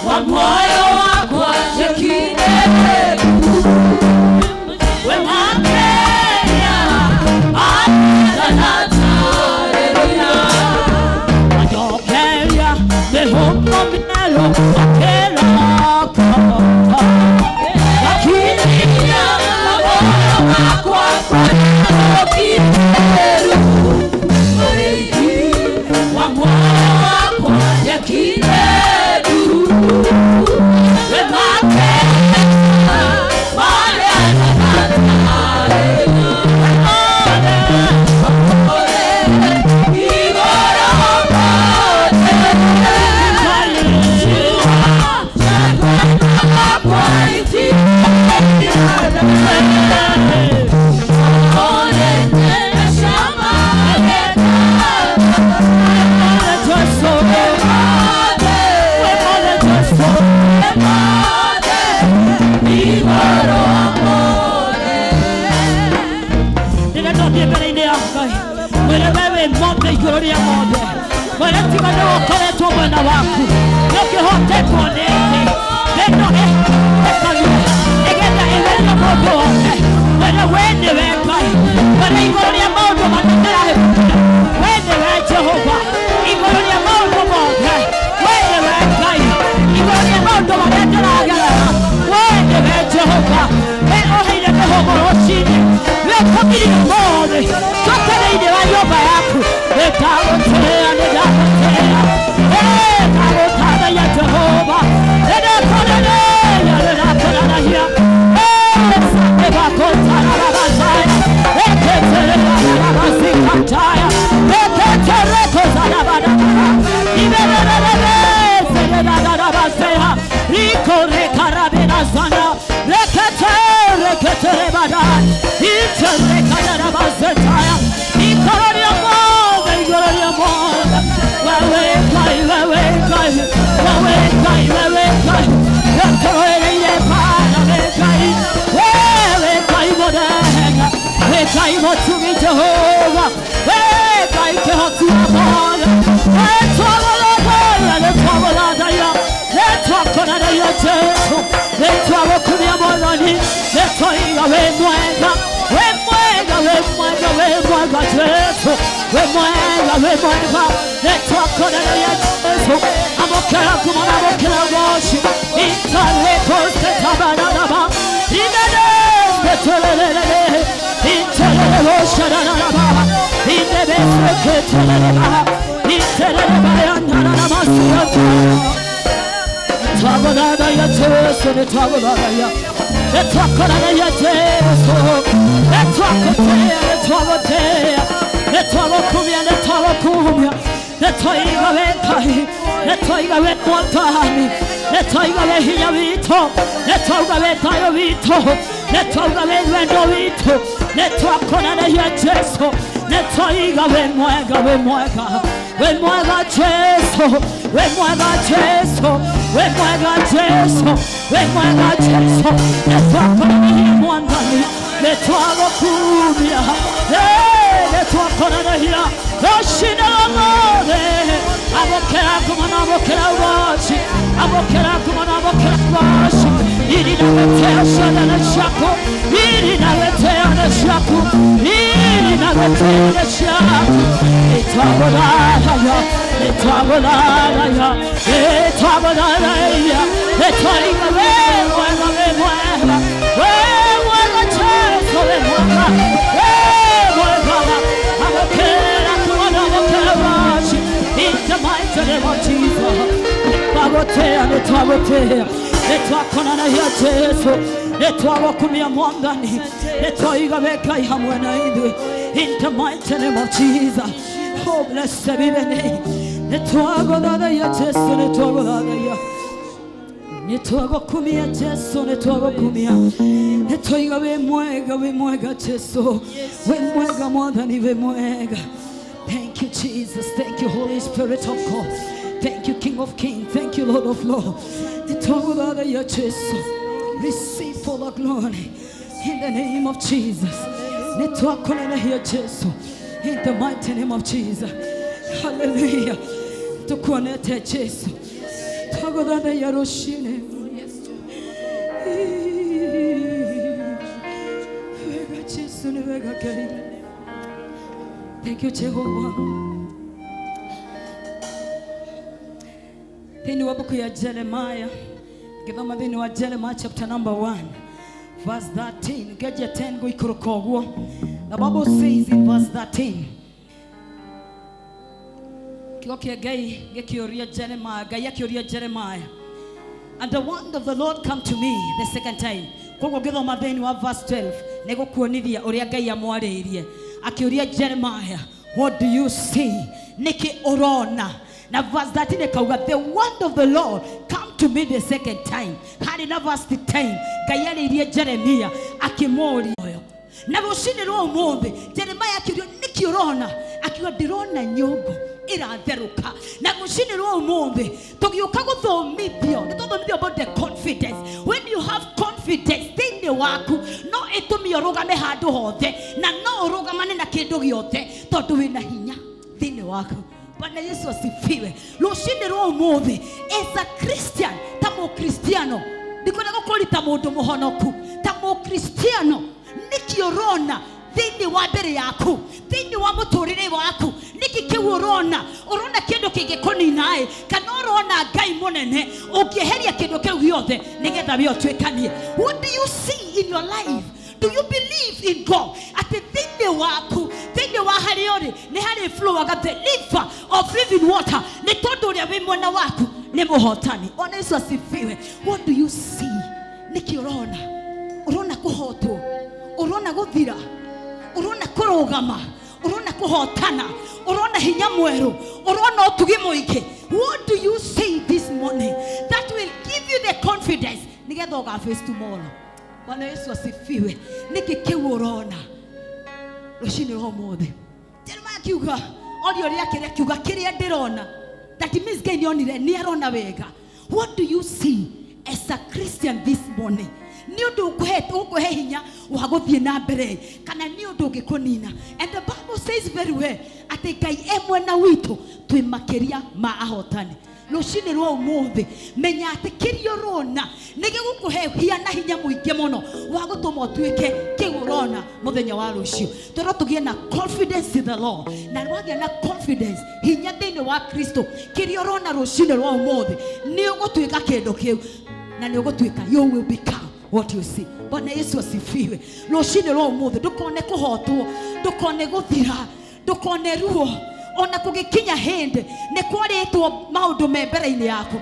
wa moyo wako atekine we makenya atanatareria ajokeria mehomo melo akeloko lakini ya moyo wako atekine wa moyo wako atekine we makenya Gloria Mode, wala tigano kale toba na waku, yoke hote konene, eno ekali, egenda evela modo, wala wende wekai, wala Gloria Mode matera he, wende we Jehovah, Gloria Mode mode, wende wekai, Gloria Mode matera gala, wende we Jehovah, we ohide me homo roshini, we komiri mode, tokene ide wa yoba yaku. Tabotea, ya Jehovah, in the mighty name of Jesus. Oh, blessed be the name. Nitwago kumia Jesu, nitwago kumia. Nitwaiga we mwega Jesu. We mwega more than we mwega. Thank you, Jesus. Thank you, Holy Spirit of God. Thank you, King of Kings. Thank you, Lord of Lords. Nitwago dada ya Jesu. Receive all the glory in the name of Jesus. Nitwago dada ya Jesu. In the mighty name of Jesus. Hallelujah. Tukuonete Jesu. tagodana yaroshine. Thank you, Jehovah. Then you book ya Jeremiah. Give them then you Jeremiah chapter number 1, verse 13. Get your 10 go ikurokogwo. The Bible says in verse 13. Okay, Jeremiah. And the word of the Lord come to me the second time. Verse 12. Jeremiah, what do you see? Niki orona. Now verse 13, the word of the Lord come to me the second time. Had enough verse 10. Jeremiah akimori. Na bushine ro mombe Jeremiah akirio nikiorona akiwa dirona nyogo iratheruka na bushine ro mombe tugioka guthomithio nituthomithio about the confidence. When you have confidence thini waku no itumi orugame handu hothe na no urugamane na kindu giothe tondu wina hinya thini waku. Bwana Yesu asifiwe. Lushine ro mombe as a Christian tamo Cristiano ndikona gukorita mundu muhonoku tamo Cristiano nikiorona thini wa mbere yaku thini wa muturire waku niki kiurona urona kindu kingikoni nae kana urona Ngai munene ukieheria kindu kiu giothe nigetha we otwekanie. What do you see in your life? Do you believe in God? At the thini waku thini wa hariori ni hari flow aga the river of living water ni tondu uria wi mwena waku ni muhotani. Ona Yesu asifiwe. What do you see? Nikiorona urona kuhotwo urona guthira urona kurugama urona kuhotana urona hinya mweru urona utugi muingi. What do you say this morning that will give you the confidence nigetha uga face tomorrow? Bwana Yesu asifiwe. Niki kiu urona rushini ro mothe Jeremiah kiuga audio yake ria kiuga kiria ndirona that means Ngai nionire ni arona wega. What do you see as a Christian this morning? Ni undu ukuhe hinya wa guthie na mbere kana ni undu ungikunina. And the Bible says very well ati Ngai emwe na witu twi makiria ma ahotani. Lushini ro umuthi menya ati kirio rona nigigukuhe hia na hinya muingi muno wa gutuma twike kigurona muthenya wa rucio. Toro tugie na confidence in the Lord na wagia na confidence hinya thini wa Kristo kirio rona rushini ro umuthi ni ugutwika kindu kiu na ni ugutwika you will become what you see. Bwana Yesu asifiwe. Lushini ro umuthi dukone kuhotwo dukone guthira dukone ruo ona kugikinya hindi ni kwaritwo maundu membere-ini yaku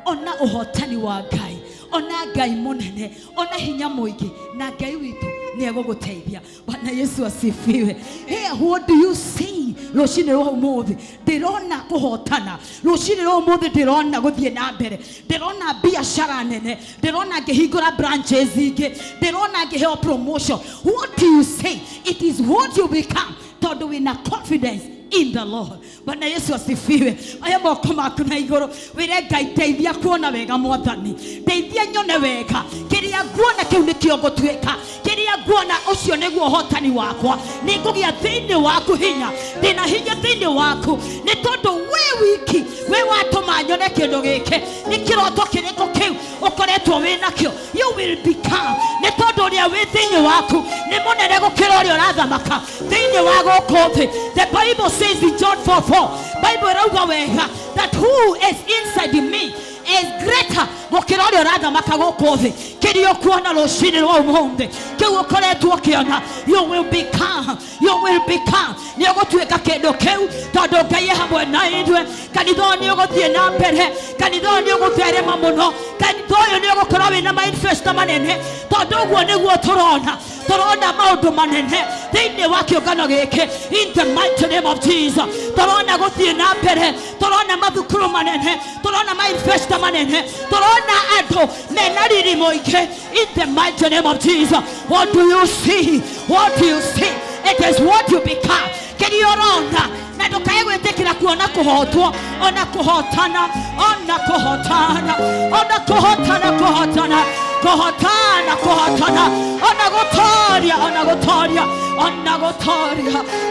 ona uhotani wa Ngai ona Ngai munene ona hinya muingi na Ngai witu ni eguguteithia. Bwana Yesu asifiwe. Hey, what do you see? Lushini ro umuthi ndirona kuhotana lushini ro umuthi ndirona guthie na mbere ndirona biashara nene ndirona ngihingura branches ingi ndirona ngiheo promotion. What do you say? It is what you become tondu wina confidence in the Lord. Bwana Yesu asifiwe. Aya moko maku na iguru wire Ngai teithia kuona wega mwathani teithia nyone wega kiria nguona kiu ni kio ngutwika kiria nguona ucio niguo hotani wakwa ni ngugia thini waku hinya ndina hinya thini waku ni tondu we wiki we watuma nyone kindu giki ni kiroto kiriko kiu ukoretwo wina kio you will become ni tondu ria wi thini waku ni munene gukira uria urathamaka thini wa guku thi. The Bible says in John 4:4 Bible rauga wega that who is inside me is greater gukira uria urathamaka guku thi kirio kuona rushini rwa umuthi kiu ukoretwo kiona you will become ni ugutwika kindu kiu tondu Ngai hamwe na ithuĩ. Kanitha ni uguthie na mbere kanitha ni ugutherema muno kanitha uyu ni ugukorwo wina manifesto manene tondu uguo niguo turona maundu manene thiini wa kiungano giki in the mighty name of Jesus. Turona guthie na mbere turona mathukuru manene turona manifesto manene turona andu mena riri muingi in the mighty name of Jesus. What do you see? What do you see? It is what you become. Kiriorona na ndukae gwitikira kuona kuhotwo ona kuhotana ona kuhotana ona kuhotana kuhotana kuhotana kuhotana ona gutona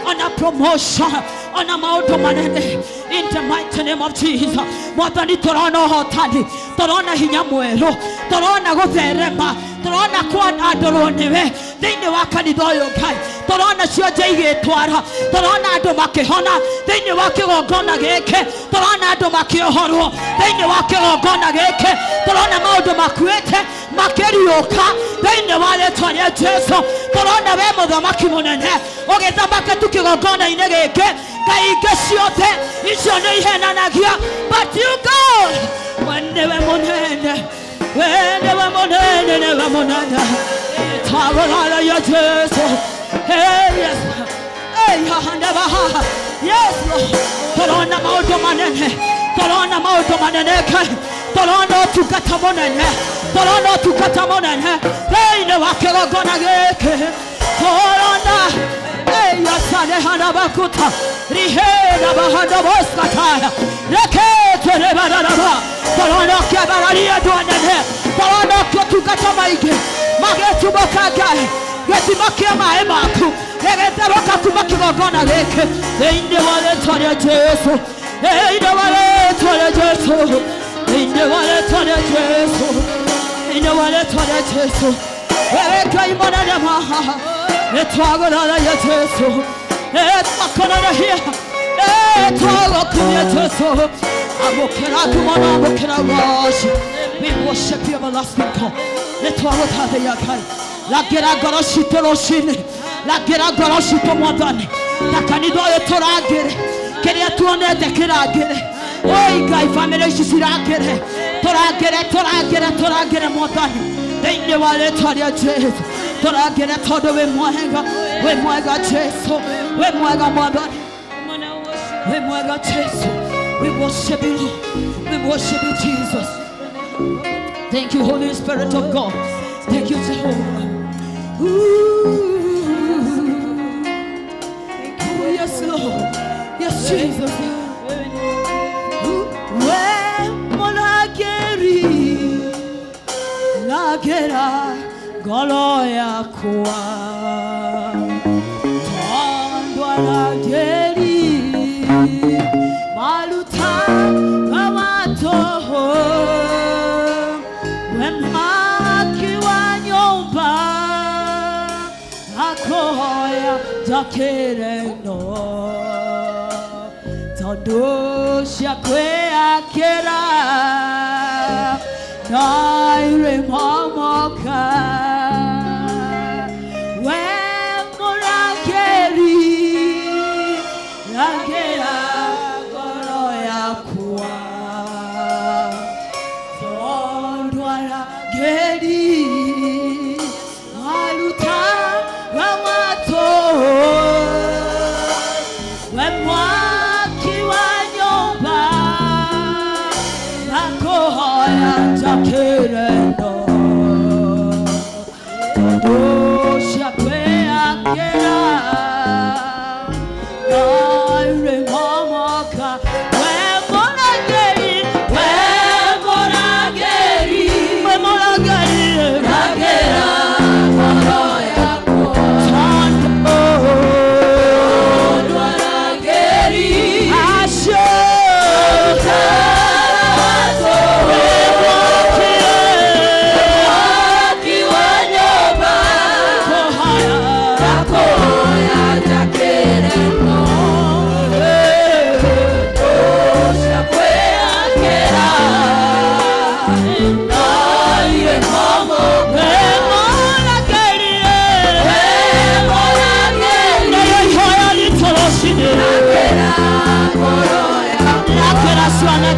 on a promotion, on a manene. In the mighty name of Jesus. Mwatani torona hotani, torona hinyamuelo, torona goverema, torona kwan adoronewe. Dine wakani doyo kai, torona shioje twara, torona adomake hona, dine wake ogona geke, torona adomake horo, dine wake ogona geke, torona maudo makuete, makerioka, dine wale twanya Jesu, torona wemo da makimonene, ogeta bakatuki ogona inegeke, kaikesiote, ishone ihena nagia, but you go, when they were monene, never monene, Tawarala ya Jesu, hey yes, hey never yes Lord, torona maudo manene, torona maudo manene, torona tukata monene, hey ne wakela gona geke, torona. Yasane hanabakuta rihena bahanda boskataya rekete rebaraba torono kebararia duanene torono kutukata maige magetu bokagai geti makema emaku egete bokakumaki gogona leke inde wale tore Jesu inde wale tore Jesu inde wale tore Jesu inde wale tore Jesu eke imana nemaha etwagona ya Jesu etmakona here etwagokunya Jesu abokera kumana abokera worship we worship you everlasting God etwagota ya kai la gera goroshito roshine la gera goroshito modane takanido etoragere kere tuone tekeragere oi kai family shisiragere toragere modane dinde wale twaria Jesu toragere todo we mwega Jesu we mwega modane we mwega Jesu we worship you Jesus. Thank you Holy Spirit of God. Thank you Jehovah. Oh yes Lord, yes Jesus. Lagera goloya kwa tondwa lageri maluta watoho wemaki wanyomba akoya jakereno tondosha kwe akera Naire mamoka Wemurageri Ragera Goroya Kwa Tondwara Geri Maluta Ramato Wemwaki Wanyomba Nakohoya Jakerendo Todosha kwe akera Naire mamoka Wemorageri Ragera Goroya Tondwarageri Asho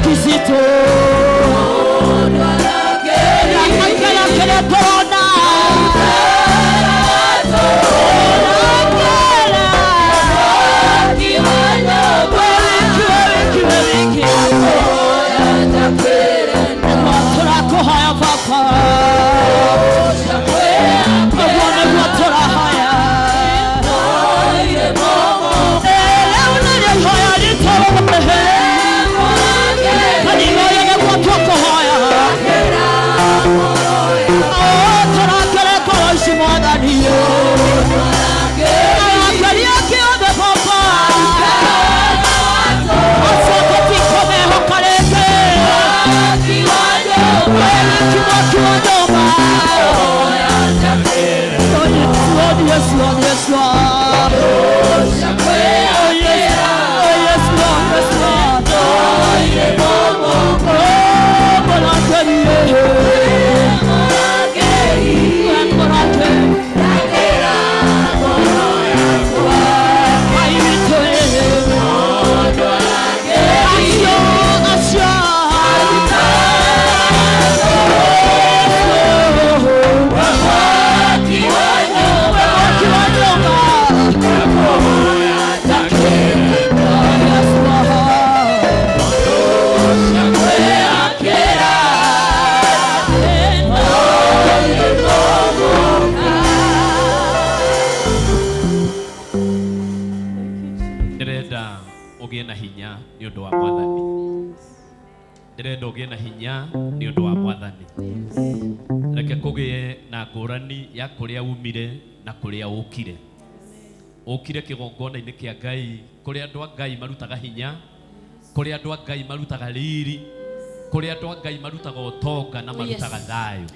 Kizito Ndogena hinya ni undu wa mwathani. Reke kugie na ngurani ya kuria umire na kuria ukire. Ukire kigongona-ini kia Ngai, kuria andu a Ngai marutaga hinya, kuria andu a Ngai marutaga riri, kuria andu a Ngai marutaga utonga na marutaga thayu.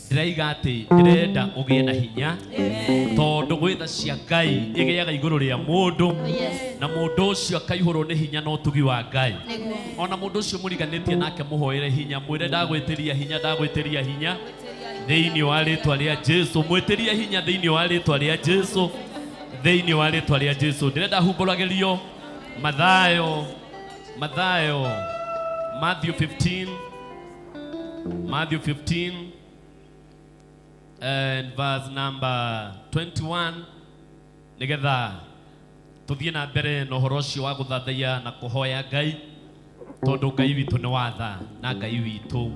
Ndiraiga ati ndirenda ugie na hinya tondu gwitha cia Ngai igiaga iguru ria mundu na mundu ucio akaihurwo ni hinya no tugi wa Ngai. Ona mundu ucio muriganitie nake muhoere hinya, mwire ndagwitiria hinya, ndagwitiria hinya thiini wa ritwa ria Jesu, mwitiria hinya thiini wa ritwa ria Jesu, thiini wa ritwa ria Jesu. Ndirenda humburagerio Mathayo Matthew 15 and verse number 21 nigetha tuthie na mbere no horo cio wa guthathaiya na kuhoya Ngai tondu Ngai witu ni watha na Ngai witu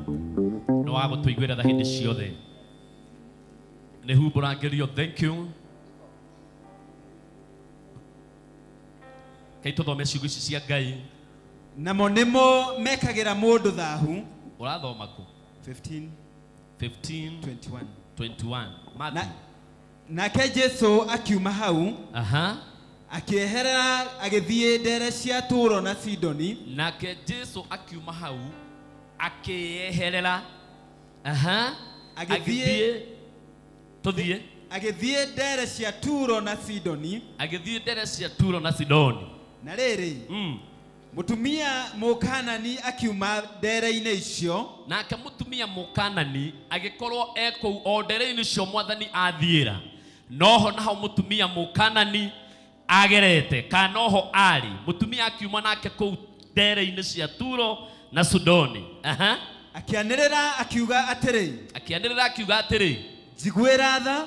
ni wa gutuiguira tha hindi ciothe. Ni humburagerio. Thank you. Kai tuthome ciugo ici cia Ngai. Namo nimo mekagira mundu thahu. Urathoma ku 15:21 nake Jesu akiuma hau akieherera agithie ndere cia Turo na Sidoni. Nake Jesu akiuma hau akieherera agithie ndere cia Turo na Sidoni, agithie ndere cia Turo na Sidoni. Na riri mutumia Mukanani akiuma ndere-ini icio, nake mutumia Mukanani agikorwo ekou o ndere-ini cio mwathani athiira. Noho naho mutumia Mukanani agerete kana noho ari mutumia akiuma nake kou ndere-ini cia Turo na Sidoni. Akianirira akiuga atiri njiguira tha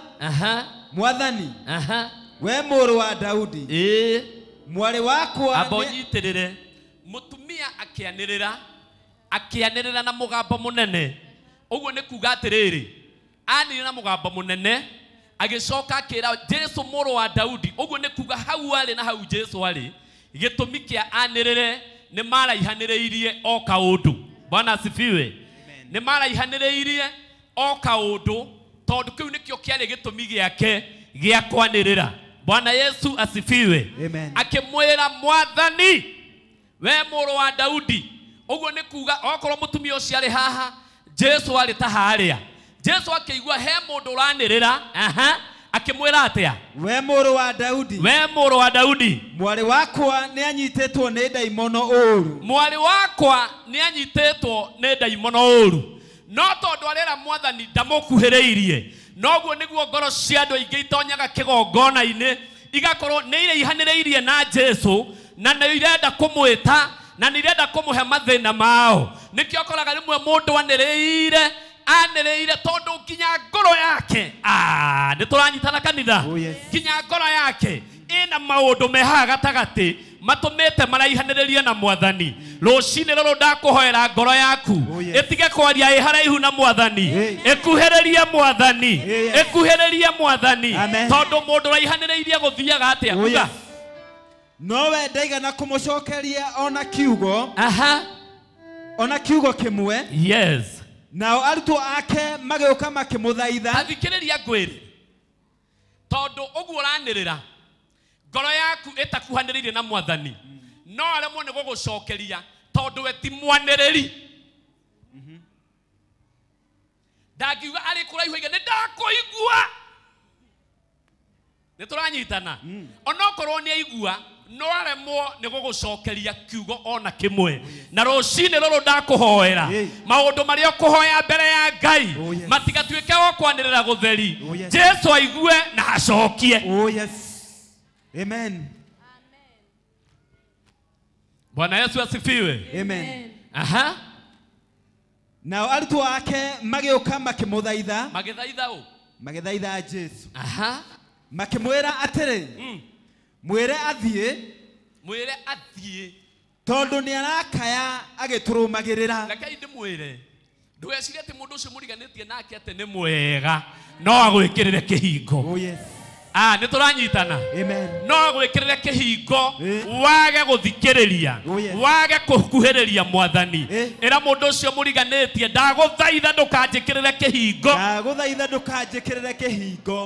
mwathani we muru wa Daudi mwari wakwa abonyitirire. Mutumia akianirira na mugambo munene. Uguo ni kuga atiriri anirira na mugambo munene agicoka akira Jesu muru wa Daudi. Uguo ni kuga hau ari na hau Jesu ari gitumi kia anirire ni maraihaniriirie o kaundu. Bwana asifiwe. Ni maraihaniriirie o kaundu tondu kiu nikio kiari gitumi giake gia kwanirira. Bwana Yesu asifiwe. Akimwira mwathani we muru wa Daudi. Uguo ni kuga okorwo mutumia ucio ari haha Jesu ari ta haria. Jesu akigua he mundu uranirira akimwira atia we muru wa Daudi, mwari wakwa ni anyitetwo ni daimono uru, mwari wakwa ni anyitetwo ni daimono uru. No tondu arera mwathani ndamukuhiriirie noguo niguo ngoro cia andu aingi itonyaga kigongona-ini igakorwo ni ire ihaniriirie na Jesu na ni irenda kumwita na ni irenda kumuhe mathina mao. Nikio koraga rimwe mundu aniriire tondu nginya ngoro yake ni turanyitana kanitha. Nginya ngoro yake ina maundu mehaga gatagati matumite maraihaniririe na mwathani. Rucini ruru ndakuhoera ngoro yaku itige kwaria iharaihu na mwathani, ikuhiririe mwathani tondu mundu raihaniriirie guthiaga atia kuga nowe ndaigana kumucokeria ona kiugo kimwe. Yes. Nao arutwo ake mageuka makimuthaitha. Athikiriria ngwiri tondu uguo uranirira ngoro yaku itakuhaniriirie na mwathani no aremwo ni gugucokeria tondu we ti mwaniriri. ndakiuga ari kuraihu iga ndakoigua nituranyitana onokorwo ni aigua no aremwo ni gugucokeria kiugo ona kimwe na rucini ruru ndakuhoera maundu maria kuhoya mbere ya Ngai matigatuike wa kwanirira gutheri Jesu aigue na acokie. Amen. Bwana Yesu asifiwe. Amen. Aha. Nao arutwo ake magĩũka makĩmũthaitha magĩthaitha Jesu. Aha. Makĩmwĩra atĩrĩ mwĩre athiĩ tondũ nĩ arakaya agĩtũrũmagĩrĩra. Rekei ndĩmwĩre ndwecirie atĩ mũndũ ũcio mũriganĩtie nake atĩ nĩ mwega no agwĩkĩrĩre kĩhingo. Nituranyitana. No agwĩkĩrĩre kĩhingo wage gũthikĩrĩria wage kũkuhĩrĩria mwathani. Ĩra mũndũ ũcio mũriganĩtie ndagũthaitha ndũkanjĩkĩrĩre kĩhingo.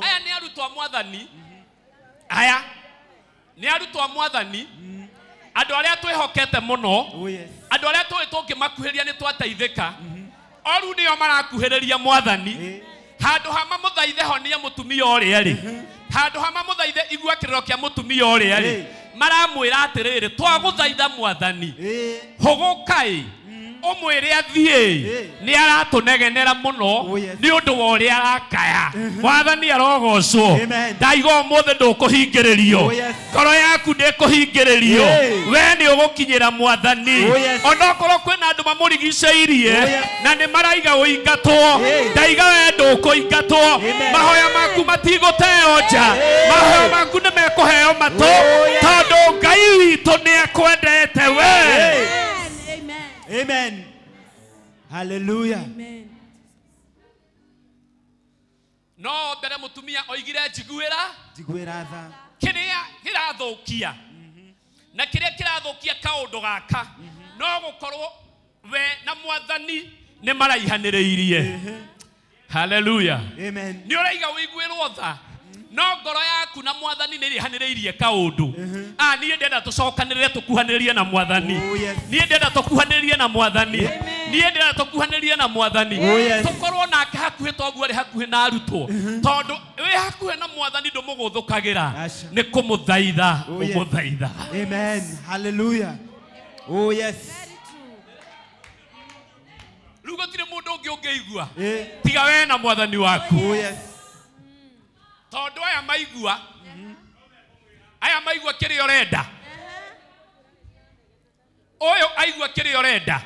Aya nĩ arutwo a mwathani. Aya nĩ arutwo a mwathani. Andũ arĩa twĩhokete mũno. Andũ arĩa tũĩ tũngĩmakuhĩrĩria nĩ twateithĩka. O rĩu nĩo marakuhĩrĩria mwathani. Handũ ha mamũthaithe honie mũtumia ũrĩa rĩ. Handũ ha mamũthaithe igua kĩrĩro kĩa mũtumia ũrĩa rĩ. Maramwĩra atĩrĩrĩ twagũthaitha mwathani. Hũgũka umwĩre athiĩ nĩ aratũnegenera mũno nĩ ũndũ wa ũrĩa arakaya. Mwathani arogocwo. Ndaiga ũmũthĩ ndũkũhingĩrĩrio. Ngoro yaku ndĩkũhingĩrĩrio. We nĩ ũgũkinyĩra mwathani. Onokorwo kwĩna andũ mamũrigicĩirie na nĩ maraiga ũingatwo. Ndaiga we ndũkũingatwo. Mahoya maku matigũteo nja. Mahoya maku nĩ mekũheo matũ tondũ Ngai witũ nĩ akwendete we. Amen. Hallelujah. Amen. No mbere mutumia oigire njiguĩra tha kĩrĩa kĩrathukia na kĩrĩa kĩrathukia kaũndũ gaka no gũkorwo we na mwathani nĩ maraihanĩrĩirie. Hallelujah. Amen. Nĩ ũraiga ũiguĩrwo tha no ngoro yaku na mwathani nĩ ĩhanĩrĩirie kaũndũ. Niĩ ndenda tũcokanĩrĩre tũkuhanĩrĩrie na mwathani. Niĩ ndenda tũkuhanĩrĩrie na mwathani. Niĩ ndenda tũkuhanĩrĩrie na mwathani. Tũkorwo nake hakuhĩ toguo arĩ hakuhĩ na arutwo tondũ wĩ hakuhĩ na mwathani ndũmũgũthũkagĩra nĩ kũmũthaitha ũmũthaitha. Amen. Hallelujah. Oh yes. Rĩu gũtirĩ mũndũ ũngĩ ũngĩigua tiga we na mwathani waku. Oh yes. Tondu aya maigua kĩrĩa ũrenda. Ũyũ aigua kĩrĩa ũrenda.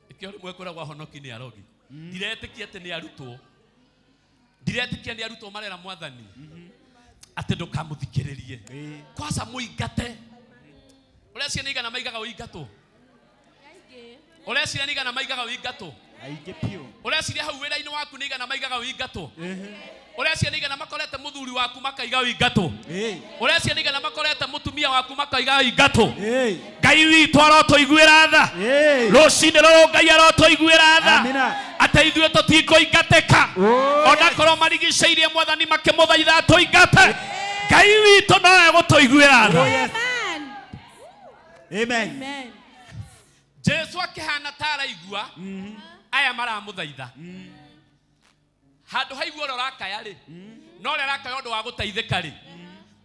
Ikĩo rĩmwe kwĩragwo ahonoki nĩ arogi. Ndiretĩkia atĩ nĩ arutwo. Ndiretĩkia nĩ arutwo marera mwathani atĩ ndũkamũthikĩrĩrie. Kwanza mũingate. Ũreciria nĩ igana maigaga ũingatwo. Ũreciria nĩ igana maigaga ũingatwo. Ũreciria hau wĩra-inĩ waku nĩ igana maigaga ũingatwo. Ũreciria nĩ igana makorete mũthuri waku makaiga ũingatwo. Ũreciria nĩ igana makorete mũtumia waku makaiga ũingatwo. Ngai witũ arotũiguĩra tha. Rũcinĩ rũrũ Ngai arotũiguĩra tha. Atĩ ithuĩ tũtikũingatĩka. Onakorwo marigicĩirie mwathani makĩmũthaitha tũingate. Ngai witũ nowe gũtũiguĩra tha. Amen. Jesu akihana taraigua aya maramuthaitha handu haigua ro rakaya ri no re rakaya undu wa gutaithika ri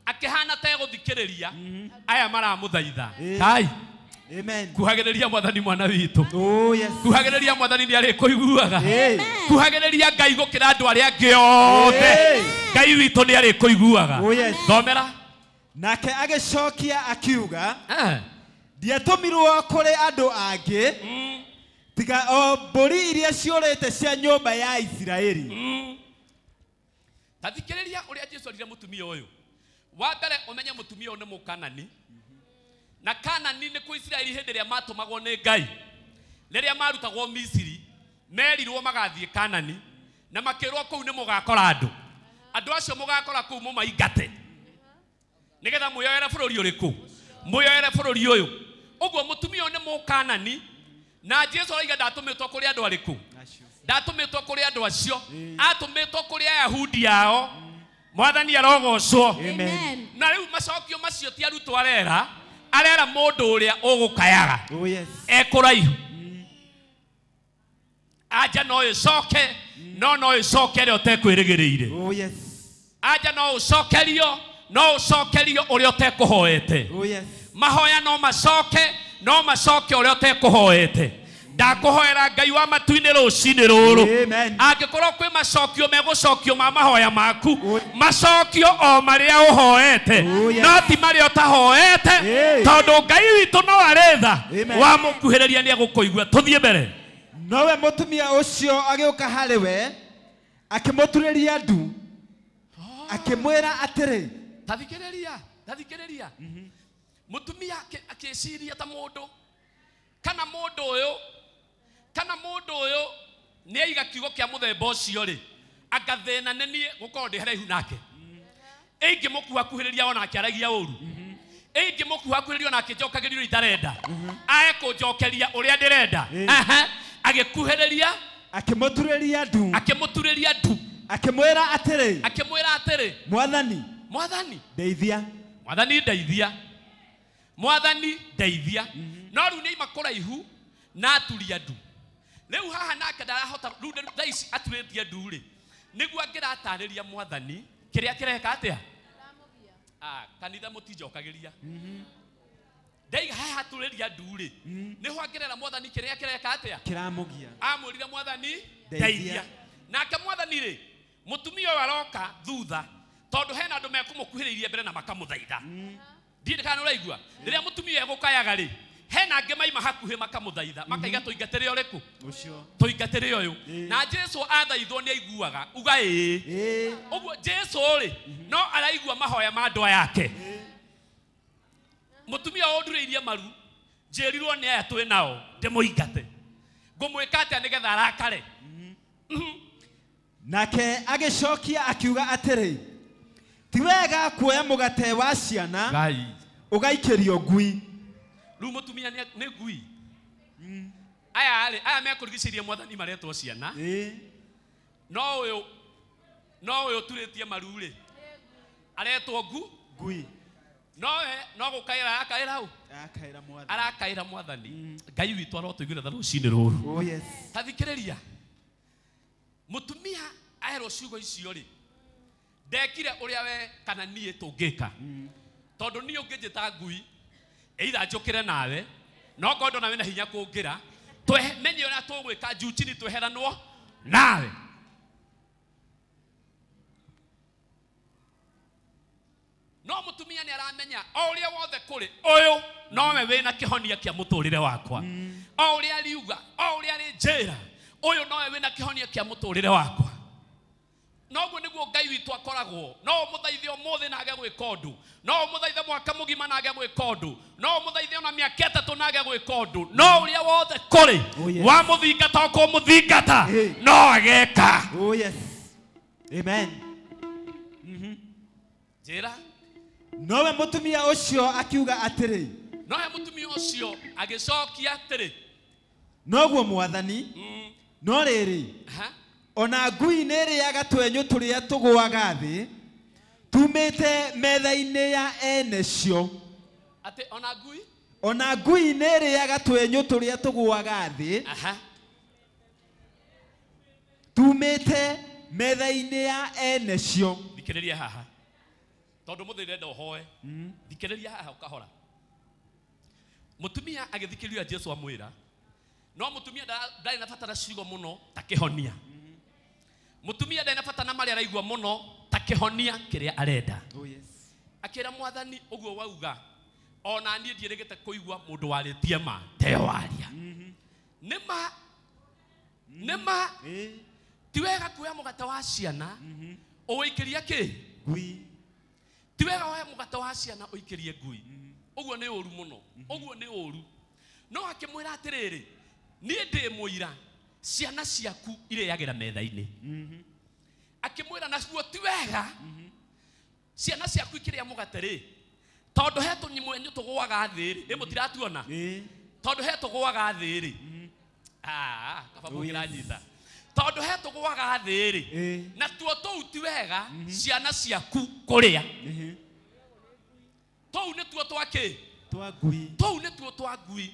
akihana ta guthikiriria aya maramuthaitha kai. Amen. Kuhagiriria mwathani mwana witu. Oh yes. Kuhagiriria mwathani ni ari kuiguaga. Kuhagiriria Ngai gukira andu aria angi othe. Ngai witu ni ari kuiguaga. Oh yes. Thomera. Nake agicokia akiuga ndiatũmirwo kũrĩ andũ angĩ tiga o mbũri iria ciũrĩte cia nyũmba ya Isiraeli. Tathikĩrĩria ũrĩa Jesu arire mũtumia ũyũ. Wa mbere ũmenye mũtumia ũyũ nĩ Mũkanani. Na Kanani nĩ kũ Isiraeli hĩndĩ ĩrĩa matũmagwo nĩ Ngai. Rĩrĩa marutagwo Misiri merirwo magathiĩ Kanani na makĩrwo kũu nĩ mũgakora andũ. Andũ acio mũgakora kũu mũmaingate. Nĩgetha mũyoere bũrũri ũrĩkũ? Mũyoere bũrũri ũyũ. Ũguo mũtumia ũyũ nĩ Mũkanani na Jesu oiga ndatũmĩtwo kũrĩ andũ arĩkũ? Ndatũmĩtwo kũrĩ andũ acio. Atũmĩtwo kũrĩ Ayahudi ao. Mwathani arogocwo. Amen. Na rĩu macokio macio ti arutwo arera arera mundu uria ugukayaga Oh yes. ekuraihu aja no icoke no icoke ri otekwirigirire Oh yes. aja no ucokerio uri otekuhoete Oh yes. mahoya no macoke uri otekuhoete ndakuhoera Ngai wa matuini rucini ruru Amen. angikorwo kwi macokio megucokio ma mahoya maku macokio o maria uhoete no ti maria utahoete tondu Ngai witu no aretha wa mukuhiriria ni agukuigua tuthie mbere nowe mutumia ucio agiuka hariwe akimuturiria ndu akimwira atiri tathikiriria mutumia akiciria ta mundu kana mundu uyu ni aiga kiugo kia muthemba ucio ri agathena nenie gukorwo ndi haraihu nake ingi mukuha kuhiriria ona akiaragia uru ingi mukuha kuhiriria ona akijokagiririo itarenda ae kunjokeria uria ndirenda agikuhiriria akimuturiria ndu akimwira atiri mwathani ndeithia no ru ni makuraihu na aturia ndu riu haha nake ndarahota ru thaici aturitie ndu ri niguo angiratarĩria mwathani kiria kireka atia kanitha mutinjokagiria ndaiga haha aturiria ndu ri niho angirera mwathani kiria kireka atia kiramugia amwirire mwathani ndeithia nake mwathani ri mutumia uyu aroka thutha tondu hena andu mekumukuhiriirie mbere na makamuthaitha ndire kana uraigua riria mutumia egukayaga ri hena ange maima hakuhi makamuthaitha makaiga tuingatire uriku ucio tuingatire uyu na Jesu athaithwo ni aiguaga uga uguo Jesu ri no araigua mahoya ma ndwa yake mutumia onduriirie maru njirirwo ni aya twi nao ndimuingate ngumwika atia nigetha arakare nake agicokia akiuga atiri ti wega kuoya mugate wa ciana Ngai ugaikirio ngui ru mutumia ni ngui aya mekurigicirie mwathani maretwo ciana no uyu turitie maru ri aretwo ngui no gukaira arakaira mwathani Ngai witu arotuiguira rucini ruru oh yes tathikiriria mutumia aero ciugo icio ri ndekire uria we kana nie tungika tondu ni unginjita ngui either njukire nawe no kondo nawe na hinya kungira menye ona tugwika njuchini tweheranwo nawe no mutumia ni aramenya o uria wothe kuri uyu nowe wina kihonia kia muturire wakwa o uria riuga o uria ri njira uyu nowe wina kihonia kia muturire wakwa noguo niguo Ngai witu akoragwo no muthaithe umuthi na age gwika undu no muthaithe mwaka mugima na age gwika undu no muthaithe ona miaka 3 na age gwika undu no uria wothe kuri wa muthingata ko muthingata no ageka oh yes amen jira nowe mutumia ucio akiuga atiri nowe mutumia ucio agicokia atiri noguo mwathani no riri ona ngui niriaga twenyu turia tugwaga thi tumite metha-ini ya ene cio ati ona ngui niriaga twenyu turia tugwaga thi tumite metha-ini ya ene cio thikiriria haha tondu muthire ndo hoe thikiriria haha ukahora mutumia agithikiriria Jesu amwira no mutumia ndari na fatara ciugo muno takihonia mutumia ndari na fatana mari araigua muno takihonia kiria arenda oh yes akira mwathani uguo wauga ona nie ndirigite kuigua mundu waritie ma tewaria nima ti wega kuya mugate wa ciana uikiria ki ngui ti wega wa mugate wa ciana uikirie ngui uguo ni uru muno uguo ni uru no akimwira atiriri nie ndi muira ciana ciaku iriagira metha-ini akimwira nacio ti wega ciana ciaku ikiria mugate ri tondu he tunyimwenyu tugwaga thi ri mutiratuona tondu he tugwaga thi ri kaba mugira nyita tondu he tugwaga thi ri na tuo tou ti wega ciana ciaku kuria tou ni tuo twaki tou nä tuo twa ngui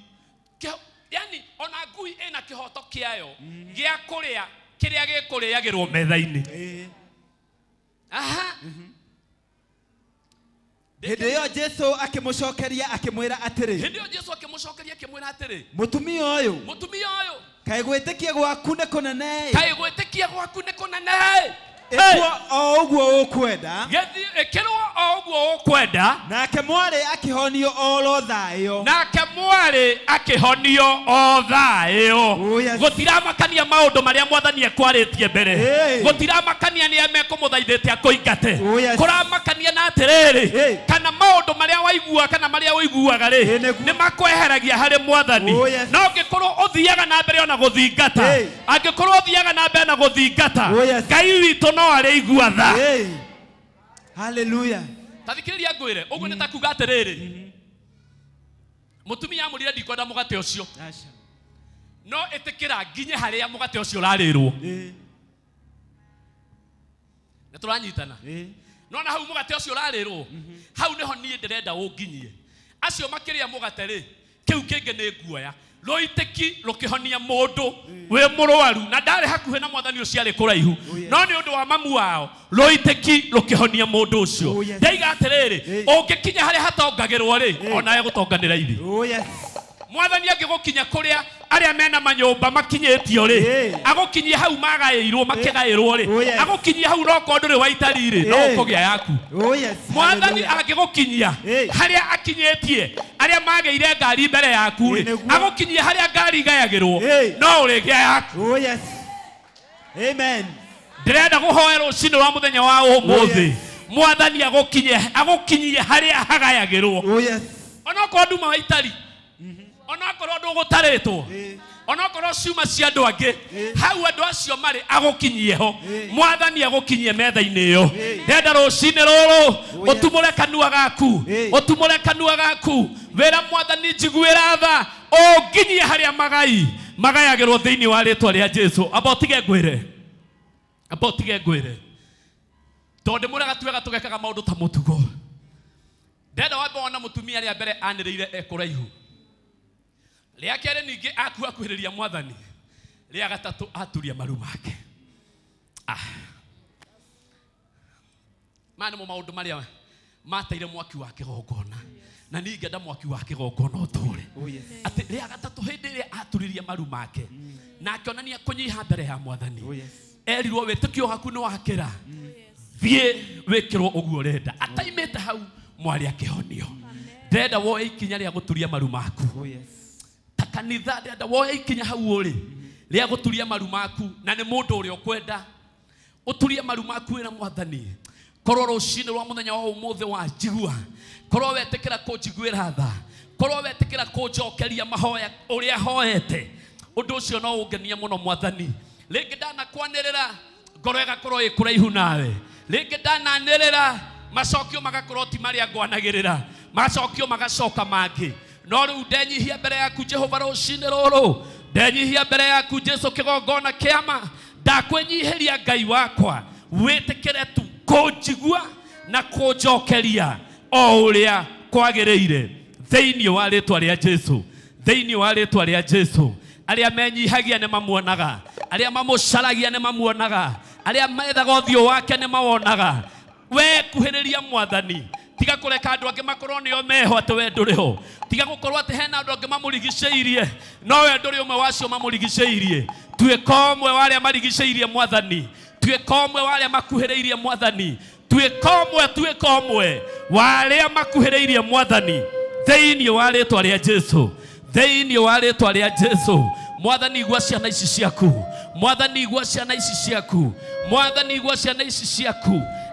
yani ona ngui ina kihoto kiayo gia kuria kiria gikuriagirwo metha-ini aha Hĩndĩ ĩyo Jesu akĩmũcokeria akĩmwĩra atĩrĩ mũtumia ũyũ kaĩ gwĩtĩkia gwaku nĩ kũnene ĩkwo o ũguo ũkwenda nake mwarĩ akĩhonio oro thayũ gũtiramakania maũndũ marĩa mwathani ekwarĩtie mbere gũtiramakania nĩ mekũmũthaithĩte akũingate kũramakania na atĩrĩrĩ kana maũndũ marĩa waigua kana marĩa ũiguaga rĩ nĩ makweheragia harĩ mwathani no ngĩkorwo ũthiaga na mbere ona gũthingata angĩkorwo ũthiaga na mbere na gũthingata Ngai witũ no arĩ igua tha haleluya tathikĩrĩria ngwĩre ũguo nĩ ta kuga atĩrĩrĩ mũtumia amũrire ndikwenda mũgate ũcio no ĩtĩkĩra nginye harĩa mũgate ũcio ũrarĩrwo nĩ tũranyitana no na hau mũgate ũcio ũrarĩrwo hau nĩho niĩ ndĩrenda ũnginyie acio makĩrĩa mũgate rĩ kĩu kĩngĩ nĩ nguoya loiteki rũkĩhonia mũndũ wĩ mũrwaru na ndarĩ hakuhĩ na mwathani ũcio arĩ kũraihu no nĩ ũndũ wa mamu wao loiteki rũkĩhonia mũndũ ũcio ndaiga atĩrĩrĩ ũngĩkinya harĩa hatongagĩrwo rĩ ona egũtonganĩra ithi mwathani angĩgũkinya kũrĩa arĩa mena manyũmba makinyĩtio rĩ agũkinyie hau magaĩirwo makĩgaĩrwo rĩ agũkinyie hau roko ndũrĩ wa itari rĩ no ũkũgĩa yaku mwathani angĩgũkinyia harĩa akinyĩtie arĩa magĩire ngari mbere yaku rĩ agũkinyie harĩa ngari igayagĩrwo no ũrĩgĩa yaku amen ndĩrenda gũhoya rũcinĩ rwa mũthenya wa ũmũthĩ mwathani agũkinyie harĩa hagayagĩrwo onokorwo nduma wa itari onokorwo ndũgũtarĩtwo onokorwo ciuma cia andũ angĩ hau andũ acio marĩ agũkinyie ho mwathani agũkinyie metha-inĩ ĩyo ndenda rũcinĩ rũrũ ũtumũre kanua gaku wĩra mwathani njiguĩra tha ũnginyie harĩa magayagĩrwo thĩinĩ wa rĩtwa rĩa Jesu amba ũtige ngwĩre tondũ ndĩmwĩraga tuwega tũgekaga maũndũ ta mũtugo ndenda wambe wona mũtumia rĩa mbere anĩrĩire ekũraihu rĩa kerĩ ningĩ akuhĩrĩria mwathani rĩa gatatũ aturia maru make maya nĩmo maũndũ marĩa mateire mwaki wa kĩgongona na ningĩ mwaki wa kĩgongona ũtũũre atĩ rĩa gatatũ hĩndĩ ĩrĩa aturirie maru make na akĩonania kũnyiha mbere ya mwathani erirwo wĩtĩkio waku nĩ wakĩra thiĩ wĩkĩrwo ũguo ũrenda ataimĩte hau mwarĩ akĩhonio ndĩrenda woe ikinya rĩa gũturia maru maku kanitha ndenda woe ikinya hau ũrĩ rĩa gũturia maru maku na nĩ mũndũ ũrĩa ũkwenda ũturie maru maku wĩra mwathani korwo rũcinĩ rwa mũthenya wa ũmũthĩ wanjigua korwo wetĩkĩra kũnjiguĩra tha korwo wetĩkĩra kũnjokeria mahoya ũrĩa hoete ũndũ ũcio no ũngenia mũno mwathani rĩngĩ ndanakwanĩrĩra ngoro ĩgakorwo ĩ kũraihu nawe rĩngĩ ndananĩrĩra macokio magakorwo ti marĩa ngwanagĩrĩra macokio magacoka mangĩ no rĩu ndenyihia mbere yaku Jehova rũcinĩ rũrũ ndenyihia mbere yaku Jesu kĩgongona kĩama ndakwĩnyihĩria Ngai wakwa wĩtĩkĩre tu kũnjigua na kũnjokeria o ũrĩa kwagĩrĩire thĩinĩ wa rĩtwa rĩa Jesu arĩa menyihagia nĩ mamuonaga arĩa mamũcaragia nĩ mamuonaga arĩa methaga ũthiũ wake nĩ mawonaga we kuhĩrĩria mwathani tiga kũreka andũ angĩ makorwo nĩo meho atĩ we ndũrĩ ho tiga gũkorwo atĩ hena andũ angĩ mamũrigicĩirie no we ndũrĩ ũmwe wacio mamũrigicĩirie tuĩka ũmwe wa arĩa marigicĩirie mwathani tuĩka ũmwe wa arĩa makuhĩrĩirie mwathani tuĩka ũmwe wa arĩa makuhĩrĩirie mwathani thĩinĩ wa rĩtwa rĩa Jesu mwathani igua ciana ici ciaku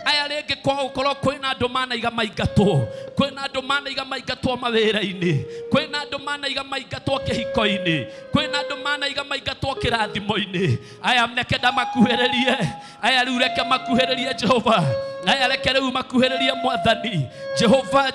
aya rĩngĩ kwaũkorwo kwĩna andũ manaiga maingatwo mawĩra-inĩ kwĩna andũ manaiga maingatwo kĩhiko-inĩ kwĩna andũ manaiga maingatwo kĩrathimo-inĩ aya reke ndamakuhĩrĩrie aya rĩu reke makuhĩrĩrie Jehova aya reke rĩu makuhĩrĩrie mwathani Jehova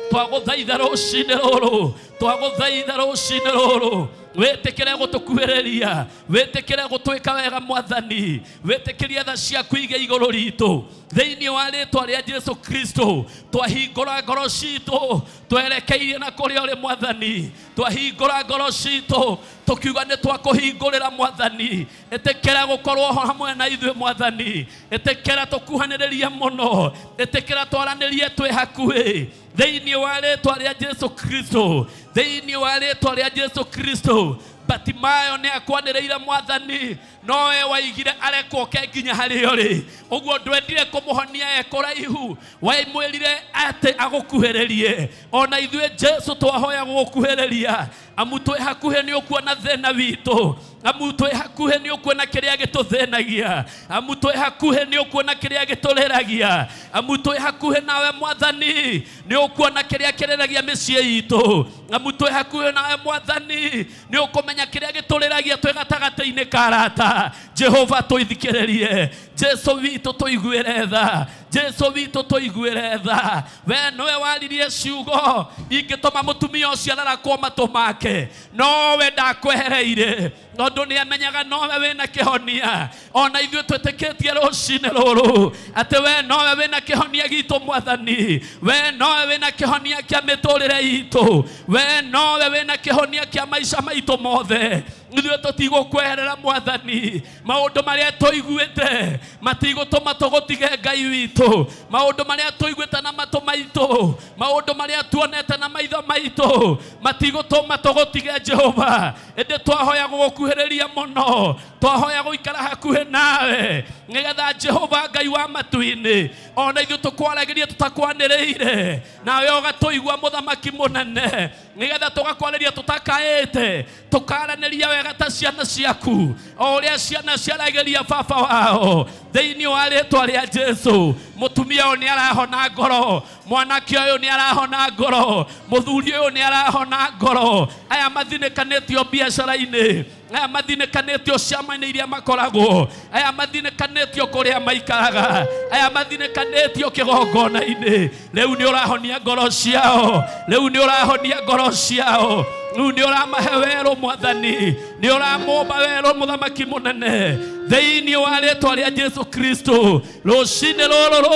twaguthaitha rucine ruru twaguthaitha rucine ruru wetekere gutukuhereria wetekere gutwika wega mwathani wetekeria tha ciaku ige iguru ritu thiini wa ritwa ria Jesu Kristo twahingura ngoro citu twerekeire na kuria uri mwathani twahingura ngoro citu tukiuga ni twakuhingurira mwathani etekera gukorwo hamwe na ithuĩ mwathani etekera tukuhanĩrĩrie muno etekera twaranirie twi hakuhi thiini wa ritwa ria Jesu Kristo thiini wa ritwa ria Jesu Kristo Batimayo ne akwanĩrĩire mwathani nowe waigire arekwo ke nginya harĩ ori ũguo ndwendire kũmũhonia ekoraihu waimwĩrire ate agukuhererie ona ithuĩ Jesu twahoya gũkuhereria amu twĩ hakuhe nĩ ũkuona thĩna witũ amu twĩ hakuhe nĩ ũkuona kĩrĩa gĩtũthĩnagia amu twĩ hakuhe nĩ ũkuona kĩrĩa gĩtũreragia amu twĩ hakuhe nawe mwathani nĩ ũkuona kĩrĩa kĩreragia mĩciĩ itũ amu twĩ hakuhe nawe mwathani nĩ ũkũmenya kĩrĩa gĩtũreragia twĩ gatagatĩ-inĩ ka arata Jehova tũithikĩrĩrie Jesu witũ tũiguĩre tha Jesu witũ tũiguĩre tha we nowe waririe ciugo ingĩtũma mũtumia ũcio ararakwo matũ make nowe ndakwehereire nondu nĩ amenyaga nowe wĩna kĩhonia ona ithuĩ twĩtĩkĩtie rũcinĩ rũrũ atĩ we nowe wĩna kĩhonia gitũ mwathani we nowe wĩna kĩhonia kĩa mĩtũrĩre itũ we nowe wĩna kĩhonia kĩa maica maitũ mothe ithuĩ tũtigũkweherera mwathani maũndũ marĩa tũiguĩte matigũtũma tũgũtige Ngai witũ maũndũ marĩa tũiguĩte na matũ maitũ maũndũ marĩa tuonete na maitho maitũ matigũtũma tũgũtige Jehova ĩndĩ twahoya gũkuhĩrĩria mũno twahoya gũikara hakuhĩ nawe nĩgetha Jehova Ngai wa matu-inĩ ona ithuĩ tũkwaragĩria tũtakwanĩrĩire nawe ũgatũigua mũthamaki mũnene nĩgetha tũgakwarĩria tũtakaĩte tũkaranĩria wega ta ciana ciaku o ũrĩa ciana ciaragĩria baba wao thĩinĩ wa rĩtwa rĩa Jesu mũtumia ũyũ nĩ arahona ngoro mwanake ũyũ nĩ arahona ngoro mũthuri ũyũ nĩ arahona ngoro aya mathinĩkanĩtio biacara-inĩ aya mathinĩkanĩtio ciama-inĩ iria makoragwo aya mathinĩkanĩtio kũrĩa maikaraga aya mathinĩkanĩtio kĩgongona-inĩ rĩu nĩ ũrahonia ngoro ciao rĩu nĩ ũrahonia ngoro ciao rĩu nĩ ũramahe werũ mwathani nĩ ũramũmba werũ mũthamaki mũnene thĩinĩ wa rĩtwa rĩa Jesu Kristo rũcinĩ rũrũ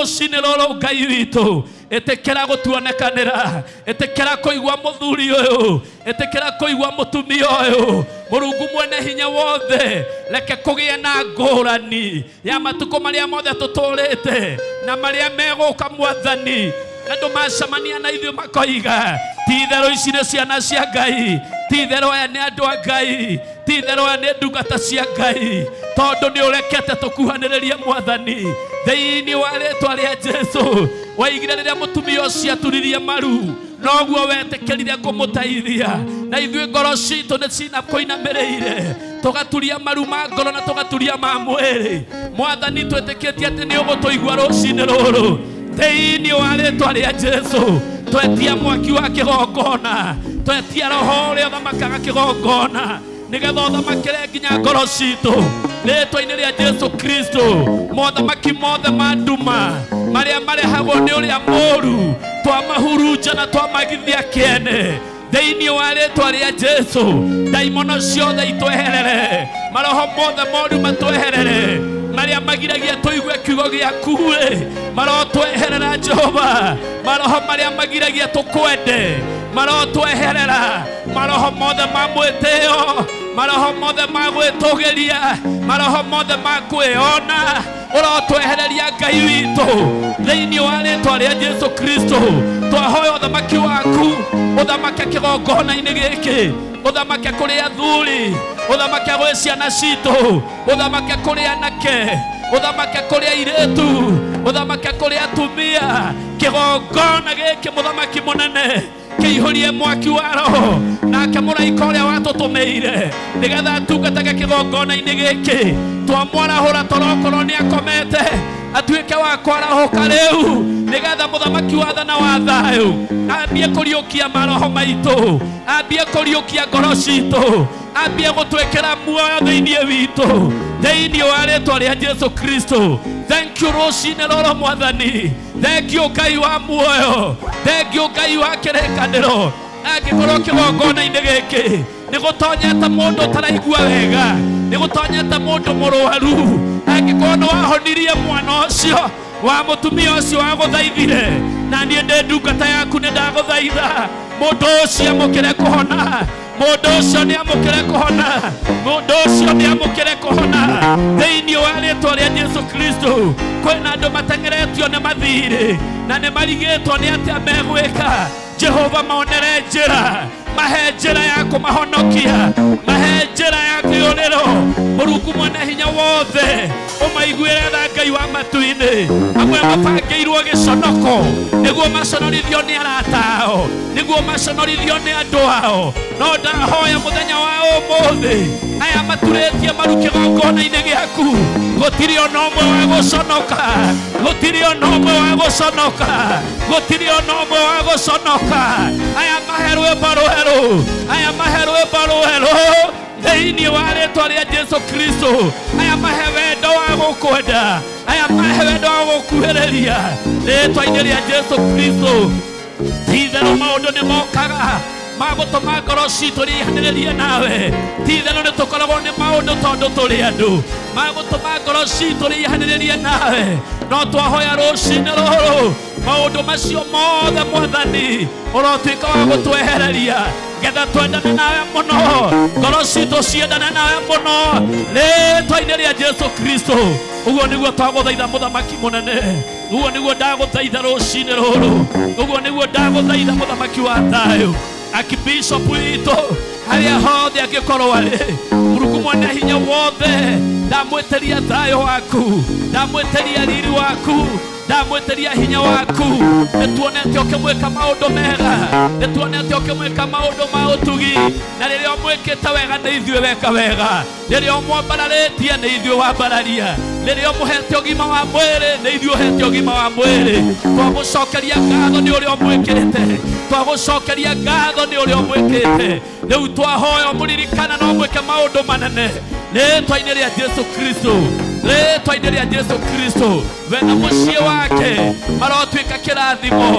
Ngai witũ etekera gũtuonekanĩra etekera kũigua mũthuri ũyũ etekera kũigua mũtumia ũyũ Mũrungu mwene hinya wothe reke kũgĩe na ngũrani ya matukũ marĩa mothe tũtũrĩte na marĩa megũka mwathani andũ macamania na ithuĩ makoiga ti-itherũ ici nĩ ciana cia Ngai ti-itherũ aya nĩ andũ a Ngai ti-itherũ aya nĩ ndungata cia Ngai tondũ nĩ ũrekete tũkuhanĩrĩrie mwathani thĩinĩ wa rĩtwa rĩa Jesu waigire rĩrĩa mũtumia ũcio aturirie maru noguo wetĩkĩrire kũmũteithia na ithuĩ ngoro citũ nĩ cinakũinamĩrĩire tũgaturia maru ma ngoro na tũgaturia ma mwĩrĩ mwathani twĩtĩkĩtie atĩ nĩ ũgũtũigua rũcinĩ rũrũ thĩinĩ wa rĩtwa rĩa Jesu twetia mwaki wa kĩgongona twetia roho ũrĩa ũthamakaga kĩgongona nĩgetha ũthamakĩre nginya ngoro citũ rĩtwa-inĩ rĩa Jesu Kristo mothamaki mothe ma nduma marĩa marehagwo nĩ ũrĩa mũũru twamahurunja na twamagithia kĩene thĩinĩ wa rĩtwa rĩa Jesu ndaimono ciothe itweherere maroho mothe moru matweherere marĩa magiragia tũigue kiugo gĩaku maroho tweherera Jehova maroho marĩa magiragia tũkwende maroho tweherera maroho mothe ma mwĩtĩo maroho mothe ma gwĩtũgĩria maroho mothe ma kwĩona ũrotwehereria Ngai witũ thĩinĩ wa rĩtwa rĩa Jesu Kristo twahoya ũthamaki waku ũthamake kĩgongona-inĩ gĩkĩ ũthamake kũrĩ athuri ũthamake gwĩ ciana citũ ũthamake kũrĩ anake ũthamake kũrĩ airĩtu ũthamake kũrĩ atumia kĩgongona gĩkĩ mũthamaki mũnene kĩihũrie mwaki wa roho nake mũraika ũrĩa watũtũmĩire nĩgetha atungatage kĩgongona-inĩ gĩkĩ twamwarahũra torokorwo nĩ akomete atuĩke wa kwarahũka rĩu nĩgetha mũthamaki wa thana wa thayũ ambie kũriũkia maroho maitũ ambie kũriũkia ngoro citũ ambie gũtwĩkĩra muoyo thĩinĩ witũ thĩinĩ wa rĩtwa rĩa Jesu Kristo thank you rũcinĩ rũrũ mwathani thengio Ngai wa muoyo, thengio Ngai wa kĩrĩkanĩro. Angĩkorwo kĩgongona-inĩ gĩkĩ nĩ gũtonyete mũndũ ũtaraigua wega, nĩ gũtonyete mũndũ mũrwaru, angĩkorwo nĩ wahonirie mwana ũcio wa mũtumia ũcio wagũthaithire, na niĩ ndĩ ndungata yaku nĩ ndagũthaitha mũndũ ũcio amũkĩre kũhona, mũndũ ũcio nĩ amũkĩre kũhona, mũndũ ũcio nĩ amũkĩre kũhona thĩinĩ wa rĩĩtwa rĩa Jesũ Kristo. Kwĩna andũ mateng'eretio nĩ mathirĩ na nĩ marigĩtwo nĩ atĩa megwĩka. Jehova maonere njĩra, mahe njĩra ya kũmahonokia, mahe njĩra ya kĩũrĩro. Mũrungu mwene hinya wothe ũmaiguĩre tha Ngai wa matu-inĩ, amwe mabangĩirwo gĩconoko nĩguo maconorithio nĩ arata ao, nĩguo maconorithio nĩ andũ ao. No ndahoya mũthenya wa ũmũthĩ, aya maturĩtie maru kĩgongona-inĩ gĩaku, gũtirĩ ona ũmwe wa gũconoka, gũtirĩ ona ũmwe wa gũconoka, gũtirĩ ona ũmwe wa gũconoka. Aya mahe rwĩmbo rwerũ, aya mahe rwĩmbo rwerũ thĩinĩ wa rĩĩtwa rĩa Jesũ Kristo. Aya mahe wendo wa gũkwenda, aya mahe wendo wa gũkuhĩrĩria rĩĩtwa-inĩ rĩa Jesũ Kristo. Ti-itherũ maũndũ nĩ mokaga magũtũma ngoro citũ rĩihanĩrĩrie nawe. Ti-itherũ nĩ tũkoragwo nĩ maũndũ tondũ tũrĩ andũ, magũtũma ngoro citũ rĩihanĩrĩrie nawe. No twahoya rũcinĩ rũrũ maũndũ macio mothe Mwathani ũrotuĩka wa gũtwehereria, getha twendane nawe mũno, ngoro citũ ciendane nawe mũno rĩĩtwa-inĩ rĩa Jesũ Kristo. Ũguo nĩguo twagũthaitha mũthamaki mũnene, ũguo nĩguo ndagũthaitha rũcinĩ rũrũ, ũguo nĩguo ndagũthaitha mũthamaki wa thayũ. Akibishop witũ harĩa hothe angĩkorwo arĩ, Mũrungu mwene hinya wothe ndamwĩtĩria thayũ waku, ndamwĩtĩria riri waku, ndamwĩtĩria hinya waku. Nĩtuonete ũkĩmwĩka maũndũ mega, nĩtuonete ũkĩmwĩka maũndũ ma ũtugi, na rĩrĩa ũmwĩkĩte wega nĩ ithuĩ weka wega, rĩrĩa ũmwambararĩtie nĩ ithuĩ wambararia, rĩrĩa ũmũhete ũgima wa mwĩrĩ nĩ ithuĩ ũhete ũgima wa mwĩrĩ. Twagũcokeria ngatho nĩ ũrĩa ũmwĩkĩte, twagũcokeria ngatho nĩ ũrĩa ũmwĩkĩte. Rĩu twahoya mũririkana no mwĩke maũndũ manene rĩĩtwa-inĩ rĩa Jesũ Kristo, rĩĩtwa-inĩ rĩa Jesũ Kristo. We na mũciĩ wake marotuĩka kĩrathimo,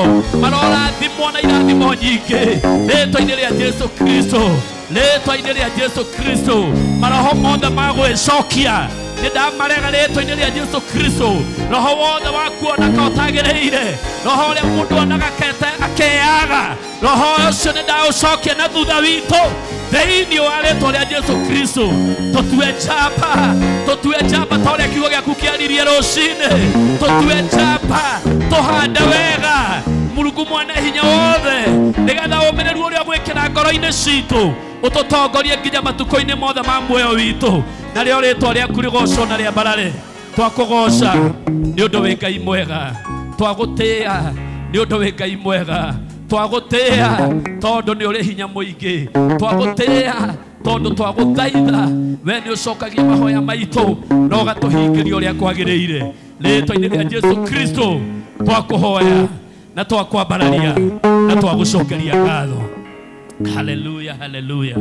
marorathimwo na irathimo nyingĩ rĩĩtwa-inĩ rĩa Jesũ Kristo, rĩĩtwa-inĩ rĩa Jesũ Kristo. Maroho mothe magwĩcokia nĩ ndamarega rĩĩtwa-inĩ rĩa Jesũ Kristo. Roho wothe wakuona ka ũtagĩrĩire, roho ũrĩa mũndũ onaga akeaga, roho ũcio nĩ ndaũcokia na thutha witũ thĩinĩ wa rĩĩtwa rĩa Jesũ Kristo. Tũtue njamba, tũtue njamba ta ũrĩa kiugo gĩaku kĩaririe rũcinĩ, tũtue njamba, tũhande wega Mũrungu mwene hinya wothe, nĩgetha ũmĩrĩru ũrĩa gwĩkĩra ngoro-inĩ citũ ũtũtongorie nginya matukũ-inĩ mothe ma muoyo witũ. Na rĩo rĩĩtwa rĩaku rĩgocwo na rĩambarare. Twakũgoca nĩ ũndũ wĩ Ngai mwega, twagũtĩĩa nĩ ũndũ wĩ Ngai mwega, twagũtĩĩa tondũ nĩ ũrĩ hinya mũingĩ, twagũtĩĩa tondũ twagũthaitha we nĩ ũcokagia mahoya maitũ na ũgatũhingĩria ũrĩa kwagĩrĩire. Rĩĩtwa-inĩ rĩa Jesũ Kristo twakũhoya na twakwambararia na twagũcokeria ngatho. Haleluya, haleluya,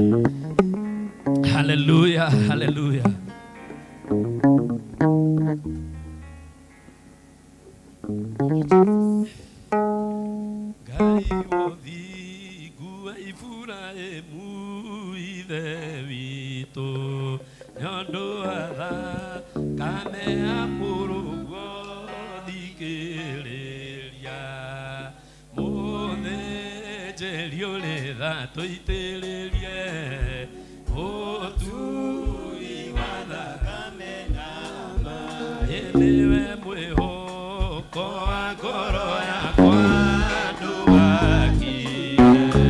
haleluya, haleluya. Ngai mũthingu wa Iburahĩmu ithe witũ, nĩ ũndũ wa thakame ya mũrũguo thikĩrĩria, mũthĩnjĩri ũrĩ tha tũitĩrĩrie ũtui wa thakame na maaĩ. Nĩwe mwĩhoko wa ngoro yakwa ndũgakire,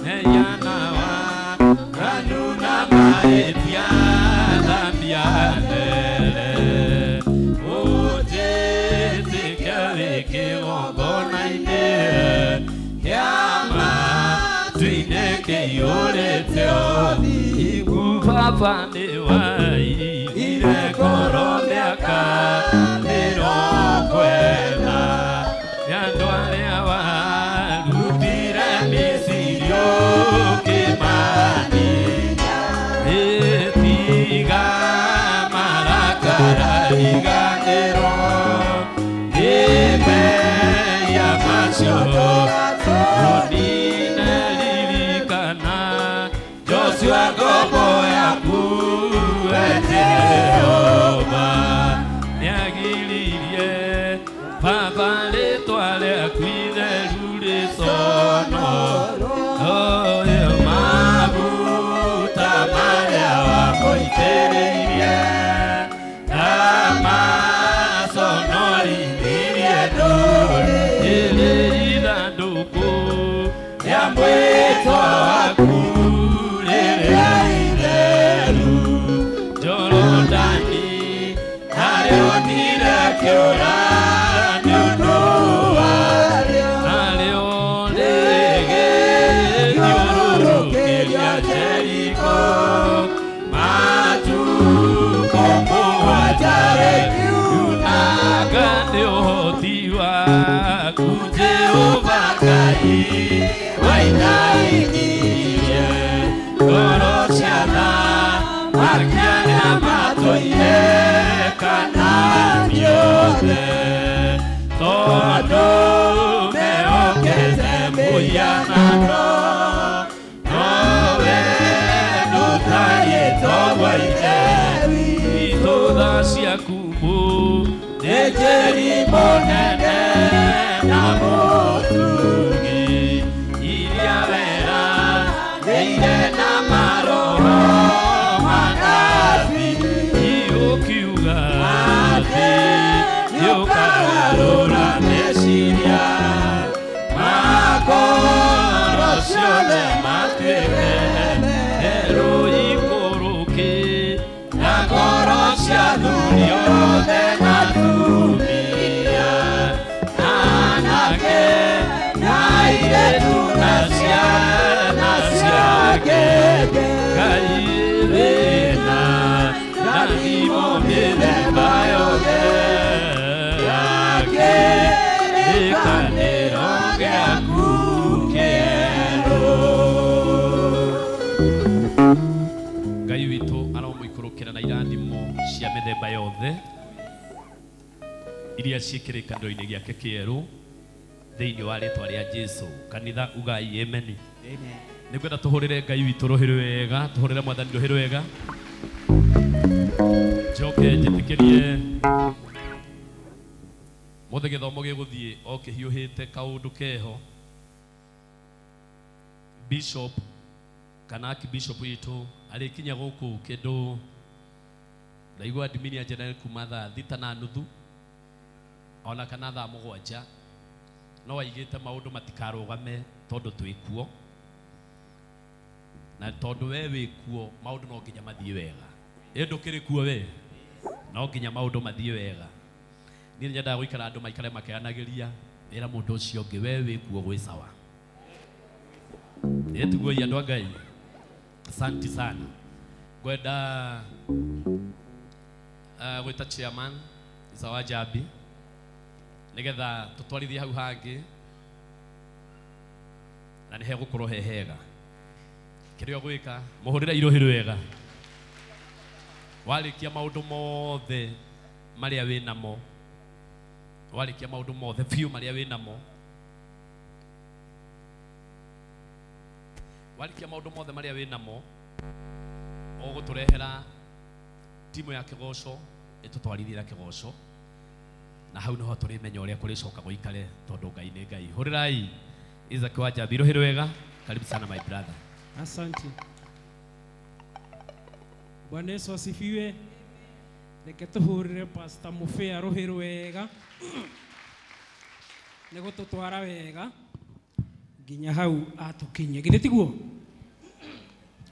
neyana waganu na mahĩtia thambia mbere, ũnjĩtĩkia wĩ kĩgongona-inĩ kĩa matu-inĩ kĩiyũrĩte ũthingu. Baba nĩ waigire ngoro mĩaka 40 nĩ andũ arĩa warutire Misiri ũkĩmaniina, ĩtiga marakara riganĩro ĩme Tua ngombo yaku Jehova Niagiririe Baba rĩtwa rĩaku itheru rĩcono Oyo maguta marĩa wakũitĩrĩirie Amaconorithirie ndũrĩrĩ ithandũkũ rĩa mwĩtwa waku rĩrĩa itheru Jorodani narĩonire kĩũra iria ciĩkĩrĩkanĩro-inĩ gĩake kĩerũ thĩinĩ wa rĩtwa rĩa Jesũ. Kanitha ugai amen. Nĩngwenda tũhũrĩre Ngai witũ rũhĩ rwega, tũhũrĩre Mwathani rũhĩ rwega. Njoke njĩtĩkĩrie mothe gĩthomo gĩgũthiĩ o kĩhiũhĩte kaũndũ keho. Bishop kana Archbishop witũ arĩkinya gũkũ kĩndũ ndaigua admin ya general kuma thaa 6:30 ona kana thaa 7 no waigĩte maũndũ matikarũgame tondũ twĩkuo na tondũ we wĩkuo maũndũ no nginya mathiĩ wega. Ndũkĩrĩ kuo we no nginya maũndũ mathiĩ wega. Niĩ nyendaga gũikara andũ maikare makeanagĩria wĩra mũndũ ũcio ũngĩ we wĩkuo gwĩ sawa. Tiguoia andũ a Ngai. Asante sana. Ngwenda gwĩta chairman Isawa Jabi nigetha tutwarithie hau hangĩ na nĩ hegũkorwo he hega. Kĩrĩa gwĩka mũhũrĩra irũhĩ rwega. Warĩkia maũndũ mothe marĩa wĩ namo, warĩkia maũndũ mothe biũ marĩa wĩ namo, warĩkia maũndũ mothe marĩa wĩ namo, ũgũtũrehera timu ya kĩgoco ĩtũtwarithia kĩgoco na hau nĩho tũrĩmenya ũrĩa kũrĩcoka gũikare tondũ Ngai nĩ Ngai. Hũrĩrai Isaac wa Jabi rũhĩ rwega. Karibu sana my brother. Asante. Bwana Yesu asifiwe. Reke tuhurire Pastor Mufea rũhĩ rwega nĩguo tũtwara wega nginya hau atũkinyie. Githĩ tiguo?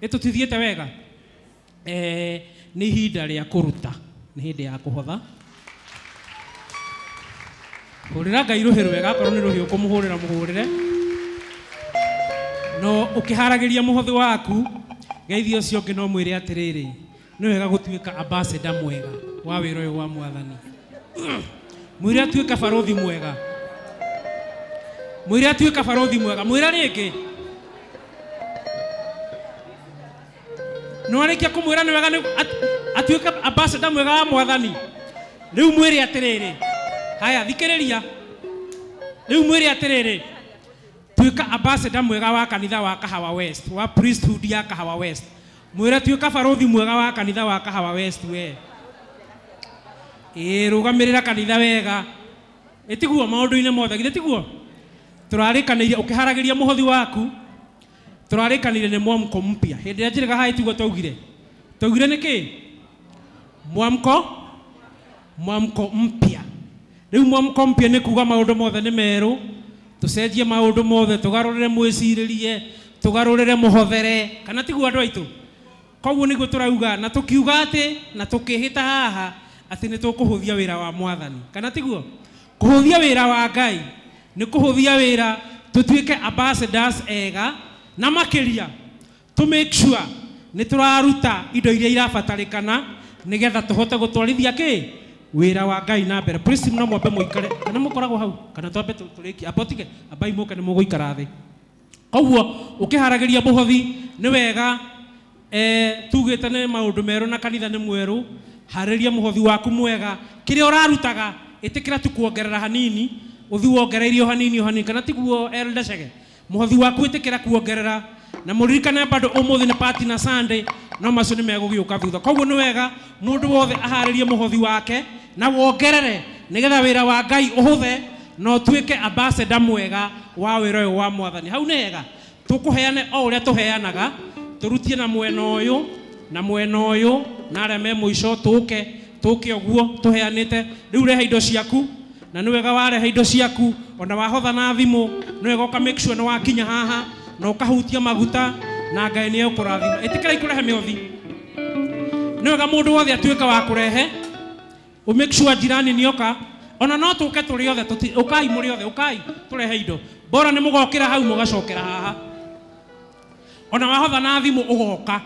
Ĩtũtithiĩte wega. Nĩ ihinda rĩa kũruta, nĩ hĩndĩ ya kũhotha. Hũrĩra Ngai rũhĩ rwega, akorwo nĩ rũhĩ ũkũmũhũrĩra mũhũrĩre. No ũkĩharagĩria mũhothi waku, geithio ũcio ũngĩ no mwĩre atĩrĩrĩ, nĩ wega gũtuĩka ambassador mwega wa wĩra ũyũ wa Mwathani. Mwĩre atuĩka barothi mwega. Mwĩre atuĩka barothi mwega. Mwĩre rĩngĩ. No arĩkia kũmwĩra nĩ wega atuĩka ambassador mwega wa Mwathani. Rĩu mwĩre atĩrĩrĩ. Haya thikĩrĩria. Rĩu mwĩre atĩrĩrĩ. tuika ambassador mwega wa kanitha wa Kahawa West wa priesthood ya Kahawa West mwira tuika barothi mwega wa kanitha wa Kahawa West we rugamirira kanitha wega etiguo maundu-ine mothe githe tiguo turarikanire ukiharagiria muhothi waku turarikanire ni mwamko mpya hindi ya njiraga hai tiguo twaugire niki mwamko mpya riu mwamko mpya ni kuga maundu mothe ni meru tucenjie maundu mothe tugarurire mwiciririe tugarurire muhothere kana tiguo andu aitu koguo niguo turauga na tukiuga ati na tukihita haha ati ni tukuhuthia wira wa mwathani kana tiguo kuhuthia wira wa Ngai ni kuhuthia wira tutuike ambassadors ega na makiria to make sure ni turaruta indo iria irabatarikana nigetha tuhote gutwarithia ki wira wa Ngai na mbere. Please no mwambe muikare kana mukoragwo hau kana twambe turiki apotige abai muke ni muguikara thi koguo ukiharagiria muhothi ni wega tugite ni maundu meru na kanitha ni mweru hariria muhothi waku mwega kiria urarutaga itikira tu kuongerera hanini uthi wongereirio hanini kana tiguo Elder Chege muhothi waku itikira kuongerera na muririkane bado umuthi ni party na Sunday no macio ni megugiuka thutha koguo ni wega mundu wothe aharirie muhothi wake na wongerere nigetha wira wa Ngai uhuthe no tuike ambassador mwega wa wira uyu wa mwathani hau nega tukuheane o uria tuheanaga turutie na mwena uyu na aria me muico tuke oguo tuheanite riu rehe indo ciaku na ni wega warehe indo ciaku ona wahotha na thimu ni wega uka make sure na wakinya haha na ukahutia maguta na Ngai ni ukurathima itikira ikurehe miothi ni wega mundu wothe atuika wa kurehe u make sure jirani nioka ona no tuke turi othe ukai muri othe ukai turehe indo bora ni mugokira hau mugacokera haha ona wahotha na thimu ugoka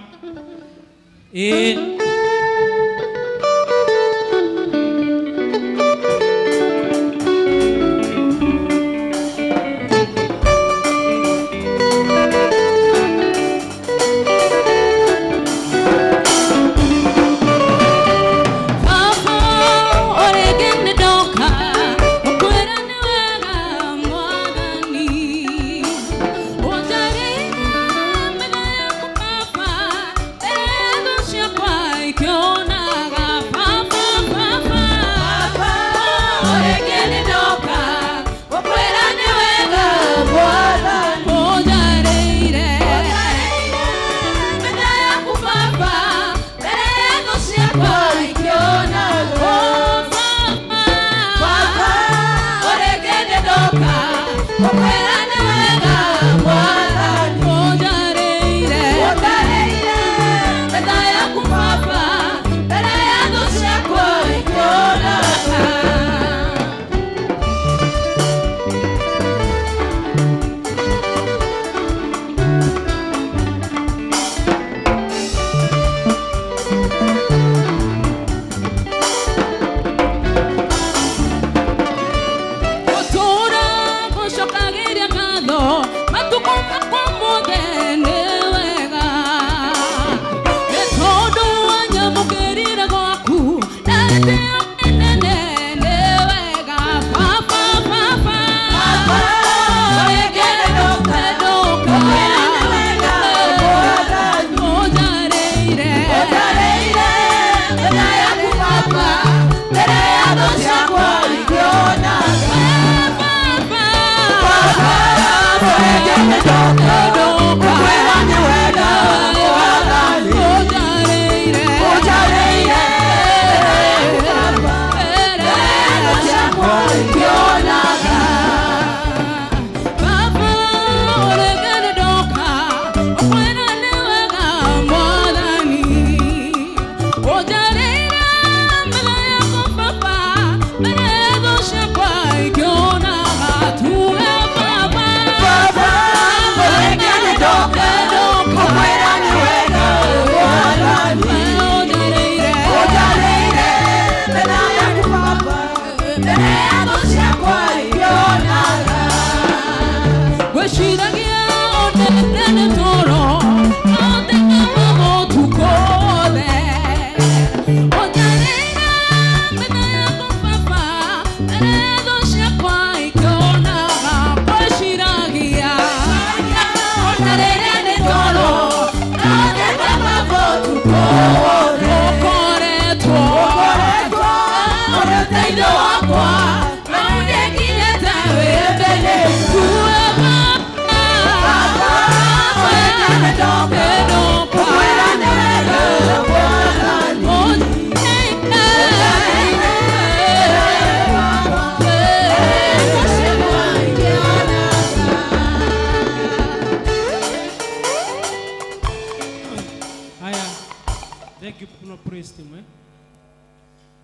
Thank you no praise team.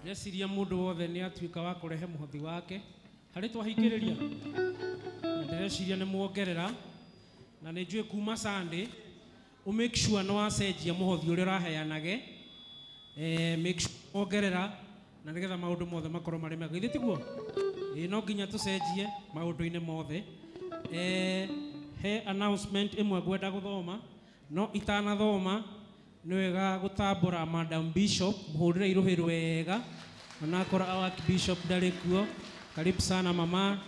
Ndeciria mundu wothe ni atuika wa kurehe muhothi wake hari twahingiriria. Ndeciria ni muongerera na ni njui kuma Sunday u make sure no acenjia muhothi uri raheanage make sure ongerera na nigetha maundu mothe makorwo mari mega ithi tiguo no nginya tucenjie maundu-ini mothe he announcement imwe gwenda guthoma no itanathoma ni wega gutambura Madam Bishop muhurire iruhi rwega na akora our Bishop ndari kuo. Karibu sana mama.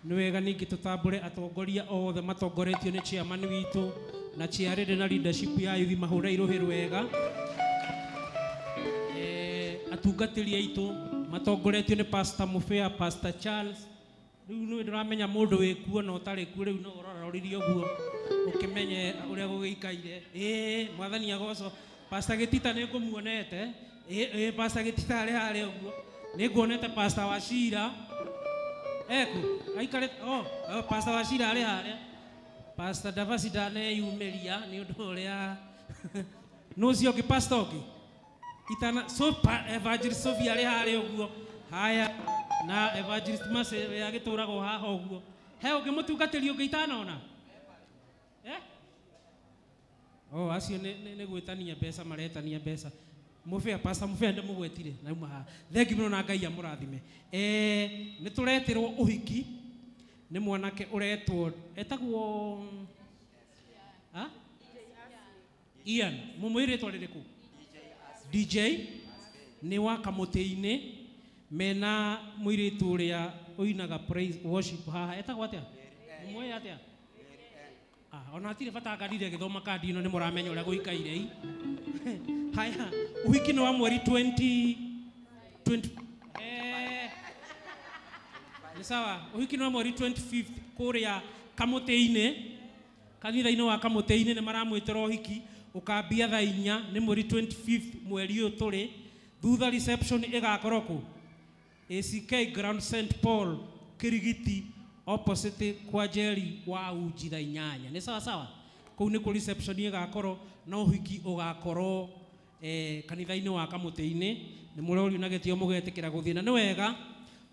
Ni wega ningi tutambure atongoria othe matongoretio ni chairman witu na chairede na leadership ya yuthi mahurire iruhi rwega. Atungatiri aitu matongoretio ni Pastor Mufea, Pastor Charles. Riu ni ndiramenya mundu wi kuo no tari kuo riu no urora roririo guo ukimenye uria gugikaire mwathani agoco. Pastor Gitita ni ngumuonete Pastor Gitita ari hari uguo ni nguonete Pastor Washira aikare Pastor Washira ari hari. Pastor Davasi dane yumeria ni undu uria no cio ki pastor ki itana so Evangelist Sophia ari hari uguo haya na Evangelist Mase ya giturago haha uguo he ungimutungatiri ungi itanona acio ni gwetania mbeca maretania mbeca Mufea Pastor Mufea nde mugwetire na uma thengi muno na Ngai amurathime. Ni turetirwo uhiki ni mwanake uretwo etagwo Ian mumwiritwa ririku DJ ni wa kamutei-ini mena mwiritu uria uinaga praise worship haha etagwo atia mumwe atia ona atire bata ngadire githoma kandi ino ni muramenya uria guikaire haya wiki no wa mweri 20 ni sawa wiki no wa mweri 25 kuria kamutei-ini kanitha-ini wa kamutei-ini ni maramwitira hiki ukambia thaa 4 ni mweri 25 mweri uyu turi thutha reception igakorwo ku ACK Grand St Paul Kirigiti opposite kwa Jerry wa uji thaa 8 ni sawa sawa kuu ni ku reception igakorwo no hiki ugakorwo kanitha-ini wa kamutei-ini ni murori na getio mugetikira guthina ni wega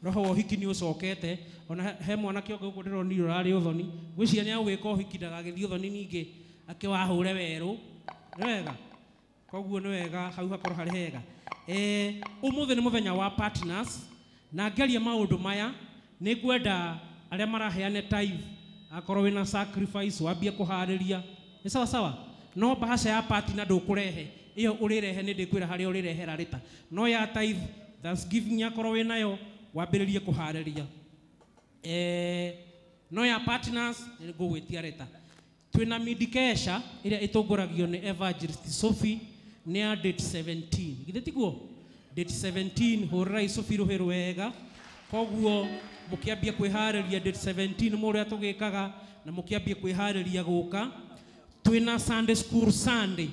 roho wa hiki ni ucokete ona he mwana kiongo guko ndironi urari uthoni gwiciria ni agwika hiki ndagagithio uthoni ningi akiwahure weru ni wega koguo ni wega hau hakorwo hari hega umuthi ni muthenya wa partners na ngeria maundu maya ni gwenda aria maraheane tithe akorwo wina sacrifice wambie kuhariria ni sawa sawa no bahasha ya partner ndukurehe iyo urirehe ni ndikwira hari urirehera rita no ya tithe thanksgiving akorwo winayo wambiririe kuhariria no ya partners ni ngugwitia rita twina midikesha iria itunguragio ni Evangelist Sophie ni ya date 17 githe tiguo date 17 hurrai Sophie ruhi rwega koguo mukiambia kwihariria date 17 muria tugikaga na mukiambia kwihariria guka twina Sunday school Sunday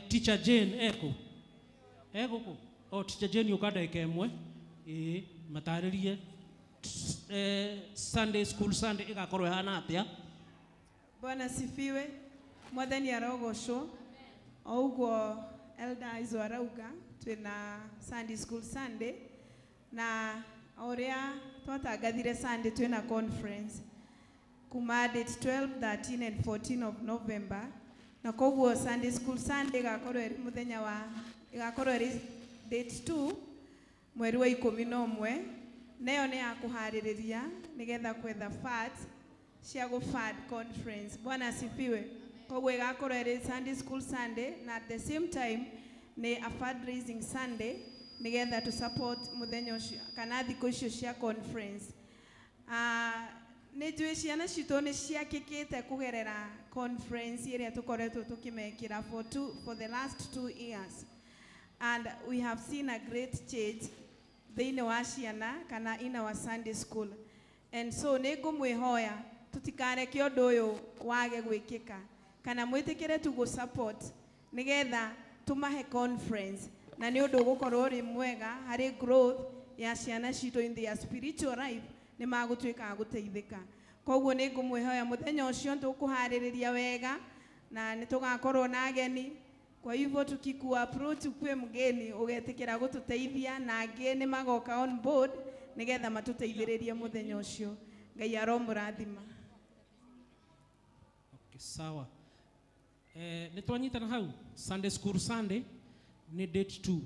teacher Jane ko teacher Jane ukada ikemwe mataririe Sunday school Sunday igakorwo hana atia. Bwana sifiwe. Mwathani arogocwo. Oguo Elder Izwarauga twina Sunday school Sunday na oria twatangathire Sunday twina conference kuma date 12, 13 and 14 of November na koguo Sunday school Sunday igakorwo eri muthenya wa igakorwo eri date 2 mweri wa 11 nayo ni ya kuhaririria nigetha kwetha funds cia go fund conference. Bwana asifiwe. Koguo igakorwo eri Sunday school Sunday na at the same time ni a fundraising Sunday nigetha to support muthenya ucio kana thikũ icio cia conference. Ni njui ciana citũ ni ciakĩkĩte kugerera conference iria tukoretwo tukimekira for the last 2 years and we have seen a great change thĩinĩ wa ciana kana in our Sunday school and so nĩ ngũmwĩhoya tutikareke ũndũ ũyũ wage gwĩkĩka kana mwĩtĩkĩre tu go support nigetha tumahe conference na nĩ ũndũ ũgũkorwo ũrĩ mwega harĩ growth ya ciana citũ in their spiritual life ni magũtuĩka gũteithĩka. Koguo nĩ ngũmwĩhoya mũthenya ũcio tũkũharĩrĩria wega na nĩ tũgakorwo na ageni Kwa hivyo tukiku approach ukue mgeni ugetikira gututeithia na angĩ magoka on board nigetha matuteithĩrĩrie muthenya ũcio. Ngai aromũrathima. Okay, sawa. Nitwanyitana hau Sunday School Sunday ni date 2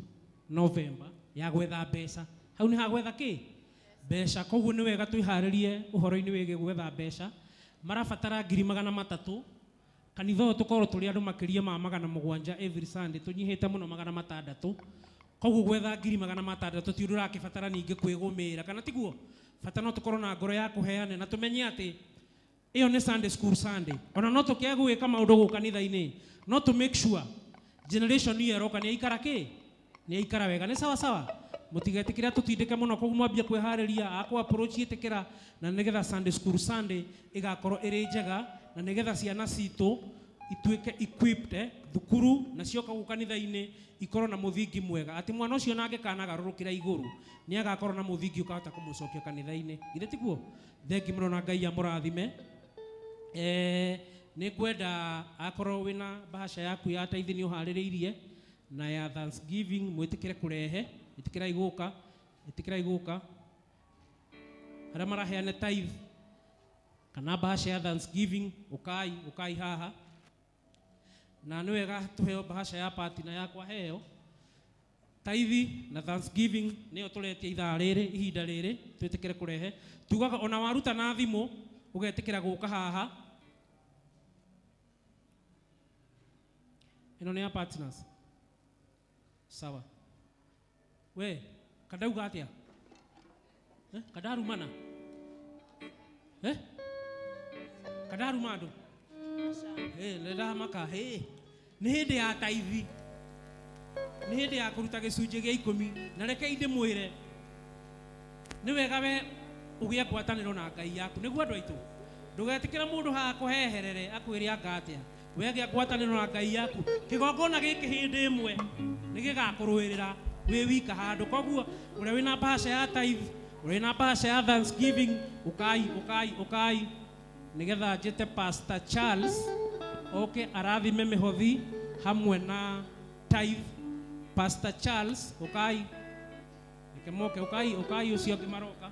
November ya gwetha mbeca. Hau ni ha gwetha ki? Mbeca. Koguo ni wega twiharĩrie ũhoro-inĩ wĩgiĩ gwetha mbeca. Marabatara 300,000. Kanitha tukorwo tũrĩ andũ makĩria ma 700 every Sunday, tunyihĩte mũno 600. Koguo gwetha 600 ti ũndũ ũrakĩbatara ningĩ kwĩgũmĩra, kana tiguo? Bata no tũkorwo na ngoro ya kũheana na tũmenye atĩ iyo nĩ Sunday School Sunday. Ona no tũkĩaga gwĩka maũndũ gũkũ kanitha-inĩ, no to make sure generation ĩyo ĩroka nĩ aikara kĩ? Nĩ aikara wega. Nĩ sawa sawa? Mũtigetĩkĩra tũtindĩke mũno, koguo mwambie kwĩharĩria akwa approach ĩtĩkĩra na nĩgetha Sunday School Sunday ĩgakorwo ĩrĩ njega na nĩgetha ciana citũ ituĩke equipped thukuru na cioka gũkũ kanitha-inĩ ikorwo na mũthingi mwega, atĩ mwana ũcio na angĩkanagarũrũkĩra igũrũ nĩ agakorwo na mũthingi ũkahota kũmũcokia kanitha-inĩ. Githĩ tiguo? Thengi mũno na Ngai amũrathime. Nĩ ngwenda akorwo wĩna bahasha yaku ya tithe nĩ ũharĩrĩirie na ya Thanksgiving mwĩtĩkĩre kũrehe, ĩtĩkĩrai gũka arĩa maraheane tithe kana bahasha ya Thanksgiving ukai haha, na nĩ wega tuheo bahasha ya partner yakwa heo. Tithe na Thanksgiving nĩyo tũretia ithaa rĩrĩ, ihinda rĩrĩ twĩtĩkĩre kũrehe. Tugaga ona waruta na thimũ ũgetĩkĩra gũka haha. Ĩno nĩ ya partners. Sawa. We, kadauga atia? Kadarumana? Kadarumado? Nenda maka, nĩ hĩndĩ ya tithe. Nĩ hĩndĩ ya kũruta gĩcunjĩ gĩa 10 na reke ndĩmwĩre nĩ wega we ũgĩe ngwatanĩro na Ngai yaku. Nĩguo andũ aitũ ndũgetĩkĩre mũndũ haha kũheherere akwĩre anga atĩa. We gĩa ngwatanĩro na Ngai yaku. Kĩgongona gĩkĩ hĩndĩ ĩmwe nĩ gĩgakũrũĩrĩra wĩ wika handũ. Koguo ũrĩa wĩna bahasha ya tithe, ũrĩa wĩna bahasha ya Thanksgiving, ũkai nĩgetha njĩte Pastor Charles oke arathime mĩhothi hamwe na tithe. Pastor Charles ukai nikemoke ukai ucio ngimaroka.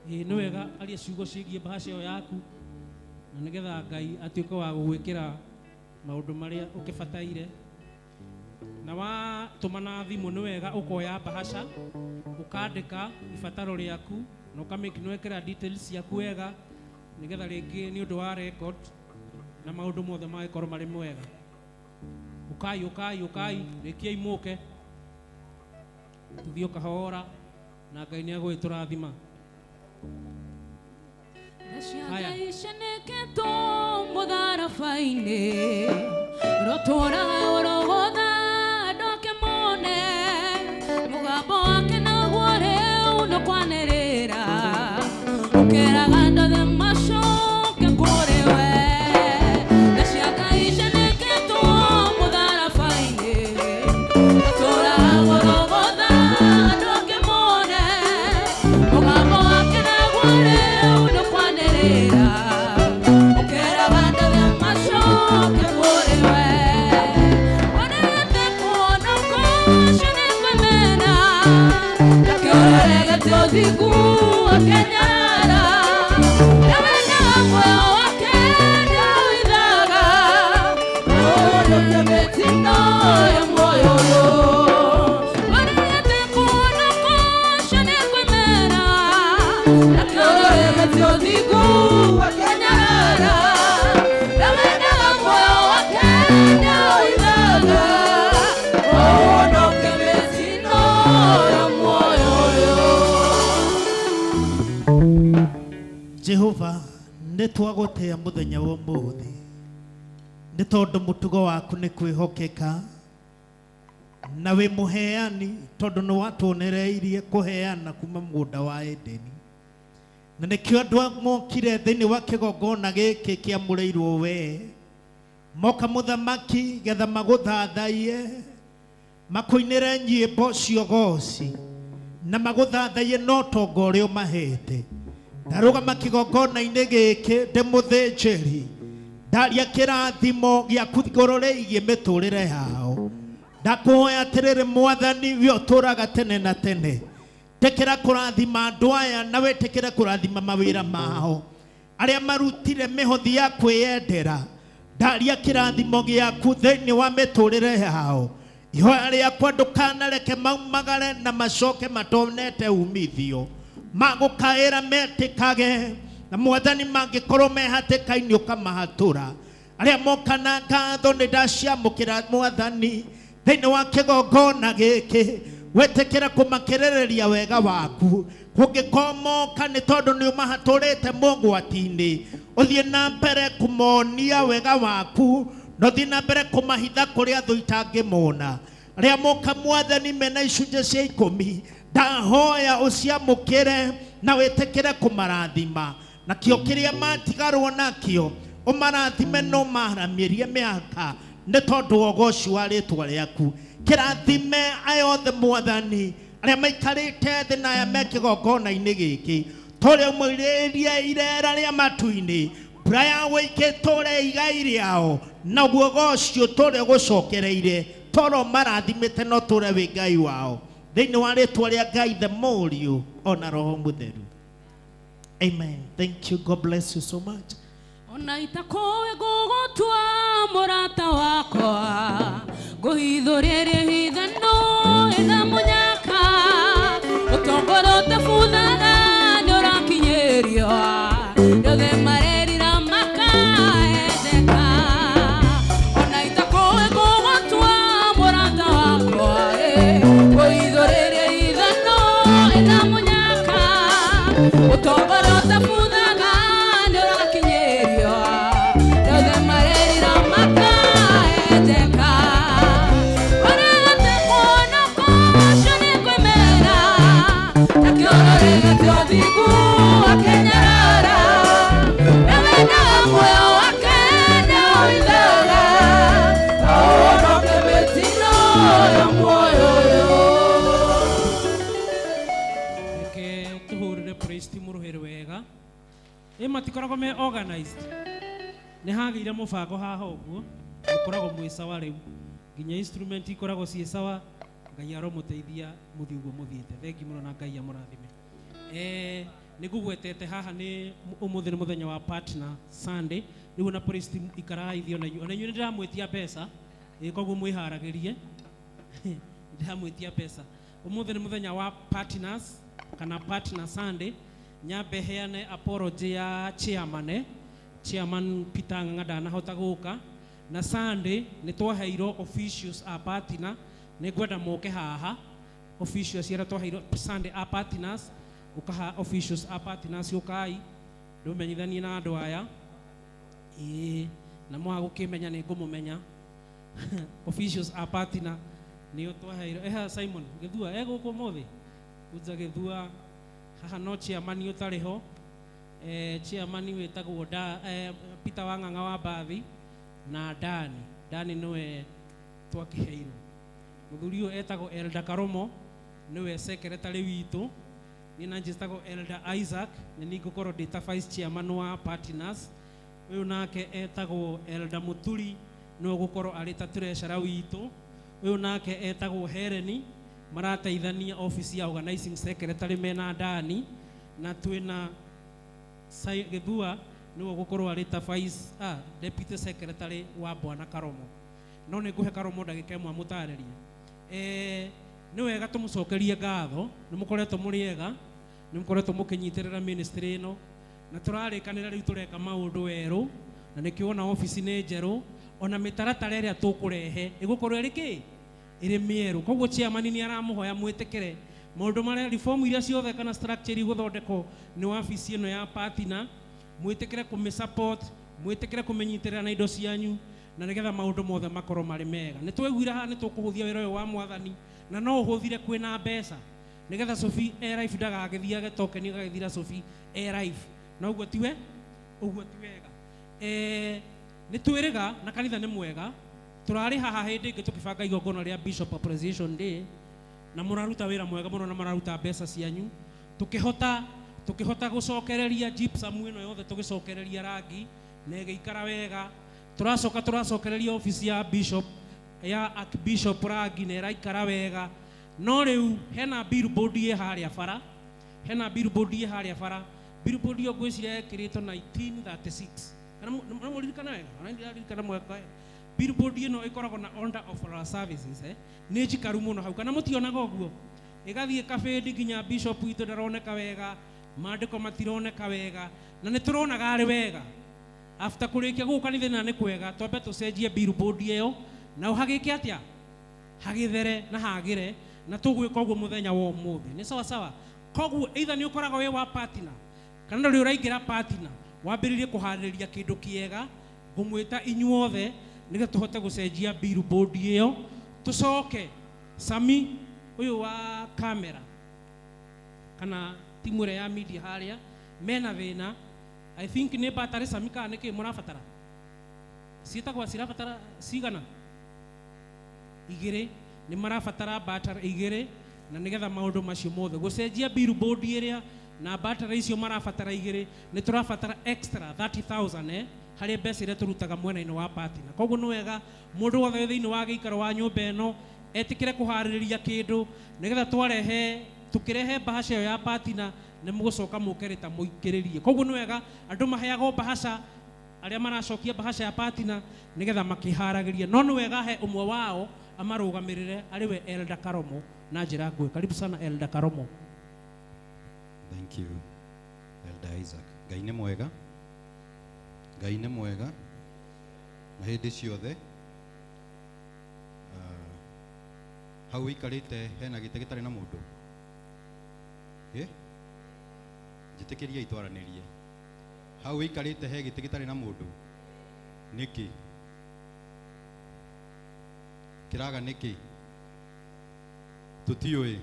Nĩ wega aria ciugo ciĩgiĩ bahasha ĩyo yaku na nĩgetha Ngai atuĩke wa gũgwĩkĩra maũndũ marĩa ũkĩbataire. Na watũmana thimũ nĩ wega ũkoya bahasha ũkandĩka ibataro rĩaku na ũkamake nĩwekĩra details ciaku wega nĩgetha rĩngĩ nĩ ũndũ wa record na maũndũ mothe magĩkorwo marĩ mwega. Ukai rekiai mũke tuthiĩ kahora na Ngai nĩ agũgĩtũrathima. Haya. Cianĩkĩtwo mũtharaba-inĩ rũtũũraga ũrogotha ndoke mone mũgambo wake naguo rĩu nũkwanĩrĩra ũkeraga ndothe macoke kũrĩ we. Jehova nĩ twagũtĩa mũthenya wa ũmũthĩ nĩ tondũ mũtugo waku nĩ kwĩhokeka na wĩ mũheani, tondũ nĩ watuonereirie kũheana kuma mũgũnda wa Edeni. Na nĩkĩo andũ mokire thĩinĩ wa kĩgongona gĩkĩ kĩamũrĩirwo we, moka mũthamaki getha magũthathaiye, makũinĩre nyĩmbo ciogoci na magũthathaiye no tonga ũrĩa ũmahete. Ndarũgama kĩgongona-inĩ gĩkĩ ndĩ mũthĩnjĩri ndaria kĩrathimo gĩaku igũrũ rĩgiĩ mĩtũrĩre yao. Ndakuhoya atĩrĩrĩ Mwathani, we ũtũũraga tene na tene, tekera kũrathima andũ aya na wĩtĩkĩre kũrathima mawĩra mao, arĩa marutire mĩhothi ya kwĩyendera. Ndaria kĩrathimo gĩaku thĩinĩ wa mĩtũrĩre yao. Ihoya rĩakwa ndũkanareke maumagare na macoke matonete umithio, magũkaĩra metĩkage, na Mwathani mangĩkorwo mehatĩka-inĩ ũkamahatũra. Arĩa moka na ngatho nĩ ndaciamũkĩra Mwathani thĩinĩ wa kĩgongona gĩkĩ, wĩtĩkĩre kũmakĩrĩrĩria wega waku. Kũngĩkorwo moka nĩ tondũ nĩ ũmahatũrĩte mũgwati-inĩ, ũthiĩ na mbere kũmonia wega waku, na ũthiĩ na mbere kũmahitha kũrĩa thũ itangĩmona. Arĩa moka Mwathani mena icunjĩ cia 10, ndahoya ũciamũkĩre na wĩtĩkĩre kũmarathima, na kĩo kĩrĩa matigarwo nakĩo ũmarathime no maramĩrie mĩaka nĩ tondũ wa ũgoci wa rĩĩtwa rĩaku. Kĩrathime aya othe Mwathani arĩa maikarĩte thĩ na aya me kĩgongona-inĩ gĩkĩ, tũrĩa ũmũirĩrie irera rĩa matu-inĩ, mbura ya wĩingĩ tũre igai rĩao, naguo ũgoci ũtũre gũcokereire, toro marathimĩte no tũre wĩ Ngai wao, thĩinĩ wa rĩĩtwa rĩa Ngai the Mũriũ ona Roho Mũtheru. Amen. Thank you. God bless you so much. Ona itakowe gũgũtua mũrata wakwa, ngũhithũrĩrie hithano ĩna mũnyaka, ũtongoro ũtabuthaga nĩ ũrakinyĩrio, yothe marerira makaendeka. Ona itakowe gũgũtua mũrata wakwa, ngũhithũrĩrie hithano ĩna mũnyaka, ũtongoro ũtabuthaga nĩ ũrakinyĩrio, yothe marerira makaendeka. Orete kuona kũcio nĩ kwĩmera, na kĩororega kĩa ũthingu akĩnyarara, na wendaga muoyo wake nĩũhithaga, na ũhonoke mĩtino ya muoyo ũyũ. Reke tũhũrĩre praise team rũhĩ rwega. Matikoragwo me organized, nĩ hagĩire mũbango haha ũguo, mũkoragwo mwĩ sawa rĩu, nginya instrument ikoragwo ciĩ sawa. Ngai aromũteithia mũthiĩ ũguo mũthiĩte. Thengi mũno na Ngai amũrathime. Nĩ ngũgwetete haha nĩ ũmũthĩ nĩ mũthenya wa partner Sunday, rĩu na praise team ikaraithio na inyuĩ. Ona inyuĩ nĩ ndĩramwĩtia mbeca, koguo mwĩharagĩrie. Ndĩramwĩtia mbeca. Ũmũthĩ nĩ mũthenya wa partners kana partner Sunday. Nyambe heane apology ya chairman Peter Ng'ang'a ndanahota gũka, na Sunday nĩ twaheirwo officials a partner. Nĩ ngwenda moke haha officials arĩa twaheirwo Sunday a partners, ũkaha officials a partners ũkai ndũmenyithanie na andũ aya na mwa gũkĩmenya nĩ ngũmũmenya. Officials a partner nĩo twaheirwo. Simon Gĩthua gũkũ mũthĩ Uja Gĩthua haha no chairman ũtarĩ ho. Chairman wĩtagwo Peter wa Ng'ang'a wa Mbathi na Dani nĩwe twakĩheirwo. Mũthuri ũyũ etagwo Elder Karomo, nĩwe secretary witũ. Niĩ na njĩtagwo Elder Isaac, na nĩ ngũkorwo ndĩ vice chairman wa partners. Ũyũ nake etagwo Elder Muturi, no gũkorwo arĩ ta treasurer witũ. Ũyũ nake etagwo Heleni, marateithania office ya organizing secretary mena Dani, na twĩna Gĩthua nĩwe gũkorwo arĩ ta vice deputy secretary wa Bwana Karomo. No nĩ ngũhe Karomo ndagĩka ĩmwe mũtarĩrie. Nĩ wega tũmũcokerie ngatho, nĩ mũkoretwo mũrĩ ega, nĩ mũkoretwo mũkĩnyitĩrĩra ministry ĩno, na tũrarĩkanĩra rĩu tũreka maũndũ werũ, na nĩkĩo ona office nĩ njerũ, ona mĩtaratara ĩrĩa tũkũrehe ĩgũkorwo ĩrĩ kĩ? Ĩrĩ mĩerũ. Koguo chairman nĩ aramũhoya mwĩtĩkĩre maũndũ marĩa reform iria ciothe kana structure igũthondekwo nĩ wabici ĩno ya partner, mwĩtĩkĩre kũmĩsupport, mwĩtĩkĩre kũmĩnyitĩrĩra na indo cianyu, na nĩgetha maũndũ mothe makorwo marĩ mega. Nĩ twĩguire haha nĩ tũkũhũthia wĩra ũyũ wa Mwathani, na no ũhũthire kwĩna mbeca, nĩgetha Sophie Life ndagagĩthiage token gagĩthira Sophie Life. Na ũguo tiwe ũguo ti wega. Nĩ twĩrĩga na kanitha nĩ mwega, tũrarĩ haha hĩndĩ ĩngĩ tũkĩbanga igongona rĩa Bishop Appreciation Day, na mũraruta wĩra mwega mũno na mũraruta mbeca cianyu. Tũkĩhota gũcokereria gypsum ĩno yothe, tũgĩcokereria rangi na ĩgĩikara wega, turacokereria ofisi ya bishop ya Archbishop Ragi na iraikara wega no riu hena billboard ye haria bara billboard yo gwiciria ekirito 1936 kana muririkana wega billboard ino ikoragwo na order of our services ni njikaru muno hau kana mutionaga uguo igathie kabindi nginya bishop witu ndaroneka wega maandiko matironeka wega na nituronaga ari wega after kurikia guka nithina ni kwega twambe tucenjie billboard iyo na uhagike atia hagithere na hagire na tugwika uguo muthenya wa umuthi ni sawa sawa koguo either ni ukoraga we wa partner kana ri uraingira partner wambiririe kuhaririria kindu kiega ngumwita inyuothe nige tuhote gucenjia billboard iyo tucoke Sami uyu wa camera kana timu ya media haria mena thina I think ni battery Sami kana niki murabatara sitagwa sirabatara sigana igire ni marabatara battery igire na nigetha maundu macio mothe gucenjia billboard iria na battery icio marabatara igire ni turabatara extra 30,000 hari mbeca iria turutaga mwena-ini wa partner koguo ni wega mundu wothe thiini wa giikaro wa nyumba ino etikire kuhaririria kindu nigetha twarehe tukirehe bahasha ya partner ni mugucoka mukereta muikiririe koguo ni wega andu maheago bahasha aria maracokia bahasha ya partner nigetha makiharagiria no ni wega he umwe wao amarugamirire ariwe Elder Karomo na njira ngwe karibu sana Elder Karomo. Thank you Elder Isaac. Ngai nĩ mwega na hĩndĩ ciothe hau ikarĩte hena gĩtĩ gĩtarĩ na mũndũ njĩtĩkĩria itwaranĩrie hau ikarĩte he gĩtĩ gĩtarĩ na mũndũ nĩkĩ kĩraga nĩkĩ tũtiũĩ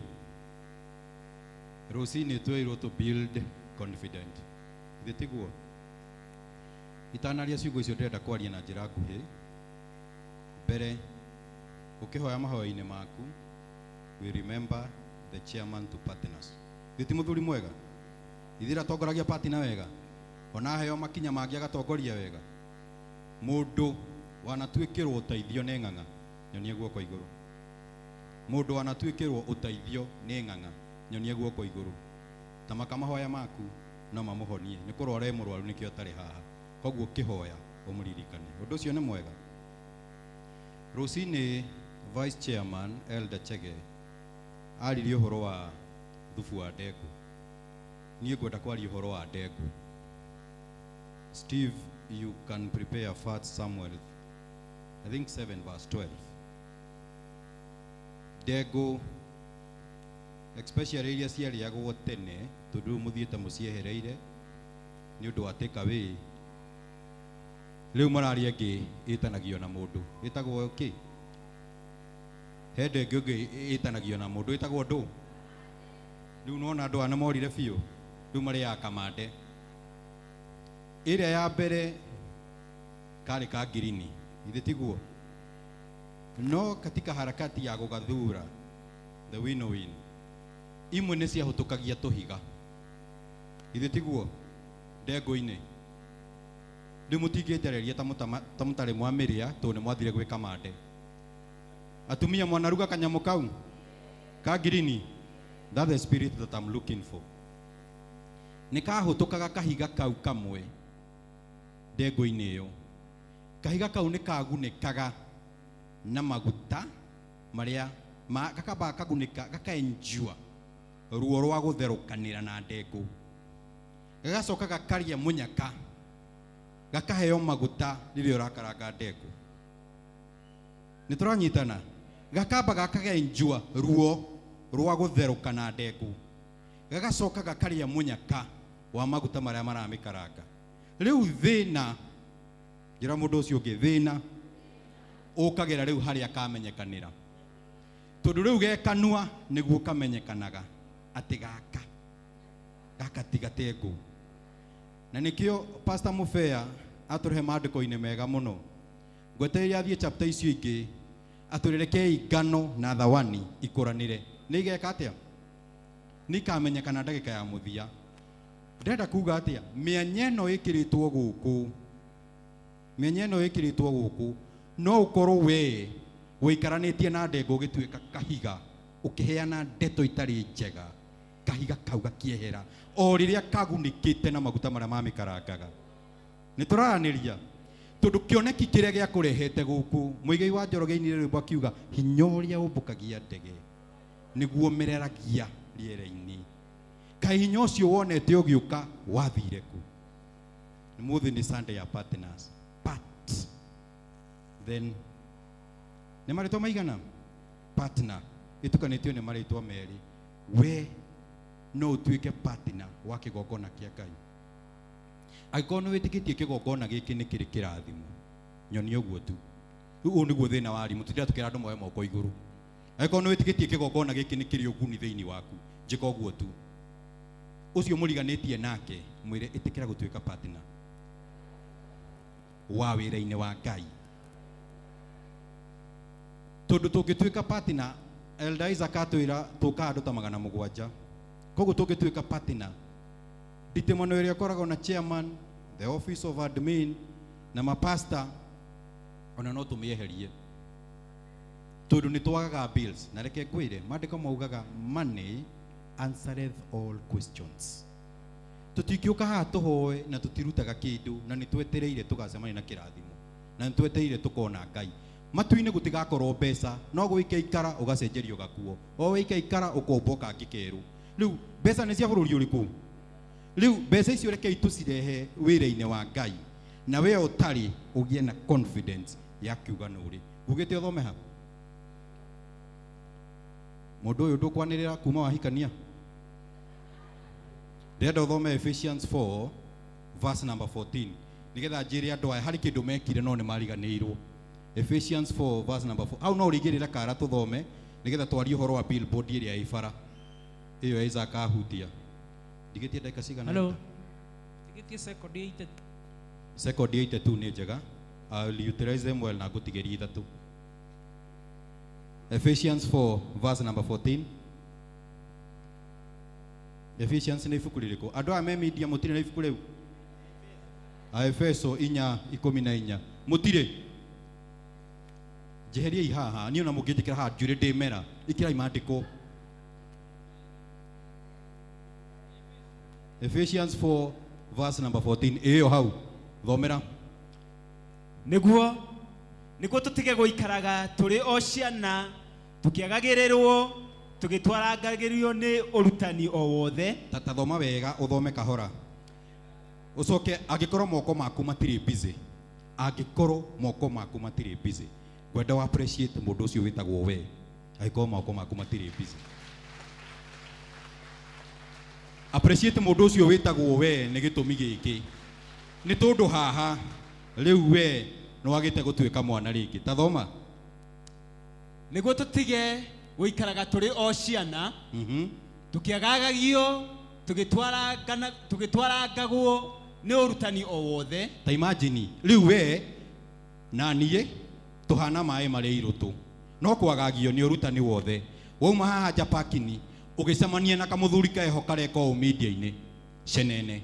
rũcinĩ twĩrwo to build confident gĩtiguo itanaria ciugo icio ndĩrenda kwaria na njĩra nguhĩ mbere ũkĩhoya mahoya-inĩ maku we remember the chairman to partners gĩti mũthuri mwega ithira tongoragia partner wega ona heo makinya mangĩ agatongoria wega mũndũ wanatuĩkĩrwo ũteithio nĩ ng'ang'a nyonie guoko igũrũ mũndũ wanatuĩkĩrwo ũteithio nĩ ng'ang'a nyonie guoko igũrũ ta makamahoya maku no mamũhonie nĩ kũrora mũrwaru nĩkĩo atarĩ haha koguo kĩhoya ũmũririkane ũndũ ũcio nĩ mwega rũcinĩ vice chairman Elder Chege aririe ũhoro wa thubu wa ndengũ niĩ ngwenda kwaria ũhoro wa ndengũ Steve you can prepare 1 Samuel I think 7 verse 12 ndengũ especially iria ciarĩagwo tene tondũ mũthiĩte mũciehereire nĩ ũndũ wa take away rĩu mararia ngĩ ĩtanagio na mũndũ ĩtagwo kĩ he ndengũ ĩngĩ ĩtanagio na mũndũ ĩtagwo ndũ rĩu nona andũ ana morire biũ rĩu marĩaga kamande ĩrĩa ya mbere karĩ ka ngirini ithe tiguo no katika harakati ya gũgathura the win imwe nĩ ciahũtũkagia tũhiga ithe tiguo ndengũ-inĩ rĩu mũtingĩnjareria ta mũtarĩ mwamĩrĩa tondũ nĩ mwathire gwĩka mande atumia mwanaruga kanyamũ kau ka ngirini that's the spirit that I'm looking for nĩ kahũtũkaga kahiga kau kamwe ndengũ-inĩ ĩyo kahiga kau nĩ kagunĩkaga na maguta marĩa gakamba kagunĩka gakaenjua ruo rwa gũtherũkanĩra na ndengũ gagacoka gakaria mũnyaka gakaheo maguta rĩrĩa ũrakaranga ndengũ nĩ tũranyitana gakamba gakagenjua ruo rwa gũtherũka na ndengũ gagacoka gakaria mũnyaka wa maguta marĩa maramĩkaranga rĩu thĩna njĩra mũndũ ũcio ũngĩ thĩna ũkagĩra rĩu harĩa kamenyekanĩra tondũ rĩu gekanua nĩguo kamenyekanaga atĩ gaka ti gatengũ na nĩkĩo Pastor Mũbea atũrehe maandĩko-inĩ mega mũno ngwetereire athiĩ chapter icio ingĩ atũrerekei ngano na thawani ikũranĩre nĩ igeka atĩa nĩ ikamenyekana ndagĩka ya mũthia ndĩrenda kuga atĩa mĩanya ĩno ĩkĩrĩtwo gũkũ menye no ikiritwo guku no ukorwo we wikaranĩtie na ndengo ũgĩtuĩka kahiga ũkĩheana ndeto itarĩ njega kahiga kau gakiehera o rĩrĩa kagunĩkĩte na maguta marĩa mamĩkarangaga nĩ tũraranĩria tondũ kĩoneki kĩrĩa gĩakũrehete gũkũ mũigai wa Njoroge-inĩ rĩmbo akiuga hinya ũrĩa ũmbũkagia ndege nĩguo mereragia rĩera-inĩ kaĩ hinya ũcio wonete ũgĩũka wathire ku mũthĩ nĩ Sunday ya partners but then nĩ marĩtwa maigana partner ĩtukanĩtio nĩ marĩtwa merĩ we no ũtuĩke partner wa kĩgongona kĩa Ngai angĩkorwo nĩ wĩtĩkĩtie kĩgongona gĩkĩ nĩ kĩrĩ kĩrathimo nyonia ũguo tu ũguo nĩguo thĩna wa arimũ tũtira tũkĩra andũ moe moko igũrũ angĩkorwo nĩ wĩtĩkĩtie kĩgongona gĩkĩ nĩ kĩrĩ ũguni thĩinĩ waku njĩka ũguo tu ũcio mũriganĩtie nake mwĩre ĩtĩkĩra gũtuĩka partner wa wĩra-inĩ wa Ngai tondũ tũngĩtuĩka partner Elder Isaac atwĩra tũka andũ ta 700 koguo tũngĩtuĩka partner nditimano ĩrĩa ĩkoragwo na chairman the office of admin na mapasta ona no tũmĩeherie tondũ nĩ twagaga bills na reke kwĩre maandĩko maugaga money answereth all questions tũtingĩũka haha tũhoe na tũtirutaga kĩndũ na nĩ twetereire tũgacemania na kĩrathimo na nĩ twetereire tũkona Ngai matu-inĩ gũtigakorwo mbeca no gũikaikara ũgacenjerio gakuo o wĩikaikara ũkomboka ngĩkerũ rĩu mbeca nĩ cia bũrũri ũrĩkũ rĩu mbeca icio rekei tũcirehe wĩra-inĩ wa Ngai na we ũtarĩ ũgĩe na confidence ya kiuga nũrĩ ugĩte ũthome ha mũndũ ũyũ ndũkwanĩrĩra kuma wahikania ndĩrenda ũthome Ephesians 4 verse number 14 nĩgetha njĩre andũ aya harĩ kĩndũ mekire no nĩ mariganĩirwo Ephesians 4 verse number 4 au no ũrĩigĩrĩra kara tũthome nĩgetha twarie ũhoro wa billboard ĩrĩa ĩbara ĩyo Isaac ahutia ndigetie dakika cigana hello ndigetie second 82 nĩ njega I'll utilize them well na ngũtigeria ithatũ Ephesians 4 verse number 14 Ephesians nĩ ibuku rĩrĩkũ andũ aya me media mũtirĩ na ibuku rĩu Efeso 4:14 mũtirĩ njeheriai haha niĩ ona mũngĩnjĩkĩra haha njuĩrĩ ndĩmera ikirai maandĩko Ephesians 4 verse number 14 ĩyo hau thomera nĩguo tũtige gũikaraga tũrĩ o ciana tũkĩagagĩrĩrwo tũgĩtwarangagĩrio nĩ ũrutani o wothe ta thoma wega ũthome kahora ũcoke angĩkorwo moko maku matirĩ busy angĩkorwo moko maku matirĩ busy ngwenda wa appreciate mũndũ ũcio wĩtagwo we angĩkorwo moko maku matirĩ busy appreciate mũndũ ũcio wĩtagwo we nĩ gĩtũmi gĩkĩ nĩ tondũ haha rĩu we no wagĩte gũtuĩka mwana rĩngĩ ta thoma nĩguo tũtige gũikaraga tũrĩ o ciana tũkĩagagagio tũgĩtwarangagwo nĩ ũrutani o wothe ta imagine rĩu we na niĩ tũhana maĩ marĩ irũtũ no kwagagio nĩ ũrutani wothe wauma haha nja parking ũgĩcemania na kamũthuri keho kareka o media-inĩ cenene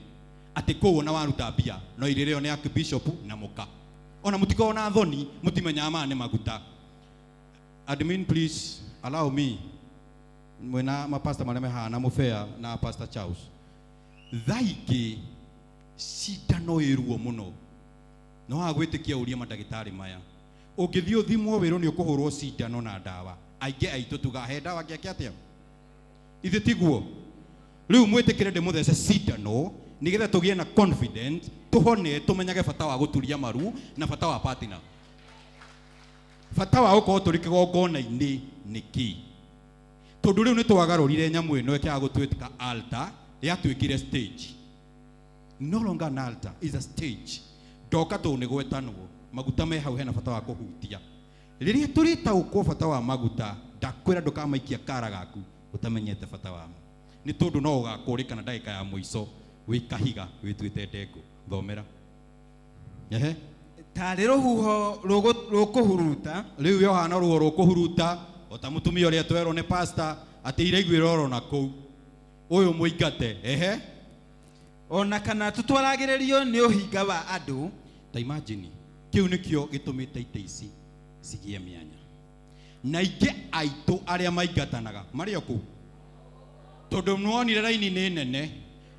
atĩ kũu na waruta mbia no irĩrĩo nĩ Archbishop na mũka ona mũtiko na thoni mũtimenyaga maya nĩ maguta admin please allow me mwena mapasta marĩa mehana mũbea na Pastor Charles thaingĩ cindano ĩruo mũno no wagwĩtĩkia ũria mandagĩtarĩ maya ũngĩthiĩ ũthimwo wĩrwo nĩ ũkũhũrwo cindano na ndawa aingĩ aitũ tugahe ndawa ngĩake atĩa ithe tiguo rĩu mwĩtĩkĩre ndĩmũthece cindano nĩgetha tũgĩe na confident tũhone tũmenyage bata wa gũturia maru na bata wa partner bata wa gũkorwo tũrĩ kĩgongona-inĩ nĩkĩ tondũ rĩu nĩ twagarũrire nyamũ ĩno ĩkĩaga gũtuĩka altar yatuĩkire stage no longer an altar is a stage ndoka tũ nĩ gwetanwo maguta me hau hena bata wa kũhutia rĩrĩa tũrĩtaũkwo bata wa maguta ndakwĩra ndũkamaikia kara gaku ũtamenyete bata wamo nĩ tondũ no ũgakũrĩkana ndagĩka ya mũico wĩ kahiga wĩtuĩte ndengũ thomera ehe tarĩ rũhuho rũkũhuruta rĩu yohana rũhuho rũkũhuruta ota mũtumia ũrĩa twerwo nĩ pastor atĩ iraiguĩra oro na kũu ũyũ mũingate ehe ona kana tũtwaragĩrĩrio nĩ ũhinga wa andũ ta imagine kiu nikio gitumite ite ici cigie mianya na inge aitu aria maingatanaga mari oku tondu nuonire raini ni nene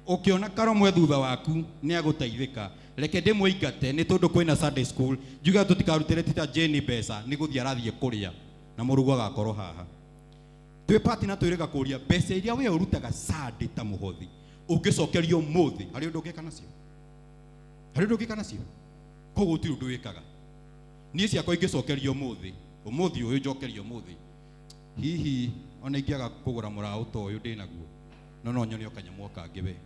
ukiona karomwe thutha waku ni agutaithika reke ndimwingate ni tondu kwina Sunday school juga tutikarutire tita Jeni mbeca ni guthia arathie kuria na murugu agakorwo haha twi party na twirega kuria mbeca iria we urutaga Sunday ta muhothi ungicokerio muthi hari undu ngeka nacio hari undu ngeka nacio koguo ti undu wikaga nie ciakwa ingicokerio muthi uyu njokerio muthi hihi ona ingiaga kugura murao to uyu ndinaguo no nyone okanyamwo kangi we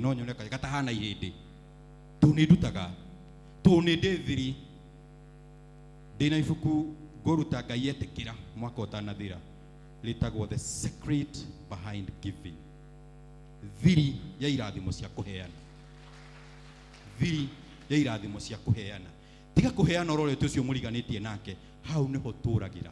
no nyone katahana ihindi tunidutaga tunidethiri ndina ibuku ngoruta Ngai etikira mwaka utanathira litagwo the secret behind giving thiri ya irathimo cia kuheana thiri ya irathimo cia kuheana tiga kuheana ororete ucio muriganitie nake hau niho turagira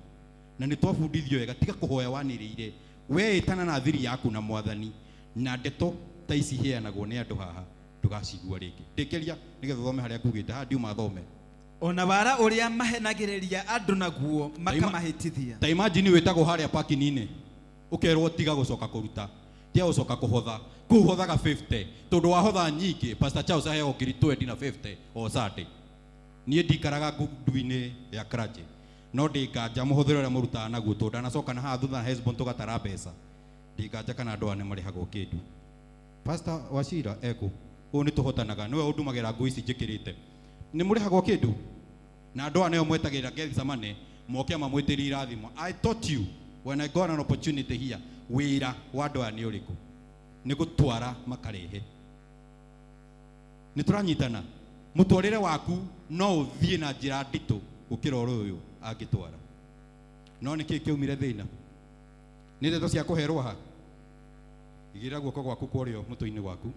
na ni twabundithio wega tiga kuhoya wanirire we itana na thiri yaku na mwathani na ndeto ta ici heanagwo ni andu haha ndugacigua ringi ndikeria nigetha thome haria kugite ha ndiuma thome ona bara uria mahenagiriria andu naguo makamahitithia ta imagine wetagwo haria parking-ini ukerwo tiga gucoka kuruta tia ucoka kuhotha kuhothaga 50 tondu wahotha nyingi Pastor Charles aheo ngiri 20 na 50 o Sunday nie ndikaraga nduini ya kraje no ndikanja muhuthiro ria murutaga naguo tondu anacoka na ha thutha Hezbon tugatara mbeca ndikanja kana andu ane marihagwo kindu Pastor Wachira eko u ni tuhotanaga niwe undumagira ngui ici njikirite ni murihagwo kindu na andu ane mwetagira Gethsemane moke mamwitiri irathimo I taught you when I got an opportunity here wira wa andu ane uriku ni gutwara makarehe ni turanyitana mutwarire waku no uthie na njira nditu gukira uyu agitwara no niki kiumire thina ni ndeto cia kuherwa ha igira guoko gwaku kurio mutu-ini waku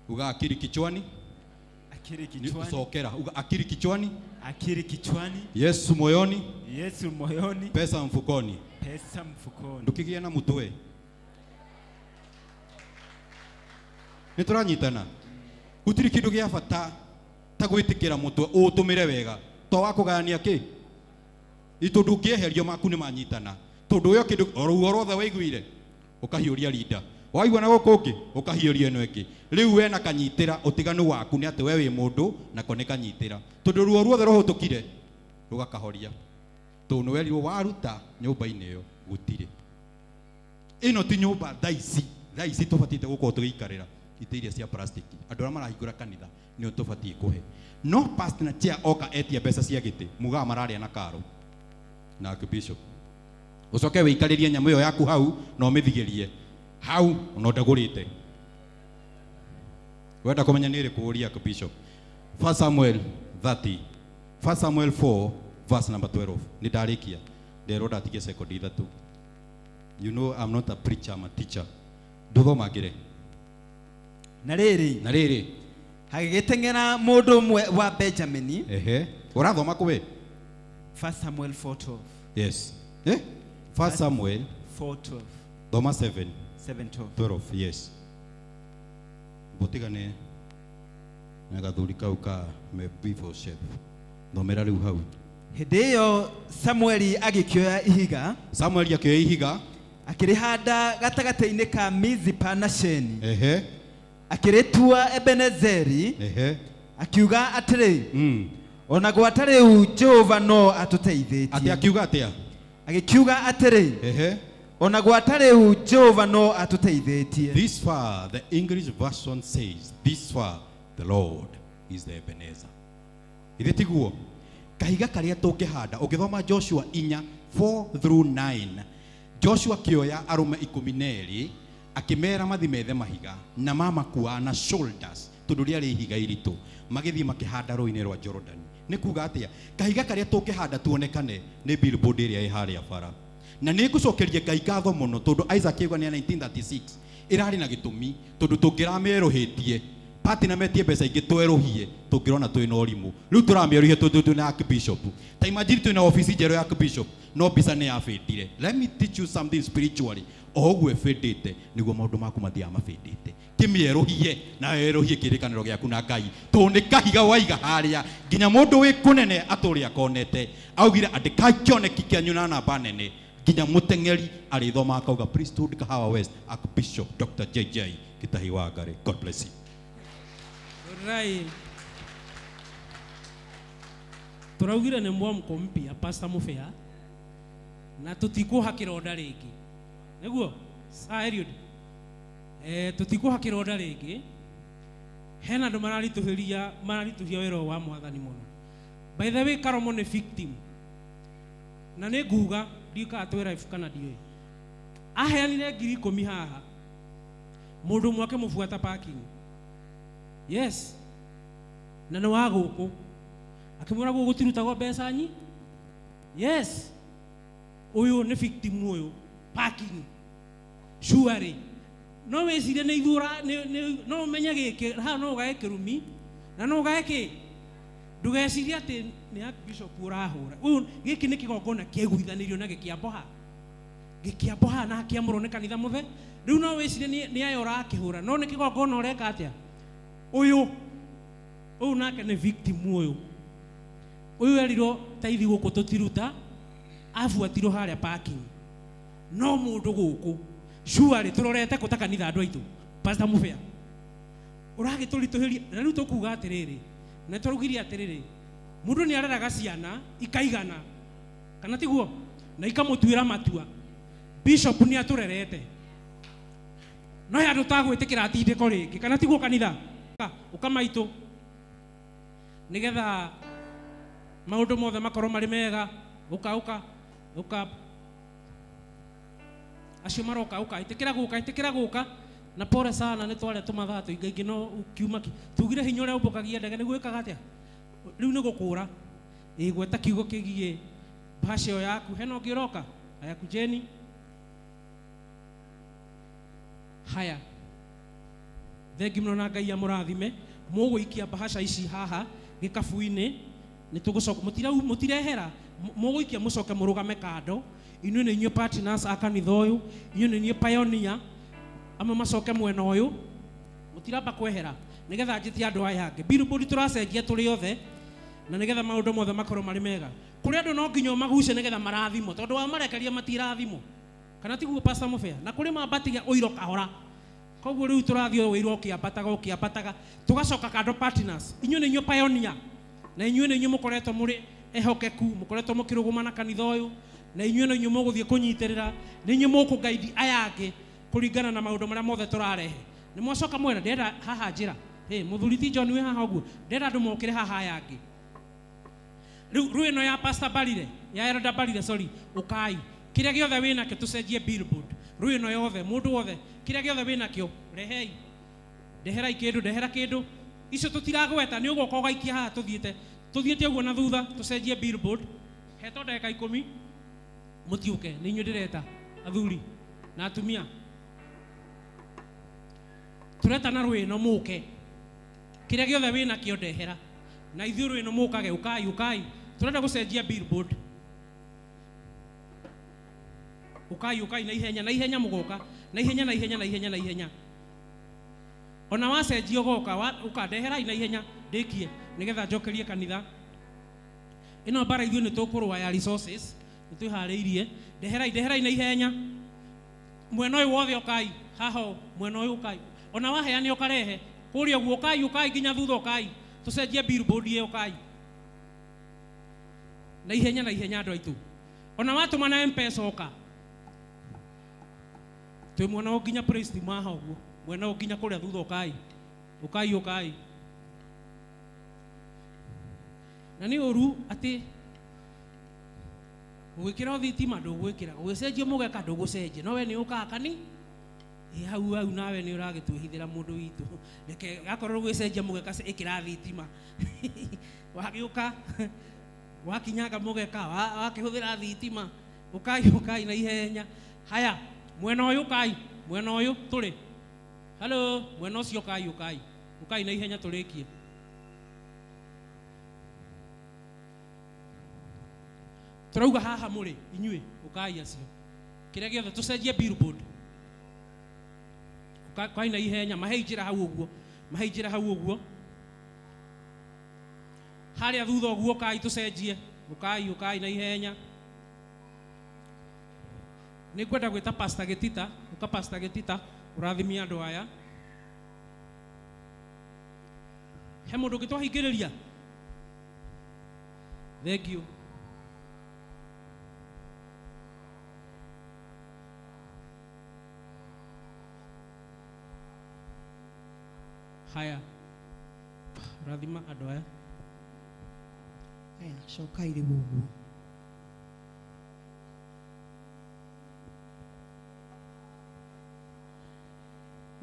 uga akiri kichwani sokera uga akiri kichwani Yesu moyoni pesa mfukoni ndukigia na mutwe nituranyitana gutiri kindu gia bata ta gwitikira mutwe utumire wega to wakugania ki itondu ngieherio maku ni manyitana tondu uyo kindu orothe waiguire ukahiuria linda waigua na gukungi ukahiuria eno eki riu we na kanyitira utiganu waku ni ati we wi mundu na kone kanyitira tondu ruo ruothe ruhutukire rugakahoria tondu we riu waruta nyumba-ini iyo gutire ino ti nyumba thaisi tubatite gukorwo tugiikarira ite iria cia plastic andu aria marahingura kanitha ni tubatie kuhe no pastor na chair oka etia mbeca cia giti muga mararia na karo na bishop ucoke wiikaririe nyamu iyo yaku hau no mithigerie hau no ndagurite wenda kumenya ni iriku uria bishop 1 Samuel 4 verse number 12 ni ndarikia nderoda atige sekondi ithatu you know I'm not a preacher, I'm a teacher nduthoma ngire na riri hagigitengera mundu mwe wa Benjamin urathoma kuwe 1 Samuel 4:12 yes 1 Samuel 4:12 thoma 7:12 yes botigane na gathuri kau ka Mephibosheth thomera riu hau hindi iyo Samueli agikioya ihiga akirihanda gatagata-ini ka Mizpa na Sheni akiritua Ebenezeri akiuga atiri ona gwatari u Jehova no atuteithitie ati akiuga atia agikiuga atiri ona gwatari u Jehova no atuteithitie this far the English version says this far the Lord is the Ebenezer ithitiguo kahiga karia tungihanda ukithoma Joshua 4-9 Joshua kioya arume 12 akimera mathimethe mahiga na mamakua na shoulders tondu ria ri ihiga iritu magithii makihanda rũĩ-inĩ rwa Jordan ni kuga atia kahiga karia tungihanda tuonekane ni billboard iria i haria bara na ni ngucokerie Ngai ngatho muno tondu Isaac Kigwa ni 1936 irari na gitumi tondu tungirameruhitie pati na metie mbeca ingĩ tweruhie tũngĩrona twĩna ũrimũ rĩu tũramĩeruhia twĩna archbishop ta imagine twĩna ofici njerũ ya archbishop no mbica nĩ yabĩndire. Let me teach you something spiritually. O ũguo ĩbĩndĩte nĩguo maũndũ maku mathiaga mabĩndĩte. Kĩmĩeruhie na weruhie kĩrĩkanĩro gĩaku na Ngai tondũ nĩ kahiga waiga harĩa nginya mũndũ wĩ kũnene atũrĩa akonete augire andĩkai kĩoneki kĩanyu na namba nene nginya mũteng'eri arĩthoma akauga priesthood Kahawa West Archbishop Dr. JJ Gitahi Wangari. God bless you. Right. Turaugire nĩ mwamko mpya Pastor Mufea na tutikuha kĩronda rĩngĩ nĩguo Eliud tutikuha kĩronda rĩngĩ hena andũ mararituhia wĩra wa Mwathani mũno. By the way, Karomo nĩ victim na nĩ nguga ndika atwĩra ifu kana ndiũĩ aheanire 10,000 haha mũndũ mwake mũbuata parking. Yes. Na nĩ wa gũkũ akĩmwĩra gũtirutagwo mbeca nyi. Yes. Ũyũ nĩ victim ũyũ parking. Surely. No wĩcirie nĩ ithura no menye gĩkĩ ha no gae kĩrumi na no gae kĩ ndũgecirie atĩ nĩ Archbishop ũrahũra. Ũyũ gĩkĩ nĩ kĩgongona kĩeguithanĩrio na gĩkĩambo ha na kĩamũrwo nĩ kanitha mũthe. Rĩu no wĩcirie nĩ ayo ũrakĩhũra no nĩ kĩgongona ũreka atĩa. Ũyũ nake nĩ victim ũyũ erirwo taithi gũkũ tũtiruta abuatirwo harĩa parking no mũndũ gũkũ surely tũrorete kũta kanitha andũ aitũ Pastor Mufea ũragĩtũritũhĩria na rĩu tũkuga atĩrĩrĩ na tũrugire atĩrĩrĩ mũndũ nĩ areraga ciana ikaigana kana tiguo na ikamũtuĩra matua. Bishop nĩ atũrerete no ya tũtagwĩtĩkĩra atindĩko rĩngĩ kana tiguo kanitha ukamaitũ nigetha maũndũ mothe makorwo marĩ mega uka acio maroka ĩtĩkĩra gũka na pore sana nĩ tware tũmathaa tũingaingĩ no kiuma tugire hinya ũrĩa ũmbũkagia ndege nĩguo ĩkaga atĩa rĩu nĩ gũkũra gweta kiugo kĩgiĩ bahasha ĩyo yaku hena ũngĩ ũroka ayaku Jeni haya thengi mũno na Ngai amũrathime mũgũikia bahasha ici haha gĩkabu-inĩ nĩ tũgũcoka mũtirehera mũgũikia mũcoke mũrũgame kando inyuĩ nĩ inyuĩ partners a kanitha ũyũ inyuĩ nĩ inyuĩ pioneer amwe macoke mwena ũyũ mũtiramba kwehera nĩgetha njĩtie andũ aya angĩ billboard tũracenjia tũrĩ othe na nĩgetha maũndũ mothe makorwo marĩ mega kũrĩ andũ no nginya maguce nĩgetha marathimo tondũ wa marekeria matirathimo kana tiguo Pastor Mufea na kũrĩ mambatiga ũiro kahora. Koguo rĩu tũrathiĩ wĩra ũkĩambataga tũgacoka kando partners inyuĩ nĩ inyuĩ pioneer na inyuĩ nĩ inyuĩ mũkoretwo mũrĩ ehokeku mũkoretwo mũkĩrũgama na kanitha ũyũ na inyuĩ nĩ inyuĩ mũgũthiĩ kũnyitĩrĩra nĩ inyuĩ mũkũgaidi aya angĩ kũringana na maũndũ marĩa mothe tũrarehe. Nĩ mwacoka mwena ndĩrenda haha njĩra mũthuri ti John wĩ haha ũguo ndĩrenda andũ mokĩre haha aya angĩ rĩu ĩno ya Pastor Barire ya Elder Barire sorry ũkai kĩrĩa gĩothe wĩnakĩo tũcenjie billboard rĩu ĩno yothe mũndũ wothe kĩrĩa gĩothe wĩnakĩo rehei ndehera kĩndũ icio tũtiragweta nĩ ũgũka ũgaikia haha tũthiĩte ũguo na thutha tũcenjie billboard hetwo ndagĩka 10 mũtiũke nĩ inyuĩ ndĩreta athuri na atumia tũreta na rwĩno mũke kĩrĩa gĩothe wĩnakĩo ndehera na ithuĩ rwĩno mũkage ũkai tũrenda gũcenjia billboard ũkai na ihenya mũgoka na ihenya ona wacenjia ũgoka ũkandeherai na ihenya ndĩkie nĩgetha njokerie kanitha ĩno bara ithuĩ nĩ tũkũrũa ya resources nĩ twĩharĩirie ndeherai na ihenya mwena ũyũ wothe ũkai haha mwena ũyũ ũkai ona waheane ũkarehe kũrĩa ũguo ũkai nginya thutha ũkai tũcenjie billboard ĩyo ũkai na ihenya andũ aitũ ona watũma na M-Pesa ũka twĩ mwena ũnginya priest maha ũguo mwena ũnginya kũrĩa thutha ũkai na nĩ ũru atĩ gwĩkĩra thitima ndũgwĩkĩra gwĩcenjia mũgeka ndũgũcenjia no we nĩ ũkaga kani hau nawe nĩ ũragĩtwĩhithĩra mũndũ witũ reke gakorwo gwĩcenjia mũgeka ĩkĩra thitima wagĩũka wakinyanga mũgeka wakĩhũthĩra thitima ũkai na ihenya haya mwena ũyũ ũkai mwena ũyũ tũrĩ hello mwena ũcio ũkai ukai na ihenya turikie. Turauga haha muri inyue ukai acio. Kira giothe tucenjie billboard. Ukai na ihenya maheinjira hau uguo. Maheinjira hau uguo. Haria thutha uguo ukai tucenjie. Ukai na ihenya. Ni kwenda gwita Pastor Getita, uka Pastor Getita urathimia andu aya. He mundu gitwahingiriria. Thank you. Haya. Rathima andu aya. Haya, coka iri gugu.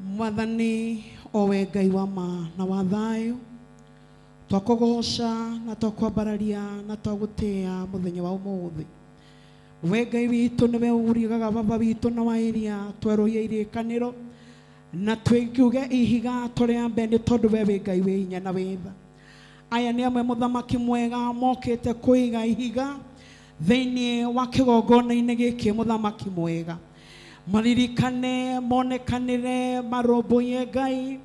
Mwathani owe Ngai wa ma na wa thayu, twakugoca na twakwambararia na twagutia muthenya wa umuthi. We Ngai witu niwe urigaga baba witu na wairia tweroie irikaniro na twikiuge ihiga turia mbere tondu we wi Ngai wi hinya na witha. Aya ni amwe muthamaki mwega mokite kuiga ihiga thiini wa kigongona-ini giki muthamaki mwega. Maririkane monekanire maromboye Ngai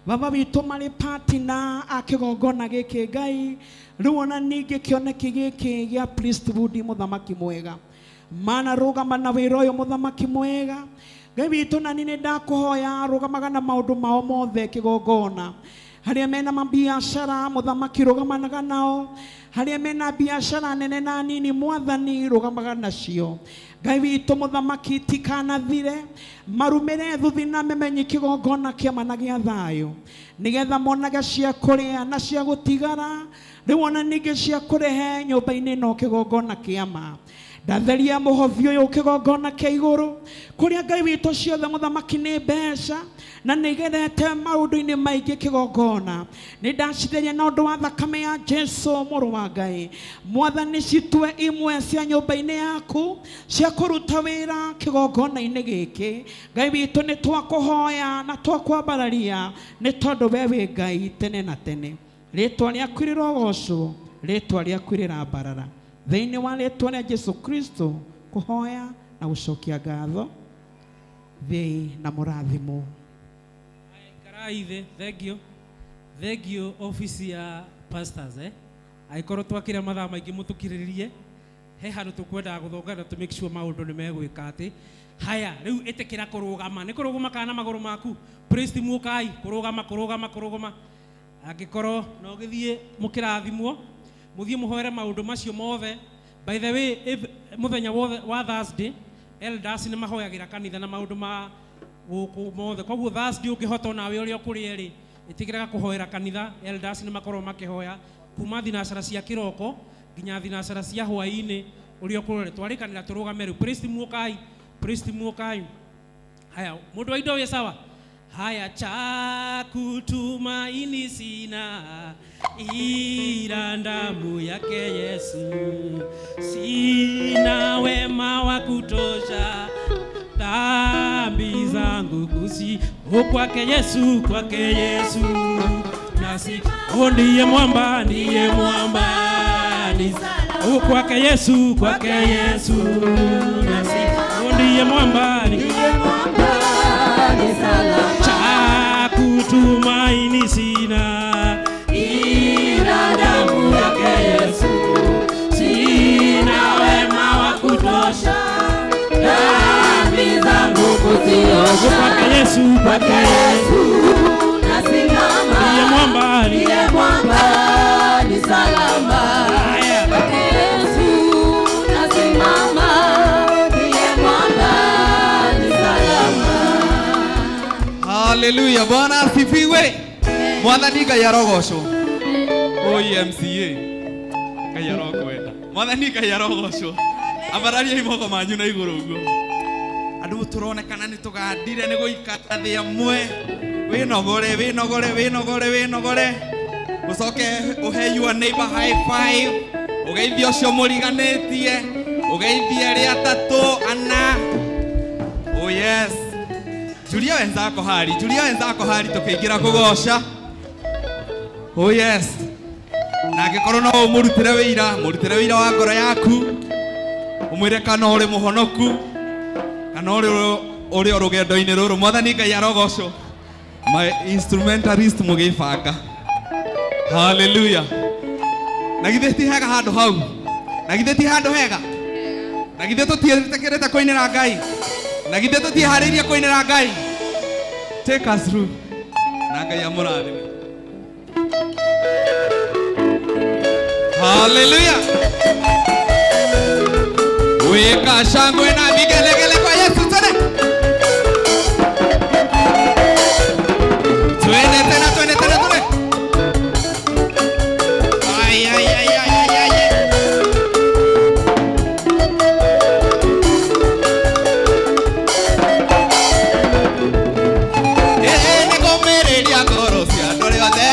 baba witu mari patina akigongona giki Ngai riu ona ningi kioneki giki gia priesthood muthamaki mwega mana rugama na wira uyu muthamaki mwega Ngai witu na nini ndakuhoya rugamaga na maundu mao mothe kigongona haria mena mabiashara muthamaki rugamanaga nao haria mena biashara nene na nini mwathani rugamaga nacio Ngai witu muthamaki tikanathire marumire thuthi na memenyi kigongona kia mana gia thayu nigetha monage cia kuria na cia gutigara riu ona ningi cia kurehe nyumba-ini no kigongona kia ma ndatheria muhothi uyu kigongona kia iguru kuria Ngai witu ciothe muthamaki ni mbeca na nigerete maundu-ini maingi kigongona ni ndacitheria na undu wa thakame ya Jesu muru wa Ngai mwathani citwe imwe cia nyumba-ini yaku cia kuruta wira kigongona-ini giki Ngai witu ni twakuhoya na twakwambararia ni tondu we wi Ngai tene na tene ritwa riaku rirogocwo ritwa riaku rirambarara thiini wa ritwa ria Jesu Kristo kuhoya na gucokia ngatho thii na murathimo. Karai thank you office ya pastors aikorwo twakira mathaa maingi mutukiririe he handu tukwenda guthongana to make sure maundu ni megwika ati haya riu itikira kurugama ni kurugama kana maguru maku priest mukai kurugama agikorwo no githie mukirathimwo muthie muhoere maundu macio mothe. By the way muthenya wa Thursday elders ni mahoyagira kanitha na maundu ma guku mothe koguo Thursday ukihota nawe uri okuri eri itigiraga kuhoera kanitha elders ni makorwo makihoya kuma thinacara cia kiroko nginya thinacara cia hwaini uri okuri twarikanira turugame riu priest mukai haya mundu wa indo we sawa haya cha kutumaini sina ila damu yake Yesu sina wema wa kutosha dhambi zangu kusi kwake Yesu nasi ndiye mwamba ni kwake Yesu nasi ndiye mwamba ni cha kutumaini sina ila damu yake Yesu sina wema wa kutosha dhambi zangu kuziosha kwake Yesu nasimama ndiye mwamba ni salama kwake Yesu nasimama ndiye mwamba ni salama. Haleluya, Bwana asifiwe. Mwathani Ngai arogocwo. OMCA Ngai arokwenda. Mwathani Ngai arogocwo. Ambararia imoko manyu na iguru uguo. Andu turonekana ni tugandire ni guikara thi amwe. Winogore. Ucoke uhe your neighbor high five. Ugeithia ucio muriganitie. Ugeithia ri atatu ana. Oh yes. Julia wenzako hari tukiingira kugoca Oh yes. Na angĩkorwo no ũmũrutĩre wĩira wa ngoro yaku, ũmwĩre kana ũrĩ mũhonoku, kana ũrĩ o rũgendo-inĩ rũrũ. Mwathani Ngai arogocwo. My instrumentalist mũgĩbanga. Hallelujah. Na githĩ ti hega handũ hau? Na githĩ ti handũ hega? Na githĩ tũtiĩtĩkĩrĩte kũinĩra Ngai? Na githĩ tũtiĩharĩirie kũinĩra Ngai? Take us through. Na Ngai amũrathime. Hallelujah. Weka shangwe na vigelegele kwa Yesu tena. Twende tena. Ay. Ni comereria corosia dole ode.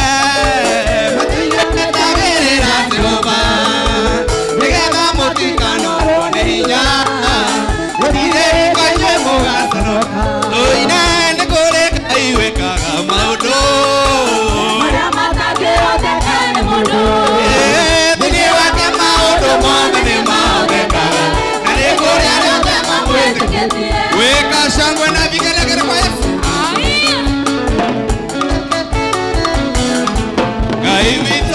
Weka shangwe na vigelegele kwa Yesu. Ngai witũ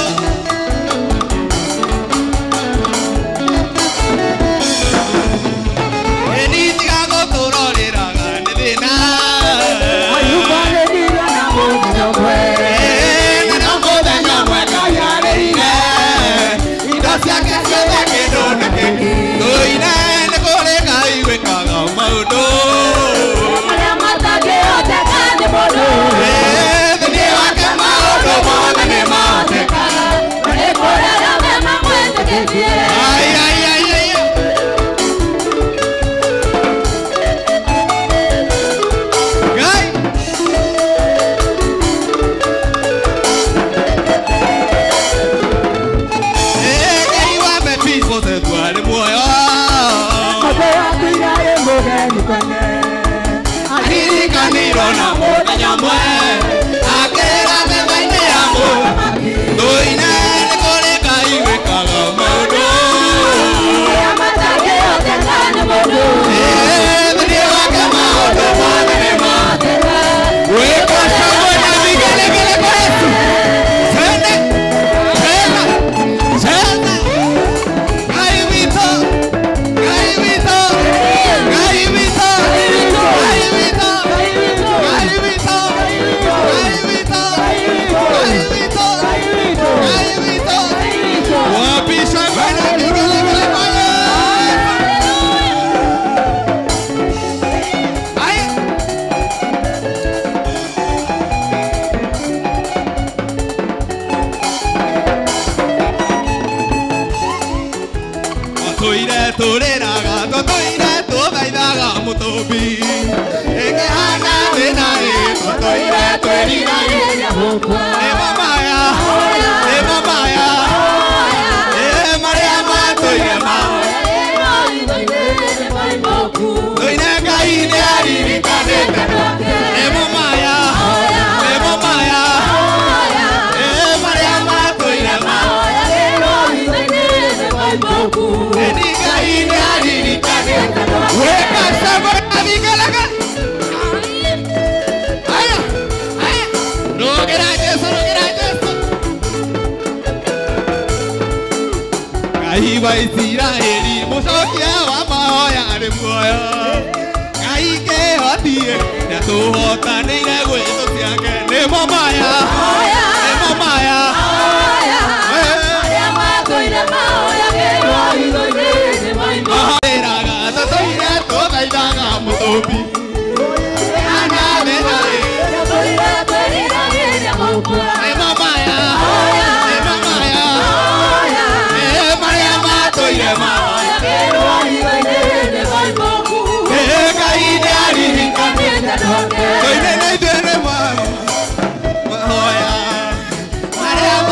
Maria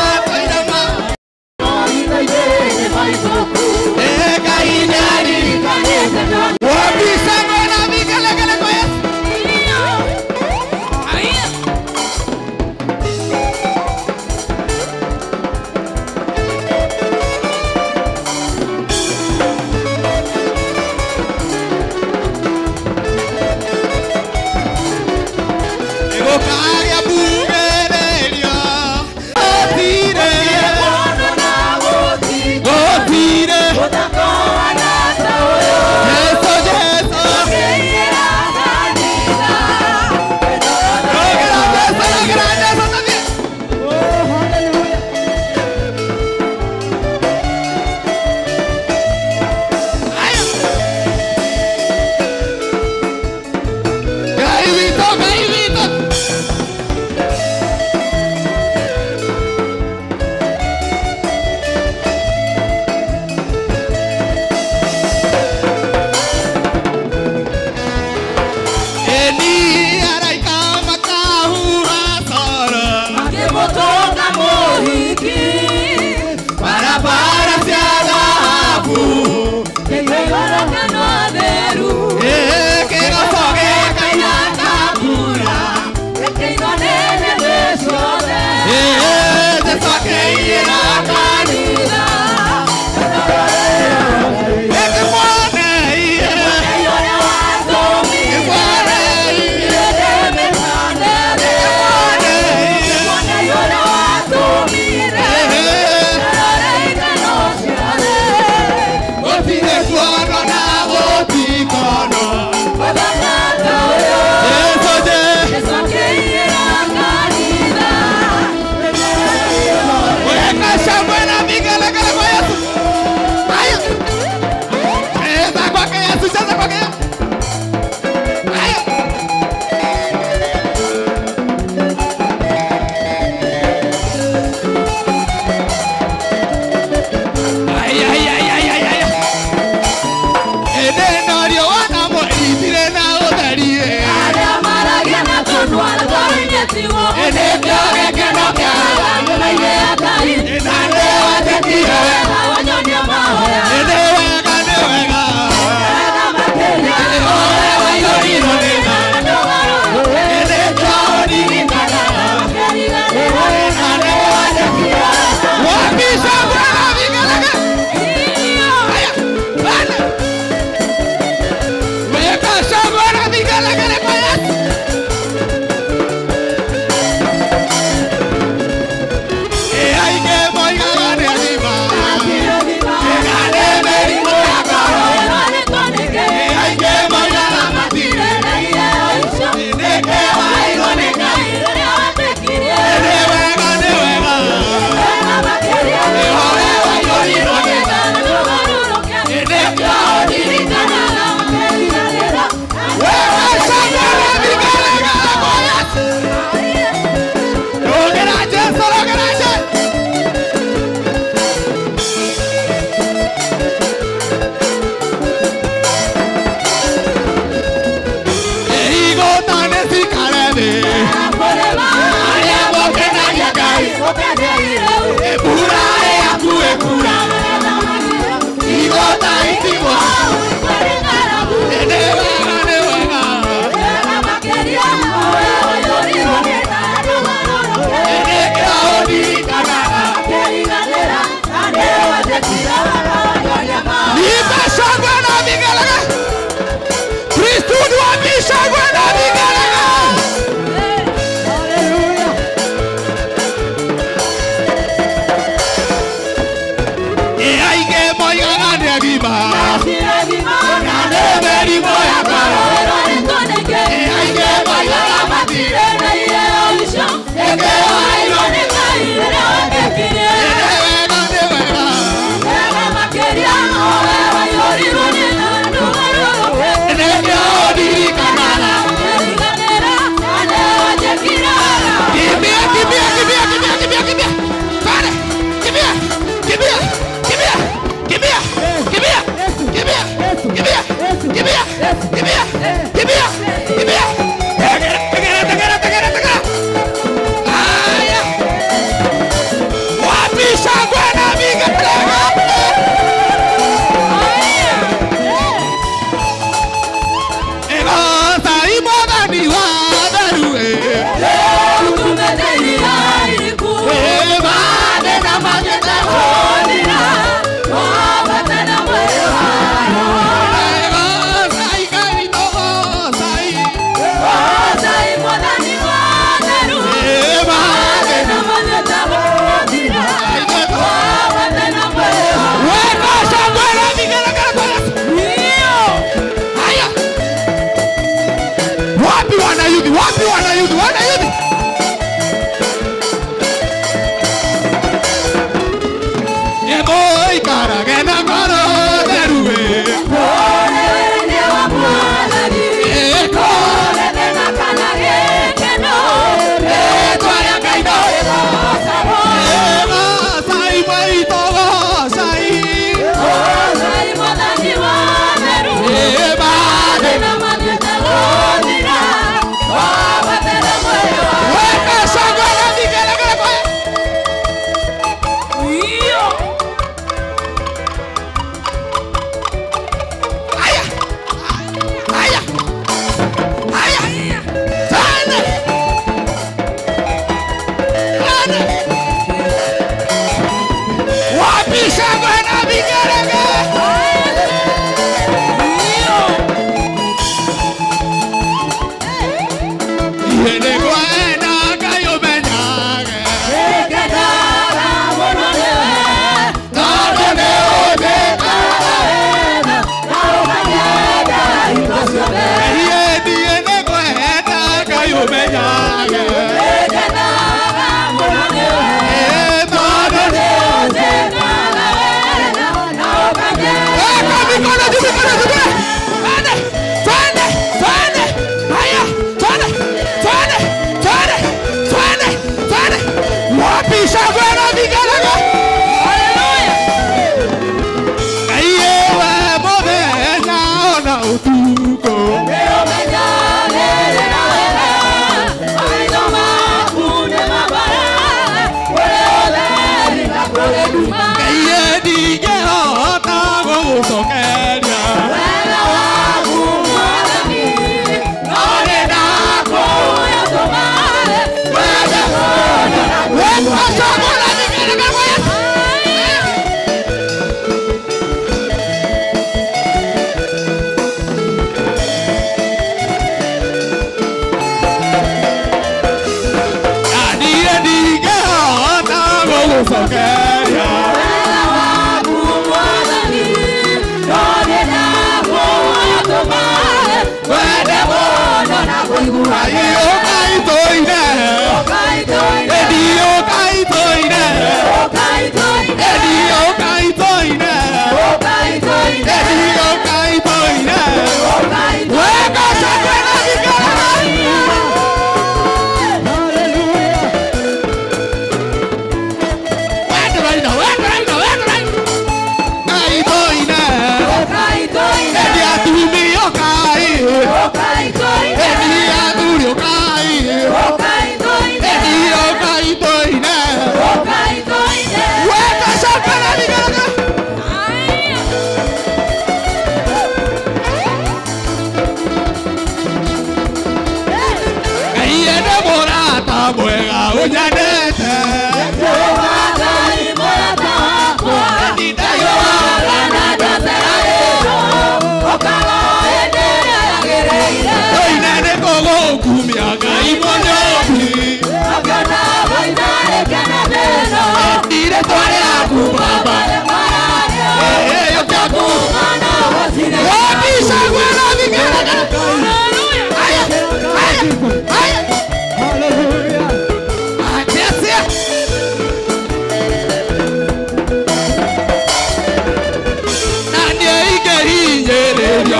Soqueria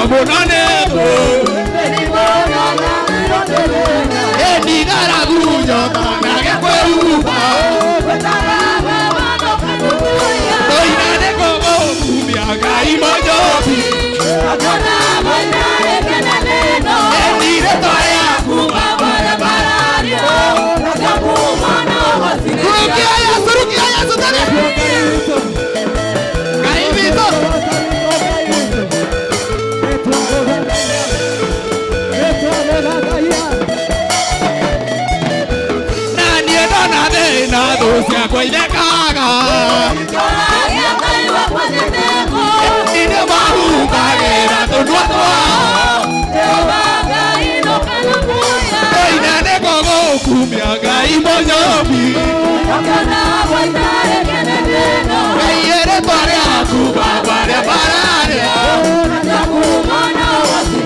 monanego enigaraguyo manage kweruba oinane kogo kumiaga imojobi enire toya kuma barabario rukia ya sutare kaibito na dosia koide kaga ine baru kagera tonwa ine ne gogo kumia gai mojobi ere pare akuba pare parare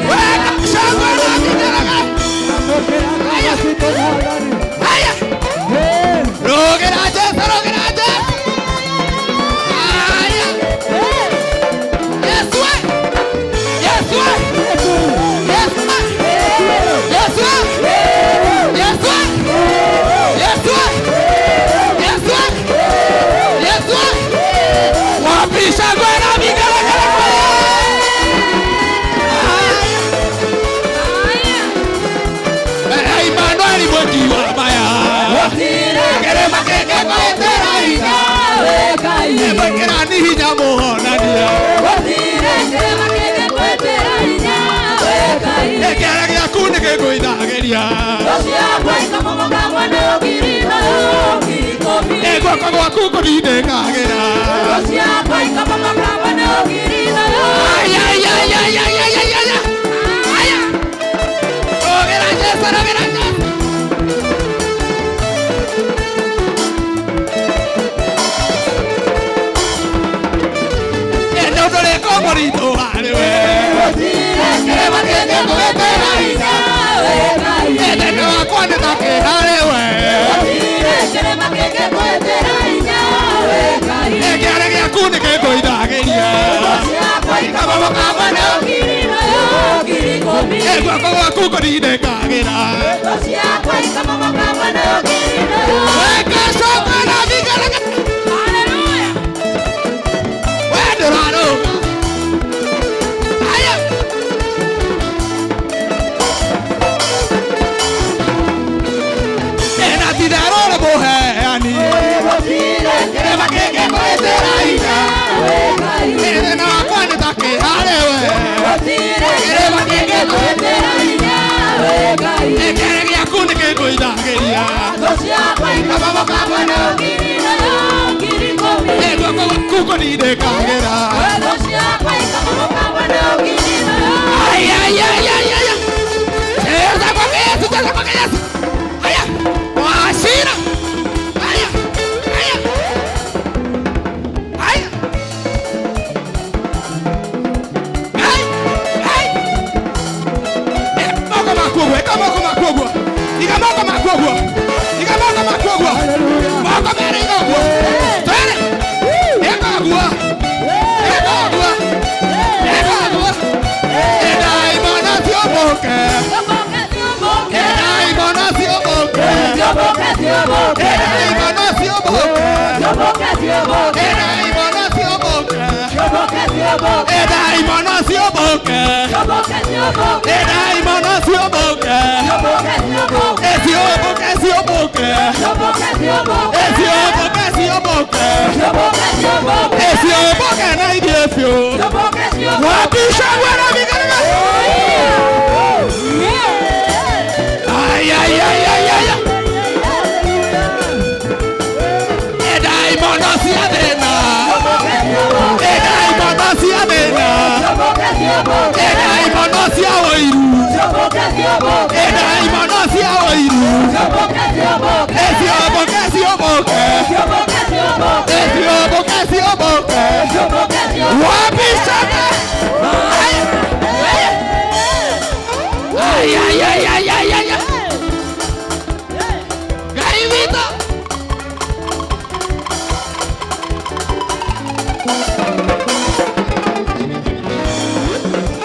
weka shamba na kinaraga aya Rogeraje. Aya. Yes, way. Yes, way. Yes, way. Yes, way. Yes, way. Yes, way. Yes, way. Yes, way. Wapisha gwena migala kala kwa. Aya. Emmanuel Bojiwa baya. Queremos que coetera ina eba kerani hinya mohona dia queremos que coetera ina e kera ya kune ke goida geria dosia kwai kama mama no kirina kirikomi e kwa kuko ni de kagera dosia kwai kama mama no kirina aya ogera jesara gera Morito vale we queremos que coetera ina ete no cuando ta que dale we queremos que coetera ina e quiere que acune que coida geria kama kama no kirina yo kirikomi e kwa kuko ni de kagera dosia kwai kama kama no kirina yo e ka soka na vigara haleluya we dorado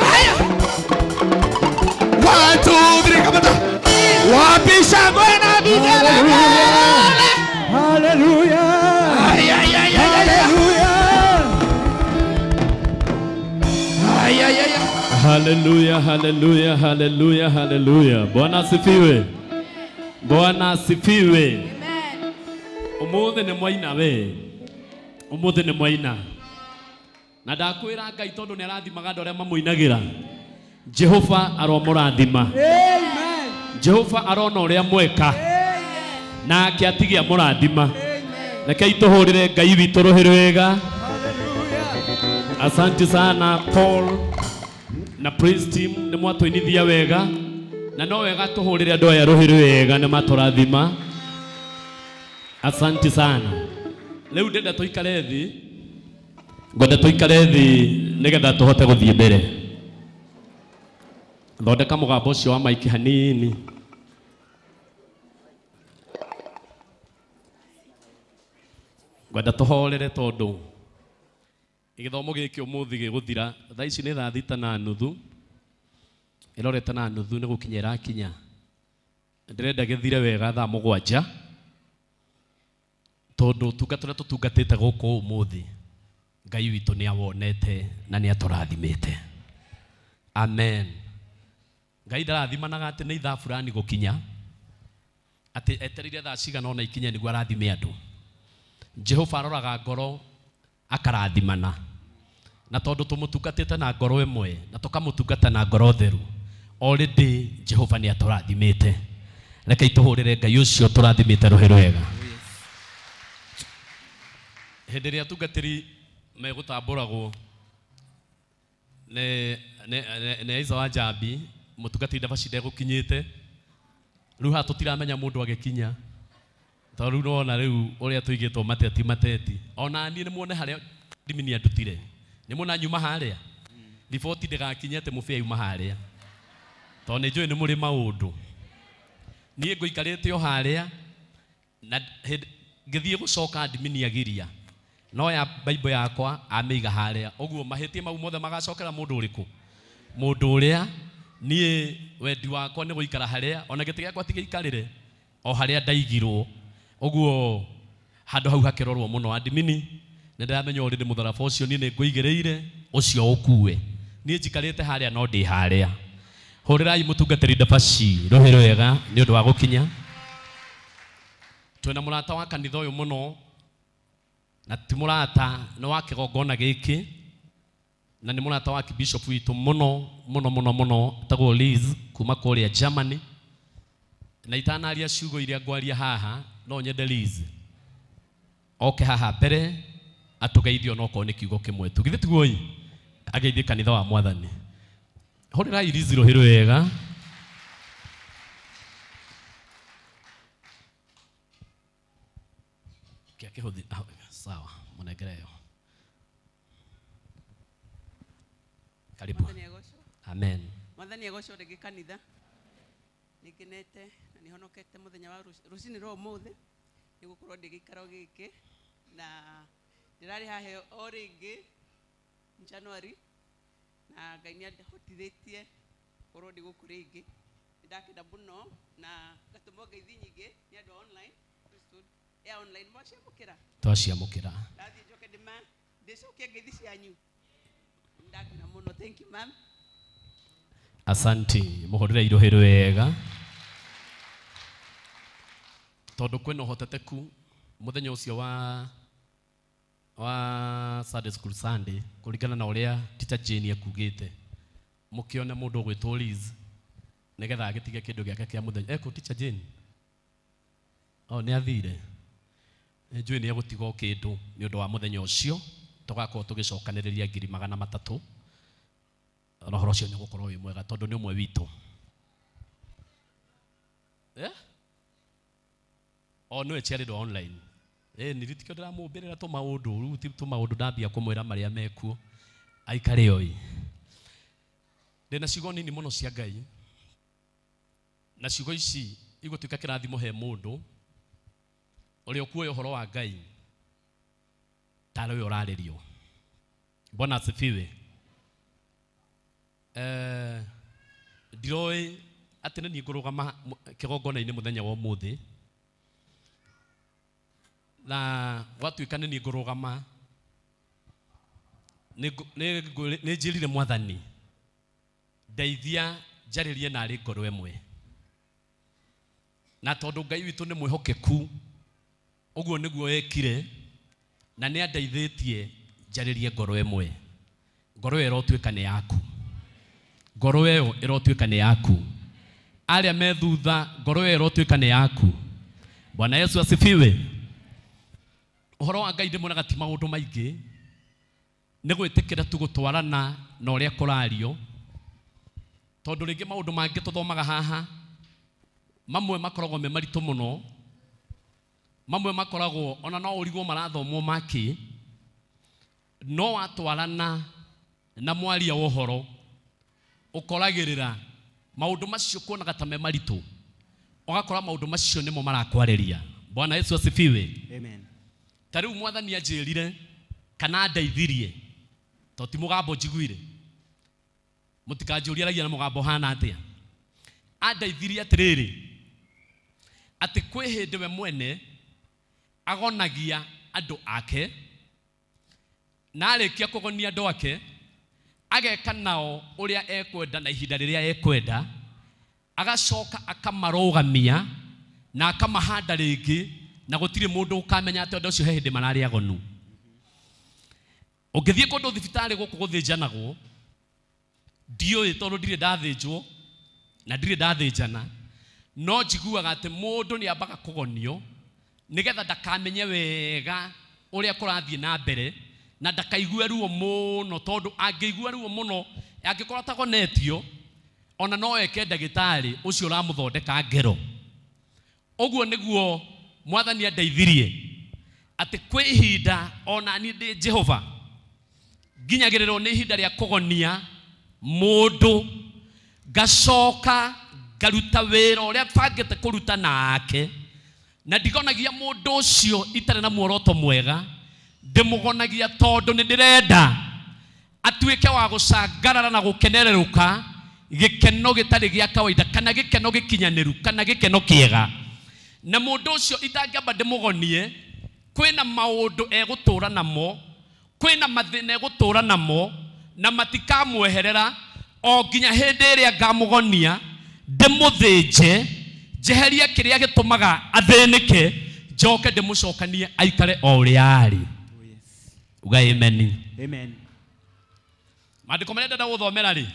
Aya! Haleluya, haleluya, haleluya, haleluya. Bwana asifiwe. Bwana asifiwe. Umuthi ni mwaina we. Umuthi ni mwaina. Na ndakwira Ngai tondu ni arathimaga andu aria mamuinagira. Jehova aromurathima. Amen. Jehova arona uria mweka. Na akiatigia murathima. Reke ituhurire Ngai witu ruhi rwega. Asante sana Paul na praise team ni mwatwinithia wega na no wega tuhurire andu aya ruhi rwega ni maturathima. Asante sana. Leo ndenda tuikare thi. Ngwenda tuikare thi nigetha tuhote guthie mbere. Thondeka mugambo ucio wa maiki hanini. Ngwenda tuhorere tondu igithomo giki umuthi giguthira thaa ici ni thaa 6:30 irorete na nuthu ni gukinyira kinya ndirenda githire wega thaa 7 tondu tungatira tutungatite guku umuthi Ngai witu ni awonete na ni aturathimite. Amen. Ngai ndarathimanaga ati ni thaa fulani gukinya ati eterire thaa cigana ona ikinya niguo arathime andu. Jehova aroraga ngoro akarathimana na tondu tumutungatite na ngoro imwe na tukamutungata na ngoro theru already Jehova ni aturathimite. Reke ituhurire Ngai ucio turathimite ruhi rwega. Hindi ria tungatiri megutamburagwo ne Isa wa Jambi mutungatiri ndabaci ndegukinyite riu ha tutiramenya mundu agikinya tondu nona riu uria tuigitwo mateti ona ni muone haria ndimini andutire ni muna nyuma haria riboti ndigakinyete mufia yuma haria tondu njui ni muri maundu nie nguikarite o haria na ngithie gucoka ndimini agiria no ya Bible yakwa ameiga haria uguo mahitie mau mothe magacokera mundu uriku mundu uria nie wendi wakwa ni guikara haria ona giti giakwa tigiikarire o haria ndaigirwo uguo handu hau hakirorwo muno adimini na ndiramenya uri ndi mutharaba ucio ni nguigireire ucio ukue nie njikarite haria no ndi haria hurirai mutungatiri ndabaci ruhi rwega ni undu wa gukinya twena murata wa kanitha uyu muno na ti murata no wa kigongona giki na ni murata wa bishop witu muno tagwo Liz kuma kuria Germany na itanaria ciugo iria ngwaria haha no nyende Liz oke haha mbere atugeithio no ko ni kiugo kimwe tugithi tiguoi ageithie kanitha wa Mwathani hurirai Liz ruhi rwega. Kihuthi sawa munegereo karibu. Amen. Mwathani egocwo rigi kanitha nikinete na nihonokete muthenya wa rucini ro muthi nigukorwo ndigikaro giki na ndirari hahe o ringi January na Ngai ni andihotithitie korwo ndiguku ringi ndakenda muno na ngatumo ngeithi nyingi ni andu online ya online mwaciamukira twaciamukira ndathi njoke ndima ndicoke ngeithi cianyu ndakena muno. Thank you ma'am. Asante muhorire irohe rwega tondu kwina uhoteteku muthenya ucio wa Sunday School Sunday kuringana na uria teacher Jane akugite mukione mundu gwitwo Liz nigetha agitige kindu giake kia muthenya eko teacher Jane ni athire njui ni agutiga kindu ni undu wa muthenya ucio tugakorwo tugicokaniriria 300 na horo cio ni gukorwo wi mwega tondu ni umwe witu no echiarirwo online niritikio ndiramumbirira tu maundu riu ti tu maundu ndambia kumwira maria mekuo aikare oi ndina ciugo nini muno cia Ngai na ciugo ici igutuika kirathimo he mundu uri okuoya uhoro wa Ngai tare uraririo. Bwana asifiwe. Ndiroi atene ni ngurugama kigongona-ini muthenya wa umuthi na gwatuĩka nĩ ngũrũgama nĩ njĩrire Mwathani ndeithia njarĩrie narĩ ngoro ĩmwe, na tondũ Ngai witũ nĩ mwĩhokeku ũguo nĩguo ekire na nĩ andeithĩtie njarĩrie ngoro ĩmwe. Ngoro ĩyo ĩrotuĩka nĩ yaku, ngoro ĩyo ĩrotuĩka nĩ yaku, arĩa me thutha ngoro ĩyo ĩrotuĩka nĩ yaku. Bwana Yesu asifiwe. Ũhoro wa Ngai ndĩmuonaga ti maũndũ maingĩ, nĩ gwĩtĩkĩra tu gũtwarana na ũrĩa kũrario, tondũ rĩngĩ maũndũ mangĩ tũthomaga haha mamwe makoragwo me maritũ mũno, mamwe makoragwo ona no ũrigwo marathomwo maki, no watwarana na mwaria wa ũhoro ũkoragĩrĩra maũndũ macio kuonaga ta me maritũ, ũgakora maũndũ macio nĩmo marakwarĩria. Bwana Yesu asifiwe. Amen. Tarĩu Mwathani anjĩrire kana ndeithirie, to ti mũgambo njiguire, mũtikanjũrie aragia na mũgambo hana atĩa. Andeithirie atĩrĩrĩ, atĩ kwĩ hĩndĩ we mwene agonagia andũ ake, na arĩkia kũgonia andũ ake ageka nao ũrĩa ekwenda na ihinda rĩrĩa ekwenda, agacoka akamarũgamia na akamahanda rĩngĩ, na gũtirĩ mũndũ ũkamenya atĩ ũndũ ũcio he hĩndĩ mararĩ agonu. Ũngĩthiĩ kũndũ thibitarĩ gũkũ gũthĩnjanagwo, ndiũĩ tondũ ndirĩ ndathĩnjwo na ndirĩ ndathĩnjana, no njiguaga atĩ mũndũ nĩ ambaga kũgonio nĩgetha ndakamenye wega ũrĩa kũrathiĩ na mbere, na ndakaigue ruo mũno, tondũ angĩigua ruo mũno angĩkorwo atagonetio ona no eke ndagĩtarĩ ũcio ũramũthondeka ngero. Ũguo nĩguo Mwathani andeithirie atĩ kwĩ ihinda ona niĩ ndĩ Jehova nginyagĩrĩrwo nĩ ihinda rĩa kũgonia mũndũ, ngacoka ngaruta wĩra ũrĩa bangĩte kũruta nake, na ndigonagia mũndũ ũcio itarĩ na muoroto mwega, ndĩmũgonagia tondũ nĩ ndĩrenda atuĩke wa gũcangarara na gũkenererũka gĩkeno gĩtarĩ gĩa kawaida, kana gĩkeno gĩkinyanĩru, kana gĩkeno kĩega. Na mũndũ ũcio itangĩamba ndĩmũgonie, kwĩna maũndũ egũtũra namo, kwĩna mathĩna egũtũra namo, na matikamweherera o nginya hĩndĩ ĩrĩa ngamũgonia ndĩmũthĩnje, njeherie kĩrĩa gĩtũmaga athĩnĩke, njoke ndĩmũcokanie aikare o ũrĩa arĩ. Uga amen. Amen. Maandĩko marĩa ndenda gũthomera rĩ,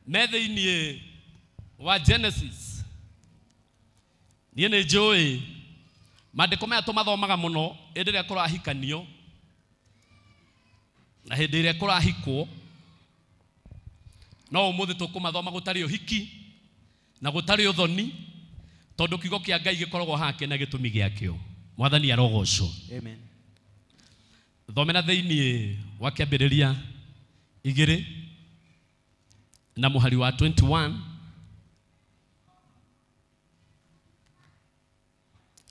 me thĩinĩ wa Genesis. Niĩ nĩ njũĩ maandĩko maya tũmathomaga mũno hĩndĩ ĩrĩa kũrahikanio na hĩndĩ ĩrĩa kũrahikwo, no ũmũthĩ tũkũmathoma gũtarĩ ũhiki na gũtarĩ ũthoni, tondũ kiugo kĩa Ngai gĩkoragwo hake na gĩtũmi gĩakĩo. Mwathani arogocwo. Amen. Thomera thĩinĩ wa kĩambĩrĩria 2 na mũhari wa 21.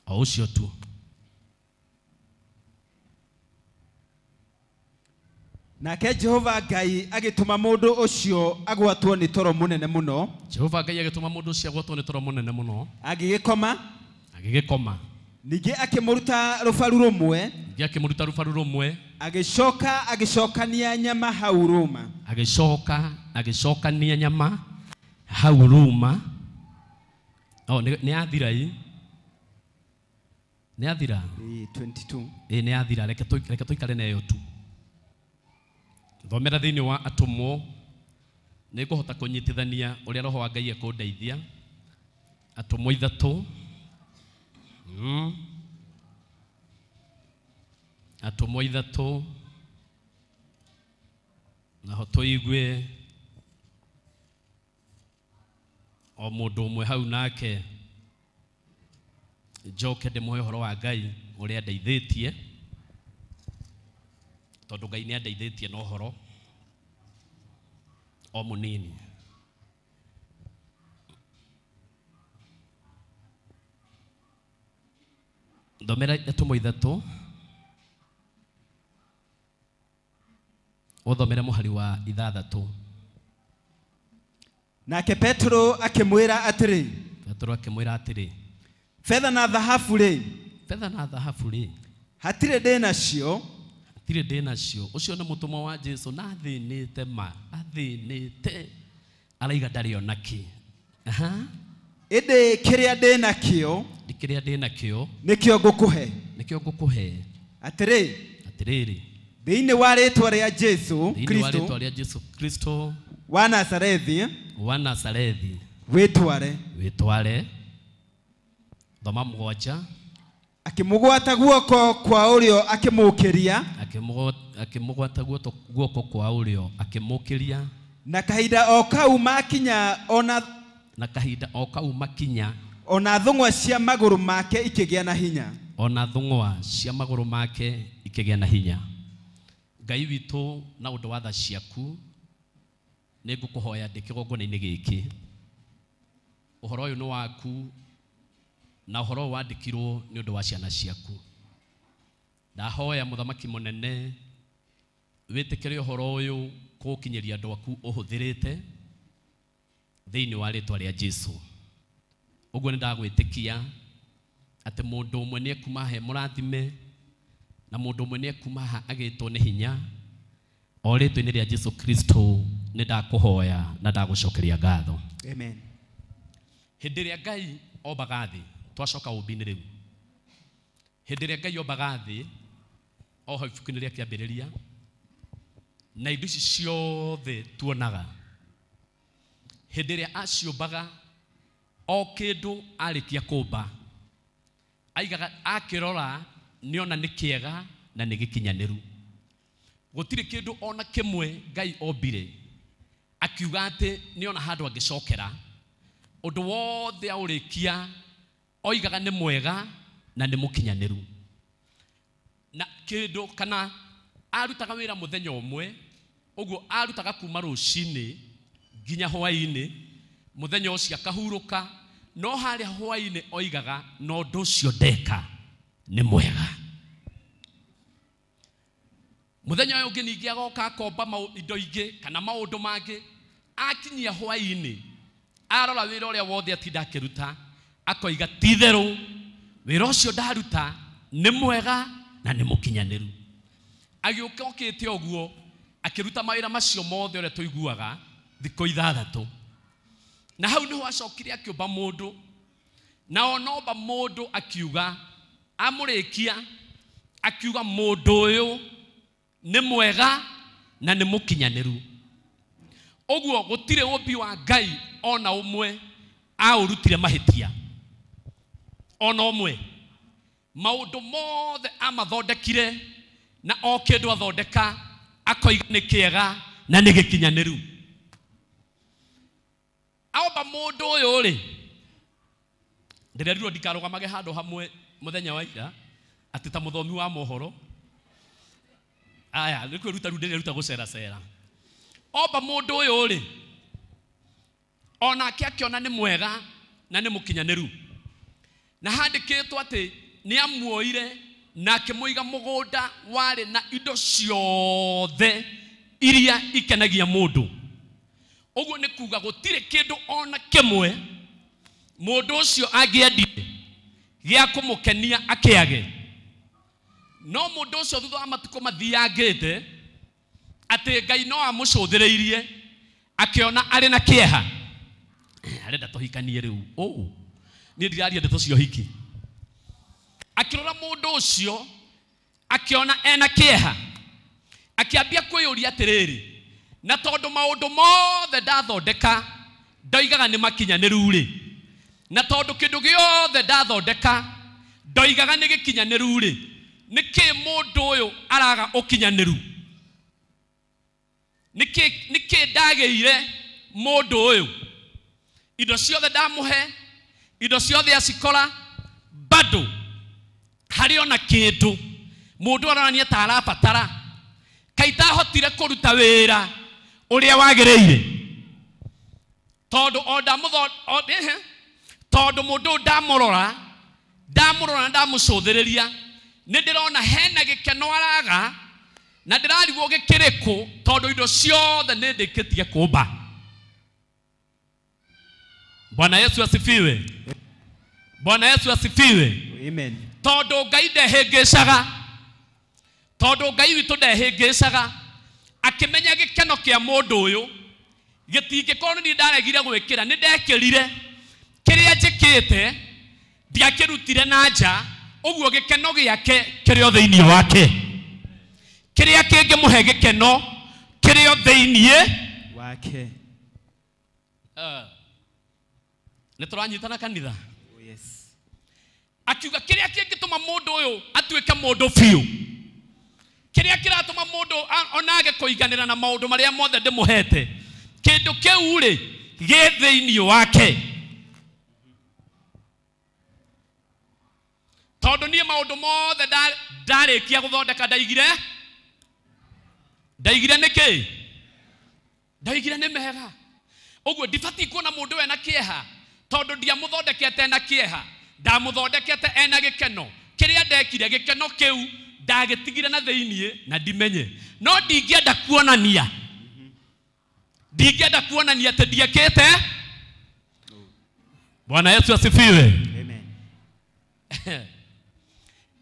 O ũcio tu. Nake Jehova Ngai agĩtũma mũndũ ũcio agwatwo nĩ toro mũnene mũno. Jehova Ngai agĩtũma mũndũ ũcio agwatwo nĩ toro mũnene mũno. Agĩgĩkoma. Ningĩ akĩmũruta rũbaru rũmwe. Agĩcoka agĩcokania nyama hau rũma. Agĩcokania nyama hau rũma. Nĩ athira ĩ? Nĩ athira? 22. Nĩ athira, reke tũikare nayo tu. Thomera thĩinĩ wa Atũmwo, nĩ ngũhota kũnyitithania ũrĩa Roho wa Ngai ekũndeithia. Atũmwo 3. Atũmwo 3. Naho tũigue o mũndũ ũmwe hau nake njoke ndĩmũhe ũhoro wa Ngai ũrĩa andeithĩtie, tondũ Ngai nĩ andeithĩtie na ũhoro o mũnini. Thomera Atũmwo 3, ũthomere mũhari wa 6. Nake Petro akĩmwĩra atĩrĩ, Petro akĩmwĩra atĩrĩ, fedha na thahabu rĩ, betha na thahabu ri hatire ndena cio hatire ndena cio ucio nĩ mũtũmwo wa Jesu na thĩnĩte ma athĩnĩte araiga ndarĩ onaki ĩndĩ kĩrĩa ndĩna kĩo nĩkĩo ngũkũhe atĩrĩrĩ thĩinĩ wa rĩĩtwa rĩa Jesu Kristo wa Nazarethi wĩtware thoma mũgwanja akĩmũgwata guoko kwa ũrĩo akĩmũkĩria na kahinda o kau makinya ona thũng'wa cia magũrũ make ikĩgĩa na hinya Ngai witũ na ũndũ wa tha ciaku nĩ ngũkũhoya ndĩ kĩgongona-inĩ gĩkĩ ũhoro ũyũ nĩ waku na ũhoro ũyũ wandĩkirwo nĩ ũndũ wa ciana ciaku ndahoya mũthamaki mũnene wĩtĩkĩre ũhoro ũyũ kũũkinyĩria andũ aku ũhũthĩrĩte thĩinĩ wa rĩĩtwa rĩa Jesu ũguo nĩ ndagwĩtĩkia atĩ mũndũ ũmwe nĩ ekuma he mũrathime na mũndũ ũmwe nĩ ekuma ha agĩtwo nĩ hinya o rĩĩtwa-inĩ rĩa Jesu Kristo nĩ ndakũhoya na ndagũcokeria ngatho amen hĩndĩ ĩrĩa Ngai ombaga thĩ twacoka ũmbi-inĩ rĩu hĩndĩ ĩrĩa Ngai ombaga thĩ o hau ibuku-inĩ rĩa kĩambĩrĩria na indo ici ciothe tuonaga hĩndĩ ĩrĩa aciũmbaga o kĩndũ arĩkia kũmba aigaga akĩrora nĩona nĩ kĩega na nĩ gĩkinyanĩru gũtirĩ kĩndũ ona kĩmwe Ngai ombire akiuga atĩ nĩona handũ angĩcokera ũndũ wothe aũrĩkia oigaga nĩ mwega na nĩ mũkinyanĩru na kĩndũ kana arutaga wĩra mũthenya ũmwe ũguo arutaga kuma rũcinĩ nginya hwaĩ-inĩ mũthenya ũcio akahurũka no harĩa hwaĩ-inĩ oigaga no ũndũ ũcio ndeka nĩ mwega mũthenya ũyũ ũngĩ ningĩ agoka akomba indo ingĩ kana maũndũ mangĩ akinyia hwaĩ-inĩ arora wĩra ũrĩa wothe atinda akĩruta akoiga ti-itherũ wĩra ũcio ndaruta nĩ mwega na nĩ mũkinyanĩru agĩũka okĩte ũguo akĩruta mawĩra macio mothe ũrĩa tũiguaga thikũ 6 na hau nĩho acokire akĩũmba mũndũ na onomba mũndũ akiuga amũrĩkia akiuga mũndũ ũyũ nĩ mwega na nĩ mũkinyanĩru ũguo gũtirĩ ũmbi wa Ngai ona ũmwe aũrutire mahĩtia ona ũmwe maũndũ mothe amathondekire na o kĩndũ athondeka akoiga nĩ kĩega na nĩ gĩkinyanĩru aomba mũndũ ũyũ rĩ ndĩrerirwo ndikarũgamage handũ hamwe mũthenya wa ira atĩ ta mũthomi wa mohoro aya nĩ kwĩruta rĩu ndĩreruta gũceracera omba mũndũ ũyũ rĩ onake akĩona nĩ mwega na nĩ mũkinyanĩru na handĩkĩtwo atĩ nĩ amuoire na akĩmũiga mũgũnda warĩ na indo ciothe iria ikenagia mũndũ ũguo nĩ kuga gũtirĩ kĩndũ ona kĩmwe mũndũ ũcio angĩendire gĩa kũmũkenia akĩage no mũndũ ũcio thutha wa matukũ mathiangĩte atĩ Ngai no amũcũthĩrĩirie akĩona arĩ na kĩeha arenda tũhikanie rĩu niĩ ndiraria ndeto cia ũhiki akĩrora mũndũ ũcio akĩona ena kĩeha akĩambia kwĩyũria atĩrĩrĩ na tondũ maũndũ mothe ndathondeka ndoigaga nĩ makinyanĩru rĩ na tondũ kĩndũ gĩothe ndathondeka ndoigaga nĩ gĩkinyanĩru rĩ nĩkĩ mũndũ ũyũ araga ũkinyanĩru nĩkĩ ndagĩire mũndũ ũyũ indo ciothe ndamũhe indo ciothe acikora bado harĩ ona kĩndũ mũndũ aronania ta arabatara kaita hotire kũruta wĩra ũrĩa wagĩrĩire tondũ mũndũ ndamũrora na ndamũcũthĩrĩria nĩ ndĩrona hena gĩkeno araga na ndĩrarigwo gĩkĩrĩkũ tondũ indo ciothe nĩ ndĩkĩtie kũmba Bwana Yesu asifiwe Bwana Yesu asifiwe amen tondu Ngai ndehingicaga tondu Ngai witu ndehingicaga akimenya gikeno kia mundu uyu gitingikorwo ni ndaregire gwikira ni ndekirire kiria njikite ndiakirutire na nja uguo gikeno giake kirio thiini wake kiria kingimuhe gikeno kirio thiini wake. ni turanyitana kanitha? Oh yes. Akiuga kiria kingituma mundu uyu atuike mundu fiu kiria kiratuma mundu onage kuiganira na maundu maria mothe ndimuhete kindu kiu ri gi thiini wake tondu nie maundu mothe ndarikia guthondeka ndaigire niki ndaigire ni mega uguo ndibati kuona mundu wena kieha tondu ndiamuthondekete na kieha ndamuthondekete ena gikeno kiria ndekire gikeno kiu ndagitigire na thiini na ndimenye no ndingienda kuonania ati ndiekete. Bwana Yesu asifiwe. Amen.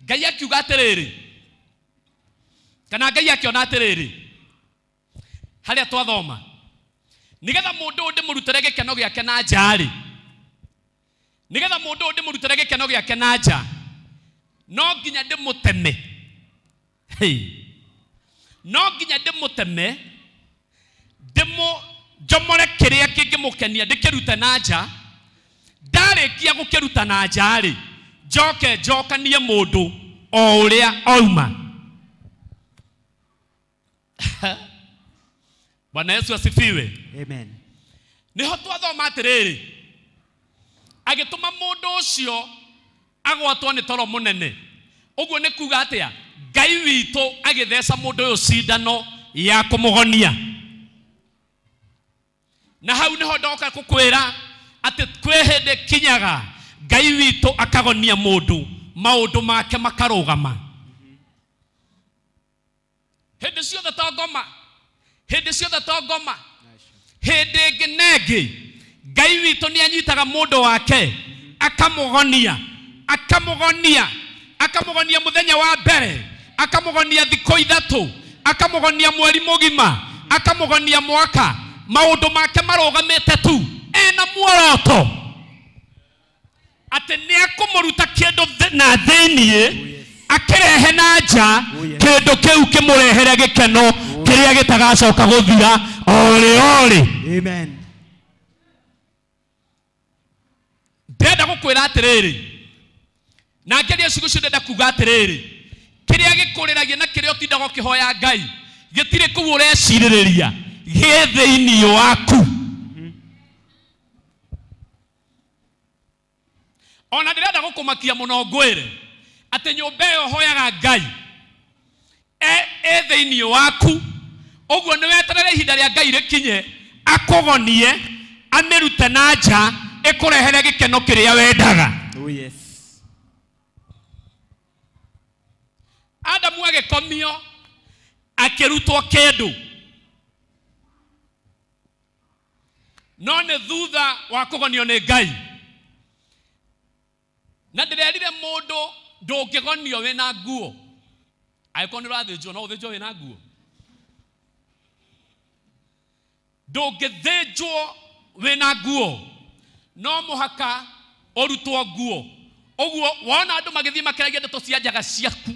Ngai akiuga atiriri kana Ngai akiona atiriri haria twathoma nigetha mundu ndimurutire gikeno giake na njari nigetha mundu ndimurutire gikeno giake na nja no nginya ndimuteme no nginya ndimuteme njomore kiria kingimukenia ndikirute na nja ndarikia gukiruta na njari njokanie mundu o uria ouma. Bwana Yesu asifiwe. Amen. Niho twathoma atiriri agituma mundu ucio agwatwo ni toro munene uguo ni kuga atia Ngai witu agithesa mundu uyu cindano ya kumugonia na hau niho ndoka kukwira ati kwi hindi kinyaga Ngai witu akagonia mundu maundu make makarugama hindi ciothe tongoma hindi nginegi Ngai witu ni anyitaga mundu wake akamugonia muthenya wa mbere akamugonia thikũ ithatu akamugonia mweri mugima akamugonia mwaka maundu make marugamite tu ena muoroto ati ni akumuruta kindu na thiini akirehe na nja kindu kiu kimurehere gikeno kiria gitagacoka guthira ori. Amen. Ndenda gukwira atiriri na ngeria ciugo cio ndenda kuga atiriri kiria gikuriragia na kiria utindaga kihoya Ngai gitire kuu ureciririria gi thiini waku. Ona ndirenda gukumakia muno ngwire ati nyumba iyo hoyaga Ngai thiini waku uguo ni weterere ihinda ria Ngai rikinye akugonie amirute na nja ikurehere gikeno kiria wendaga. Oh yes. Adamu agikomio akirutwo kindu no ni thutha wa kugonio ni Ngai na ndirerire mundu ndungigonio wina nguo aikorwo ni rathinjwo no uthinjwo wina nguo ndungithinjwo wina nguo no muhaka urutwo nguo uguo wona andu magithii makiragia ndeto cia njaga ciaku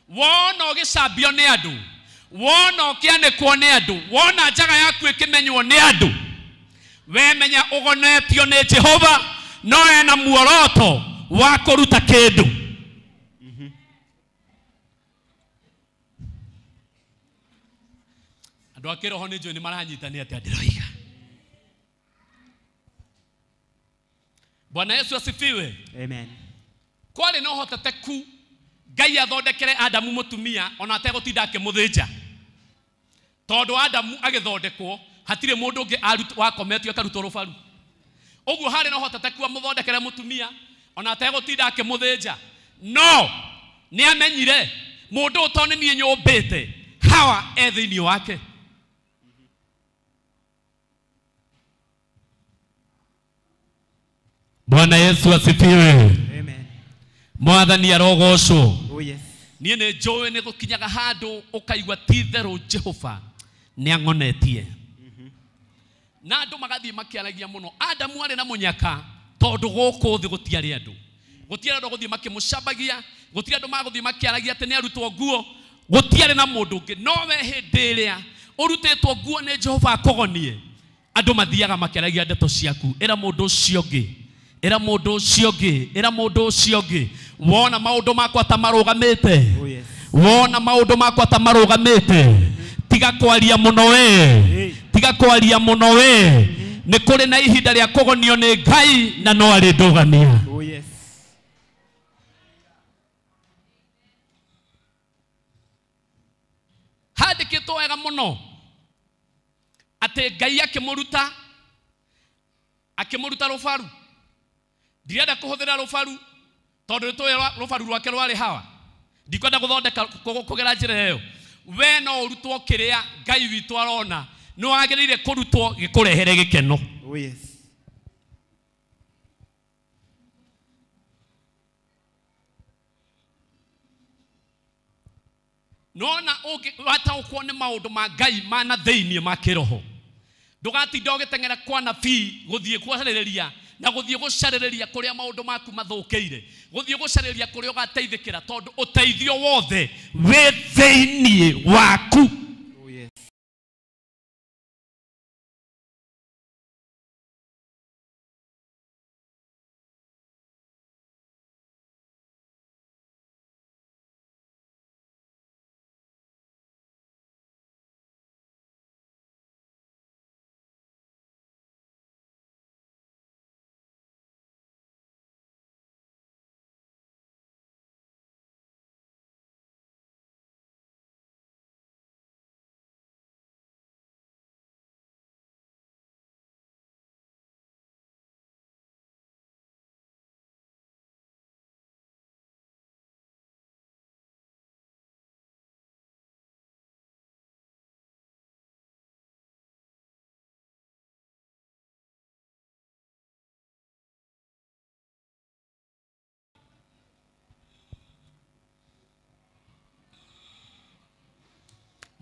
wona ugicambio ni andu wona ukianekwo ni andu wona njaga yaku ikimenywo ni andu wemenya ugonetio ni Jehova no ena muoroto wa kuruta kindu. Andu akiroho ni njui ni maranyitania ati ndiroiga. Bwana Yesu asifiwe. Amen. Kwari no hoteteku Ngai athondekere Adamu mutumia ona ategutinda akimuthinja tondu Adamu agithondekwo hatire mundu ungi wakometio akarutwo rubaru uguo hari no hoteteku amuthondekere mutumia ona ategutinda akimuthinja no ni amenyire mundu utone nie nyumbite Hawa thiini wake. Bwana Yesu asifiwe. Amen. Mwathani arogocwo. Oh yes. Niĩ nĩ njũĩ nĩ gũkinyaga handũ ũkaigua ti therũ Jehova nĩ ang'onetie. Na andũ magathiĩ makĩaragia mũno. Adamu arĩ na mũnyaka tondũ gũkũ thĩ gũtiarĩ andũ. Gũtiarĩ andũ gũthiĩ makĩmũcambagia, gũtiarĩ andũ magũthiĩ makĩaragia atĩ nĩ arutwo nguo, gũtiarĩ na mũndũ ũngĩ. No we hĩndĩ ĩrĩa ũrutĩtwo nguo nĩ Jehova akũgonie, andũ mathiaga makĩaragia ndeto ciaku. Ĩra mũndũ ũcio ũngĩ, ĩra mũndũ ũcio ũngĩ, ĩra mũndũ ũcio ũngĩ. Wona maũndũ makwa ta marũgamĩte, wona maũndũ makwa ta marũgamĩte, tiga kwaria mũno we, tiga kwaria mũno we. Nĩ kũrĩ na ihinda rĩa kũgonio nĩ Ngai na no arĩ ndũgania. Oh yes. Handĩkĩtwo wega mũno atĩ Ngai akĩmũruta rũbaru. Ndirenda kũhũthĩra rũbaru tondũ nĩtũĩ rũbaru rwake rwarĩ hawa. Ndikwenda gũthondeka kũgera njĩra ĩyo. We no ũrutwo kĩrĩa Ngai witũ arona. Nĩ wagĩrĩire kũrutwo gĩkũrehere gĩkeno. Oh yes. Nona wataũkwo nĩ maũndũ ma Ngai mana thĩinĩ ma kĩroho. Ndũgatinda ũgĩteng'era kwa nabii gũthiĩ kwarĩrĩria na gũthiĩ gũcarĩrĩria kũrĩa maũndũ maku mathũkĩire. Gũthiĩ gũcarĩrĩria kũrĩa ũgateithĩkĩra tondũ ũteithio wothe wĩ thĩinĩ waku. Oh yes.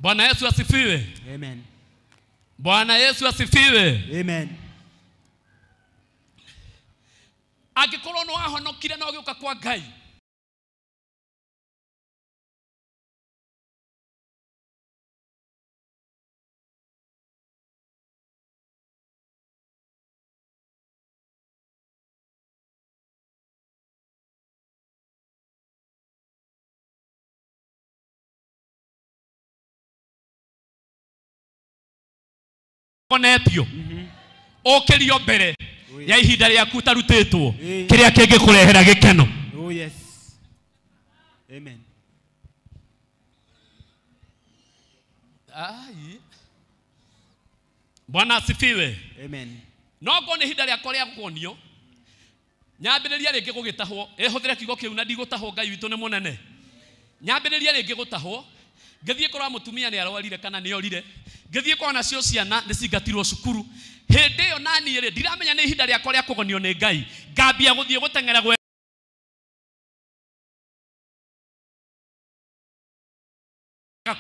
Bwana Yesu asifiwe. Amen. Bwana Yesu asifiwe. Amen. Angĩkorwo nĩ wahonokire na ũgĩũka kwa Ngai, onetio ũkĩrio mbere ya ihinda rĩaku tarutĩtwo kĩrĩa kĩngĩkũrehera gĩkeno. Oh yes. Amen. Ai. Bwana asifiwe. Amen. No ngo nĩ ihinda rĩakwa rĩa kuonio. Nyambĩrĩria rĩngĩ gũgĩtahwo, hũthĩre kiugo kĩu na ndigũtahwo, Ngai witũ nĩ mũnene. Nyambĩrĩria rĩngĩ gũtahwo, ngĩthiĩ kũrora mũtumia nĩ arwarire kana nĩ orire. Ngĩthiĩ kwa nacio ciana nĩ cingatirwo cukuru. Hĩndĩ ĩyo nani rĩ ndiramenya nĩ ihinda rĩakwa rĩa kũgonio nĩ Ngai. Ngambia gũthiĩ gũteng'era gwe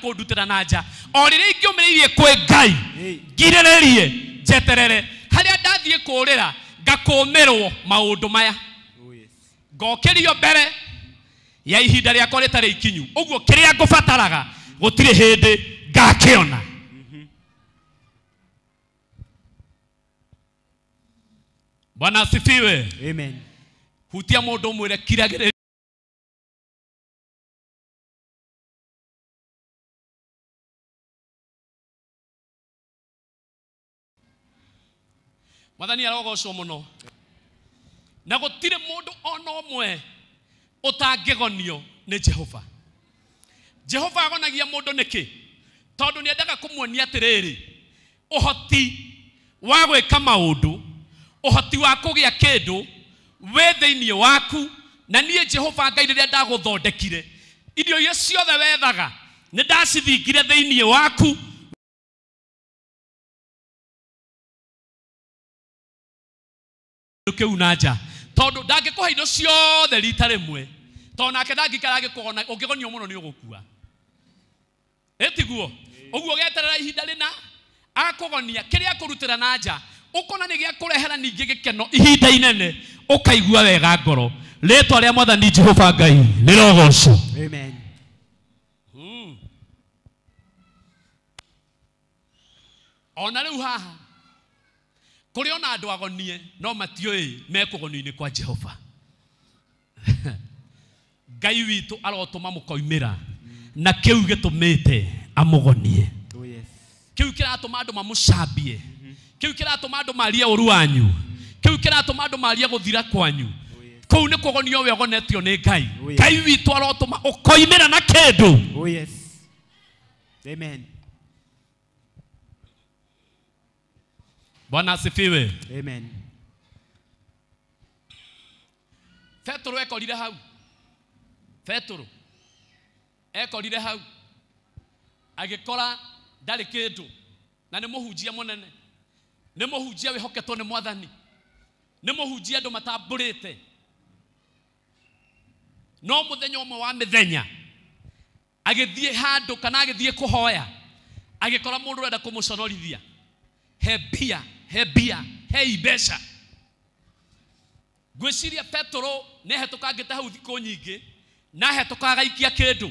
kũndutĩra na nja. O rĩrĩa ingĩũmĩrĩirie kwĩ Ngai ngirĩrĩrie njeterere harĩa ndathiĩ kũũrĩra ngakũũmĩrwo maũndũ maya. Ngokĩrio mbere ya ihinda rĩakwa rĩtarĩ ikinyu. Ũguo kĩrĩa ngũbataraga gũtirĩ hĩndĩ ngakĩona. Bwana asifiwe. Amen. Hutia mũndũ mwĩre kiragĩrĩria. Mwathani arogocwo mũno. Na gũtirĩ mũndũ ona ũmwe ũtangĩgonio nĩ Jehova. Jehova agonagia mũndũ nĩkĩ? Tondũ nĩ endaga kũmuonia atĩrĩrĩ, ũhoti wa gwĩka maũndũ, ũhoti wa kũgĩa kĩndũ wĩ thĩinĩ waku. Na niĩ Jehova Ngai rĩrĩa ndagũthondekire, irio iria ciothe wethaga nĩ ndacithingire thĩinĩ waku. Kĩu na nja tondũ ndangĩkũhe indo ciothe rita rĩmwe tona ketha gikarage kugona ungigonio muno ni ugukua etiguo uguo geterera ihinda rina akugonia kiria kurutira nanja ukona ni gia kurehera ningi gikeno ihinda inene ukaigua wega ngoro letwa ria mwathani Jehova Ngai nirogoco amen ona riu haha kuri ona andu agonie no matioi mekugonio-ini kwa Jehova Ngai witu arotuma mukoimira na kiu gitumite amugonie kiu kiratuma andu mamucambie kiu kiratuma andu maria uru wanyu kiu kiratuma andu maria guthira kwanyu kou ni kugonio we ogonetio ni Ngai Ngai witu arotuma ukoimira na kindu amen Bwana asifiwe amen Petro ekorire hau Petro ekorire hau agikora ndari kindu na ni muhunjia munene ni muhunjia wihoketwo ni mwathani ni muhunjia andu matamburite no muthenya umwe wa mithenya agithie handu kana agithie kuhoya agikora mundu urenda kumuconorithia hebia ibesha gwiciria Petro nehetukangite hau thiko nyingi na hetukaga ikia kindu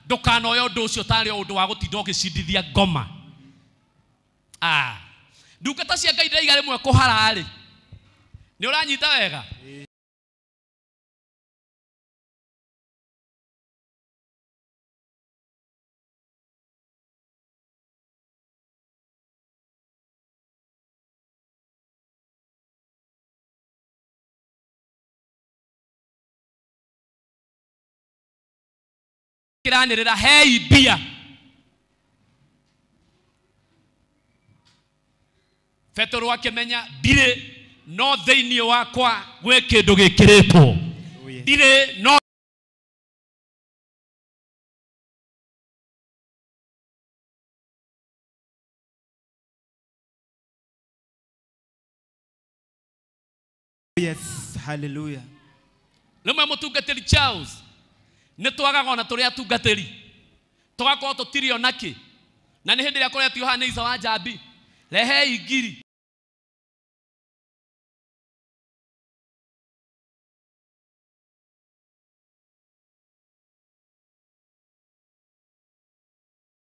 ndukanoyo ndu ucio tari undu wa gutinda ugicindithia ngoma ndungata cia Ngai ndaiga rimwe kuharari ni uranyita wega kiranirira hei bia Petro akimenya ndire no theini wakwa gwe kindu gikiritwo ndire no yes hallelujah rimwe mutungatiri Charles ni twagaga ona turi atungatiri tugakorwo tutirio naki na ni hindi ria koretio hana Isa wa Njambi rehe ingiri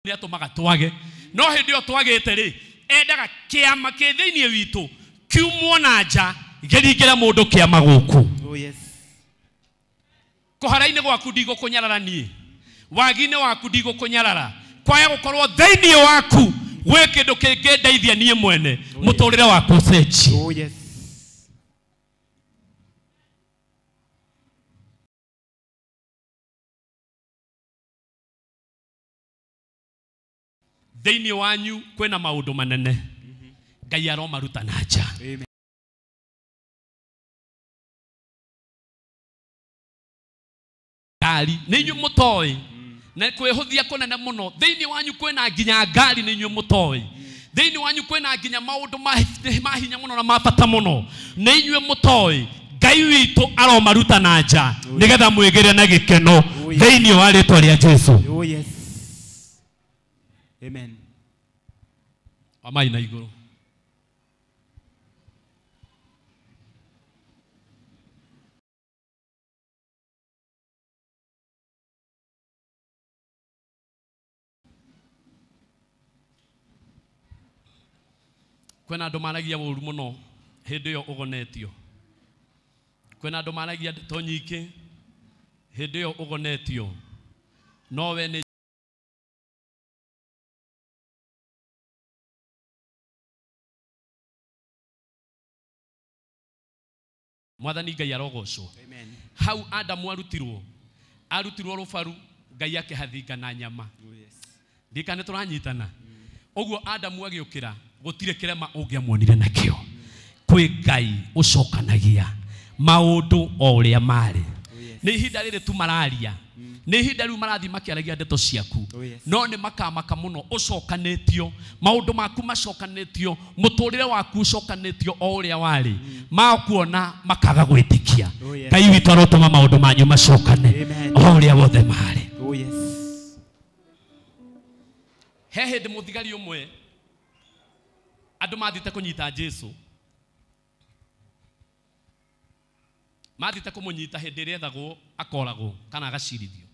ni atumaga twage no hindi yo twagite ri endaga kiama ki thiini witu kiumwo na nja giringira mundu kiama guku kuharaine gwaku ndigo kunyarara nie wagine waku ndigo kunyarara kwaya gukorwo thiini waku gwe kindu kingi ndeithia nie mwene muturire waku cenji thiini wanyu kwena maundu manene Ngai aromaruta na nja ngari ni inyu mutoi na kwehuthia kunene muno thiini wanyu kwena nginya ngari ni inyu mutoi thiini wanyu kwena nginya maundu mahinya muno na mabata muno ni inyu mutoi Ngai witu aromaruta na nja nigetha mwigire na gikeno thiini wa ritwa ria Jesu amen amai na iguru kwena andu maragia uru muno hindi yo ugonetio kwena andu maragia ndeto nyingi hindi yo ugonetio no we ni mwathani Ngai arogocwo hau Adamu arutirwo rubaru Ngai akihathinga na nyama ndikane turanyitana oguo Adamu agiukira gutire kirema ungiamuonire nakio kwi Ngai ucokanagia maundu o uria mari nĩ ihinda rĩrĩ tu mararia nĩ ihinda rĩu marathi makĩaragia ndeto ciaku no nĩ makamaka mũno ũcokanĩtio maũndũ maku macokanĩtio mũtũrĩre waku ũcokanĩtio o ũrĩa warĩ makuona makaga gwĩtĩkia Ngai witũ arotũma maũndũ manyu macokane o ũrĩa wothe marĩ he hĩndĩ mũthigari ũmwe andũ mathite kũnyita Jesũ mathite kũmũnyita hĩndĩ ĩrĩa ethagwo akoragwo kana agacirithio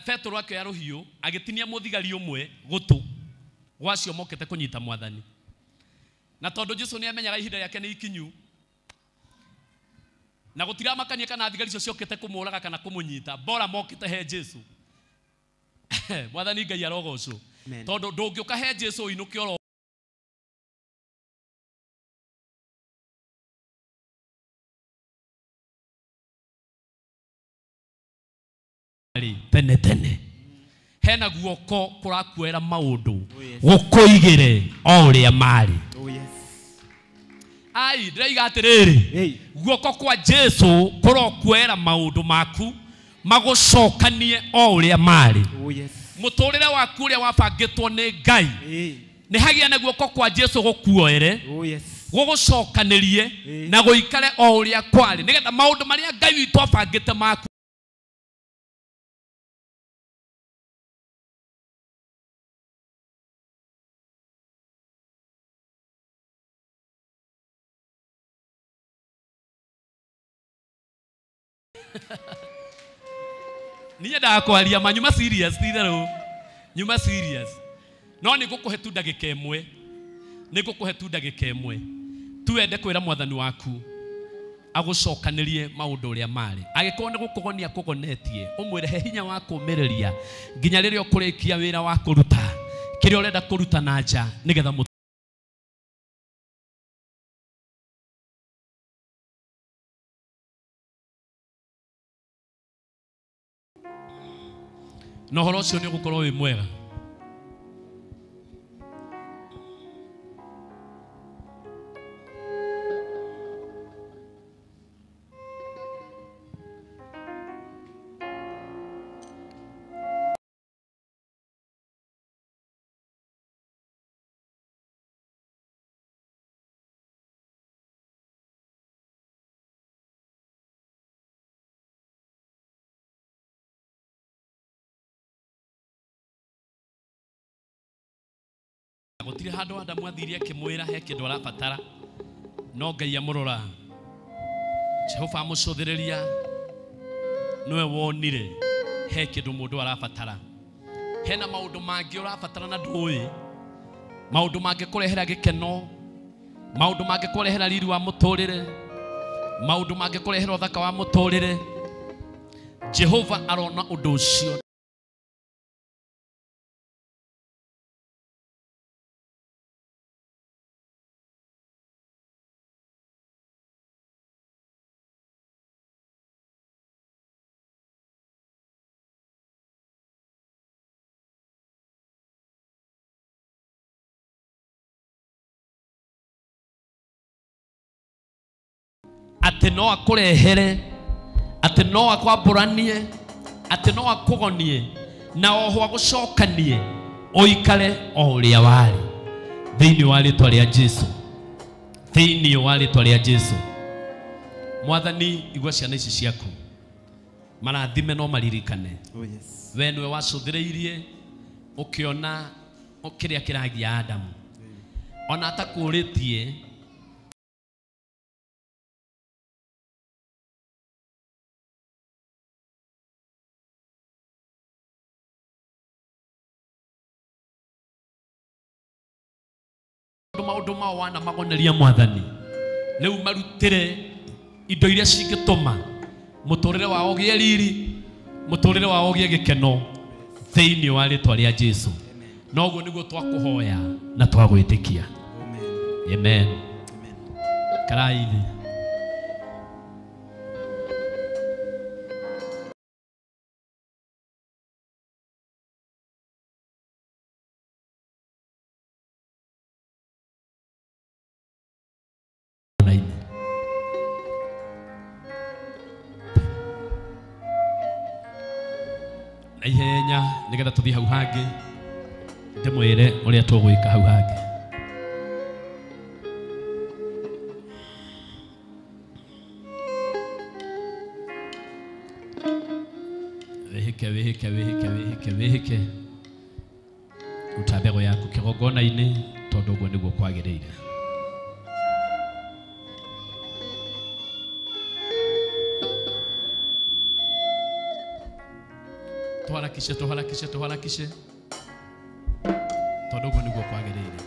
Petro akĩoya rũhiũ agĩtinia mũthigari ũmwe gũtũ gwacio mokete kũnyita Mwathani na tondũ Jesũ nĩ amenyaga ihinda rĩake nĩ ikinyu na gũtiramakania kana thigari icio ciokete kũmũraga kana kũmũnyita bora mokete he Jesũ Mwathani Ngai arogocwo tondũ ndũngĩũka he Jesũ inuke oro tene hena guoko kũrakuera maũndũ gũkũigĩre o ũrĩa marĩ ai ndĩraiga atĩrĩrĩ guoko kwa Jesũ kũrokuera maũndũ maku magũcokanie o ũrĩa marĩ mũtũrĩre waku ũrĩa wabangĩtwo nĩ Ngai nĩ hagĩa na guoko kwa Jesũ gũkuoere gũgũcokanĩrie na gũikare o ũrĩa kwarĩ nĩgetha maũndũ marĩa Ngai witũ abangĩte maku niye ndakwaria manyuma serious titherũ nyuma serious no nĩ ngũkũhe tu ndagĩka ĩmwe nĩ ngũkũhe tu ndagĩka ĩmwe tu wende kwĩra Mwathani waku agũcokanĩrie maũndũ ũrĩa marĩ agĩkorwo nĩ gũkũgonia kũgonetie ũmwĩre he hinya wa kũũmĩrĩria nginya rĩrĩa ũkũrĩkia wĩra wa kũruta kĩrĩa ũrenda kũruta na nja nĩgetha no horo ũcio nĩ ũgũkorwo wĩ mwega gũtirĩ handũ Adamu athirie akĩmwĩra he kĩndũ arabatara no Ngai amũrora Jehova amũcũthĩrĩria nĩwe wonire he kĩndũ mũndũ arabatara hena maũndũ mangĩ ũrabatara na ndũĩ maũndũ mangĩ kũrehera gĩkeno maũndũ mangĩ kũrehera riri wa mũtũrĩre maũndũ mangĩ kũrehera ũthaka wa mũtũrĩre Jehova arona ũndũ ũcio atĩ no akũrehere atĩ no akwambũranie atĩ no akũgonie na oho agũcokanie ũikare o ũrĩa warĩ thĩinĩ wa rĩtwa rĩa Jesũ thĩinĩ wa rĩtwa rĩa Jesũ Mwathani igua ciana ici ciaku marathime no maririkane we nĩwe wacũthĩrĩirie ũkĩona kĩrĩa kĩragia Adamu ona atakũrĩtie maũndũ mao wana magoneria Mwathani rĩu marutĩre indo iria cingĩtũma mũtũrĩre wao ũgĩe riri mũtũrĩre wao ũgĩe gĩkeno thĩinĩ wa rĩtwa rĩa Jesũ na ũguo nĩguo twakũhoya na twagwĩtĩkia amen karai thĩ. na ihenya nigetha tuthie hau hangi ndimwire uria tugwika hau hangi. Wihike ruta mbego yaku kigongona-inĩ tondũ ũguo nĩguo kwagĩrĩire. Tuharakishe tondũ ũguo nĩguo kwagĩrĩire.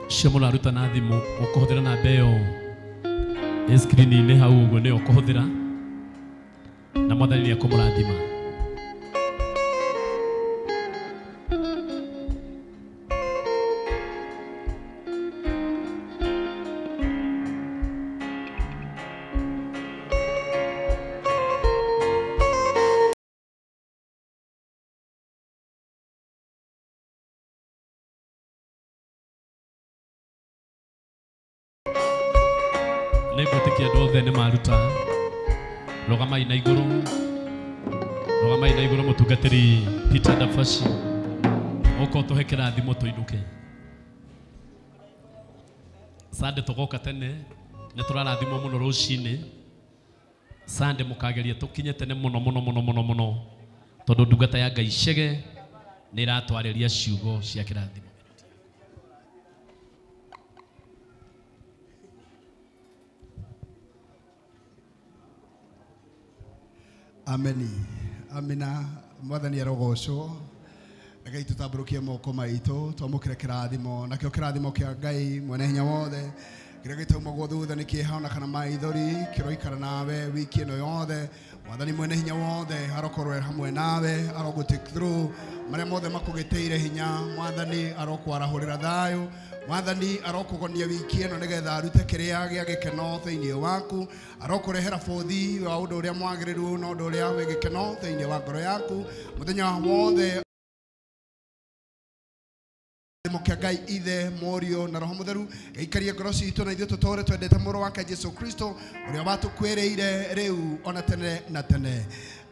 Shamo la ruta na thimu ukuhuthira na mbeo screen-inĩ hau ũguo nĩ ukuhuthira na Mwathani nĩ ekũmũrathima. Nĩngwĩtĩkia andũ othe nĩ maruta. Rũgamai na igũrũ mũtungatĩri Peter Dafashi ũko tũhe kĩrathimo tũinũke. Sande tũgoka tene nĩ tũrarathimwo mũno rũcinĩ. Sande mũkageria tũkinye tene mũno tondũ ndungata ya Ngai Chege nĩ iratwarĩria ciugo cia kĩrathimo. Ameni. Amina. Mwathani arogocwo. Ngai tutambũrũkie moko maitũ twamũkĩre kĩrathimo nakĩo kĩrathimo kĩa Ngai mwene hinya wothe kĩrĩa gĩtaumagwo thutha nĩ kĩeha kana maithori kĩroikara nawe wiki ĩno yothe. Mwathani mwene hinya wothe arokorwo hamwe nawe arogũ take through marĩa mothe makũgĩteire hinya. Mwathani arokwarahũrĩra thayũ. Mwathani arokũgonia wiki ĩno nĩgetha arute kĩrĩa gĩa gĩkeno thĩinĩ waku. Arokũrehera bũthi wa ũndũ ũrĩa mwagĩrĩru na ũndũ ũrĩa wĩ gĩkeno thĩinĩ wa ngoro yaku mũthenya wothe. Kĩa Ngai Ithe Mũriũ na Roho Mũtheru gĩikarie ngoro citũ na ithuĩ tũtũũre twendete mũrũ wake Jesũ Kristo ũrĩa watũkwĩrĩire rĩu ona tene na tene.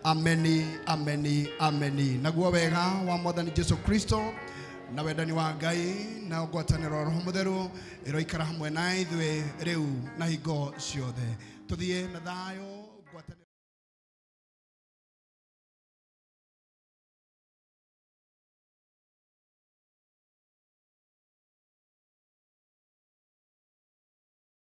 Ameni, ameni, ameni. Naguo wega wa Mwathani Jesũ Kristo na wendani wa Ngai na ngwatanĩro Roho Mũtheru ĩroikara hamwe na ithuĩ rĩu na hingo ciothe. Tũthiĩ na thayũ.